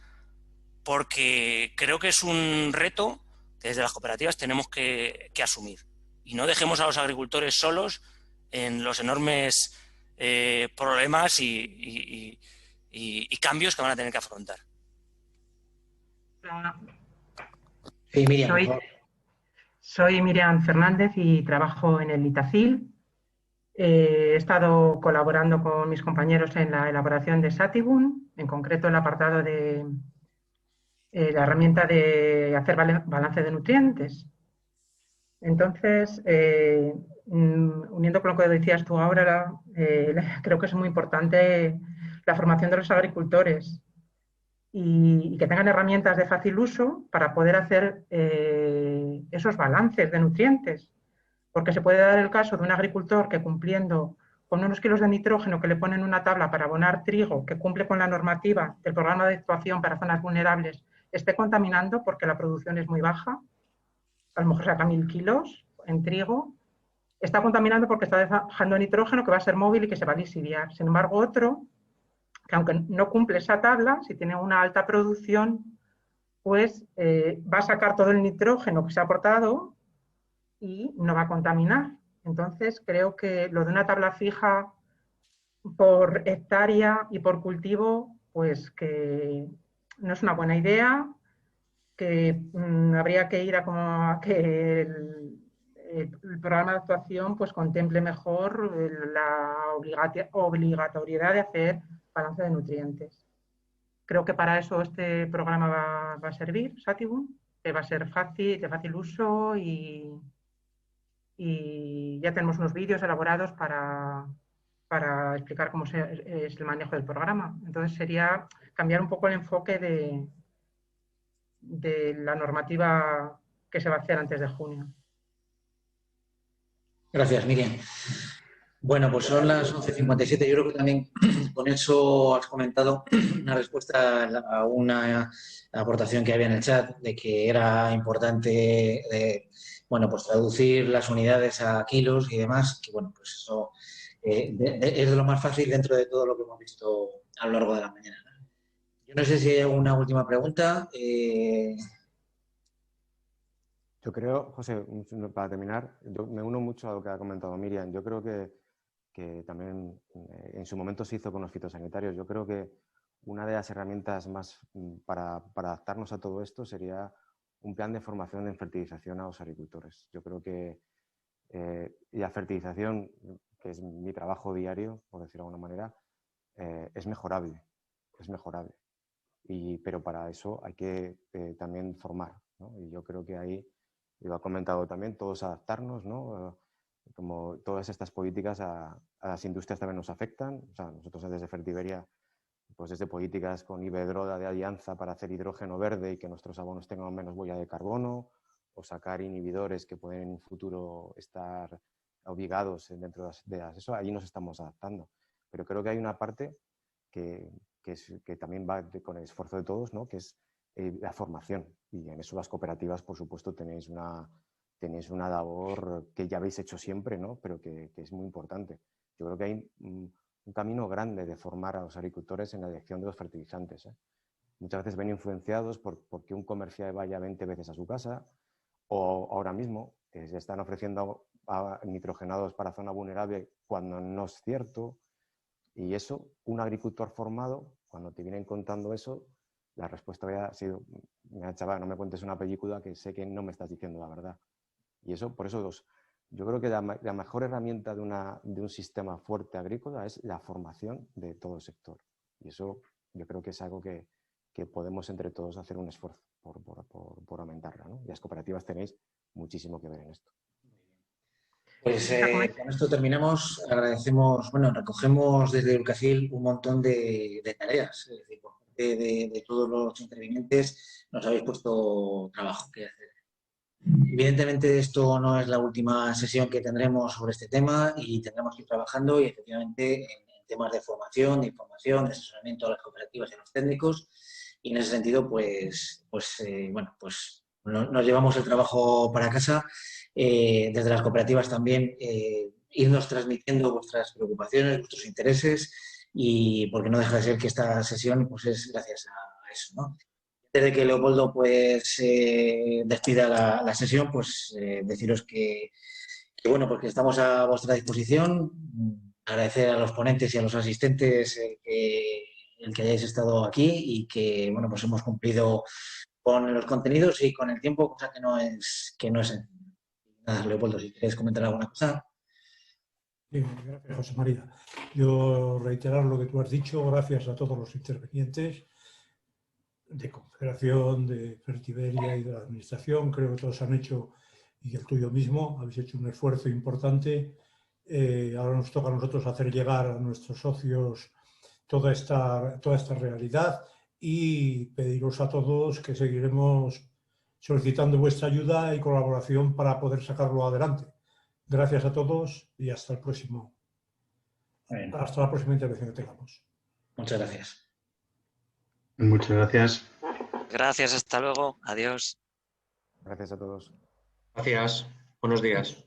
porque creo que es un reto que desde las cooperativas tenemos que asumir. Y no dejemos a los agricultores solos en los enormes problemas y cambios que van a tener que afrontar. Sí, Miriam, por favor. Soy Miriam Fernández y trabajo en el Itacil. He estado colaborando con mis compañeros en la elaboración de Satigun, en concreto el apartado de la herramienta de hacer balance de nutrientes. Entonces, uniendo con lo que decías tú ahora, creo que es muy importante la formación de los agricultores y que tengan herramientas de fácil uso para poder hacer esos balances de nutrientes. Porque se puede dar el caso de un agricultor que, cumpliendo con unos kilos de nitrógeno que le ponen una tabla para abonar trigo, que cumple con la normativa del programa de actuación para zonas vulnerables, esté contaminando porque la producción es muy baja, a lo mejor saca 1000 kilos en trigo, está contaminando porque está dejando nitrógeno que va a ser móvil y que se va a lisiviar. Sin embargo, otro, que aunque no cumple esa tabla, si tiene una alta producción, pues va a sacar todo el nitrógeno que se ha aportado y no va a contaminar. Entonces, creo que lo de una tabla fija por hectárea y por cultivo, pues que no es una buena idea, que habría que ir a que el programa de actuación pues contemple mejor la obligatoriedad de hacer balance de nutrientes. Creo que para eso este programa va a servir, Sativum, que va a ser fácil, de fácil uso y ya tenemos unos vídeos elaborados para explicar cómo es el manejo del programa. Entonces sería cambiar un poco el enfoque de la normativa que se va a hacer antes de junio. Gracias, Miriam. Bueno, pues son las 11:57. Yo creo que también con eso has comentado una respuesta a una aportación que había en el chat de que era importante, bueno, pues traducir las unidades a kilos y demás, que bueno, pues eso es de lo más fácil dentro de todo lo que hemos visto a lo largo de la mañana. Yo no sé si hay alguna última pregunta. Yo creo, José, para terminar, yo me uno mucho a lo que ha comentado Miriam. Yo creo que también en su momento se hizo con los fitosanitarios. Yo creo que una de las herramientas más para adaptarnos a todo esto sería un plan de formación en fertilización a los agricultores. Yo creo que la fertilización, que es mi trabajo diario, por decirlo de alguna manera, es mejorable. Pero para eso hay que también formar, ¿no? Y yo creo que ahí, lo ha comentado también, todos adaptarnos, ¿no? Como todas estas políticas a las industrias también nos afectan. O sea, nosotros desde Fertiberia, pues desde políticas con Iberdrola de alianza para hacer hidrógeno verde y que nuestros abonos tengan menos huella de carbono, o sacar inhibidores que pueden en un futuro estar obligados dentro de eso, allí nos estamos adaptando. Pero creo que hay una parte que también va con el esfuerzo de todos, ¿no? Que es la formación. Y en eso las cooperativas, por supuesto, tenéis una labor que ya habéis hecho siempre, ¿no? Pero que es muy importante. Yo creo que hay un camino grande de formar a los agricultores en la elección de los fertilizantes, ¿eh? Muchas veces ven influenciados porque un comercial vaya 20 veces a su casa, o ahora mismo se están ofreciendo nitrogenados para zona vulnerable cuando no es cierto. Y eso, un agricultor formado, cuando te vienen contando eso, la respuesta había sido: mira, chaval, no me cuentes una película que sé que no me estás diciendo la verdad. Y eso, por eso yo creo que la mejor herramienta de un sistema fuerte agrícola es la formación de todo el sector. Y eso yo creo que es algo que podemos entre todos hacer un esfuerzo por aumentarla, ¿no? Y las cooperativas tenéis muchísimo que ver en esto. Pues con esto terminamos. Agradecemos, bueno, recogemos desde Educafil un montón de tareas. Es decir, por parte de todos los intervinientes nos habéis puesto trabajo que hacer. Evidentemente esto no es la última sesión que tendremos sobre este tema y tendremos que ir trabajando y efectivamente en temas de formación, de información, de asesoramiento a las cooperativas y a los técnicos. Y en ese sentido, pues nos llevamos el trabajo para casa. Desde las cooperativas también irnos transmitiendo vuestras preocupaciones, vuestros intereses, y porque no deja de ser que esta sesión pues es gracias a eso, ¿no? Antes de que Leopoldo pues despida la sesión, pues deciros que bueno, pues que estamos a vuestra disposición. Agradecer a los ponentes y a los asistentes el que hayáis estado aquí y que bueno, pues hemos cumplido con los contenidos y con el tiempo, cosa que no es nada. Leopoldo, si quieres comentar alguna cosa. Bien, gracias, José María. Yo reiterar lo que tú has dicho, gracias a todos los intervinientes de Confederación, de Fertiberia y de la Administración. Creo que todos han hecho, y el tuyo mismo, habéis hecho un esfuerzo importante. Ahora nos toca a nosotros hacer llegar a nuestros socios toda esta realidad y pediros a todos que seguiremos solicitando vuestra ayuda y colaboración para poder sacarlo adelante. Gracias a todos y hasta la próxima intervención que tengamos. Muchas gracias. Muchas gracias. Gracias, hasta luego. Adiós. Gracias a todos. Gracias. Buenos días.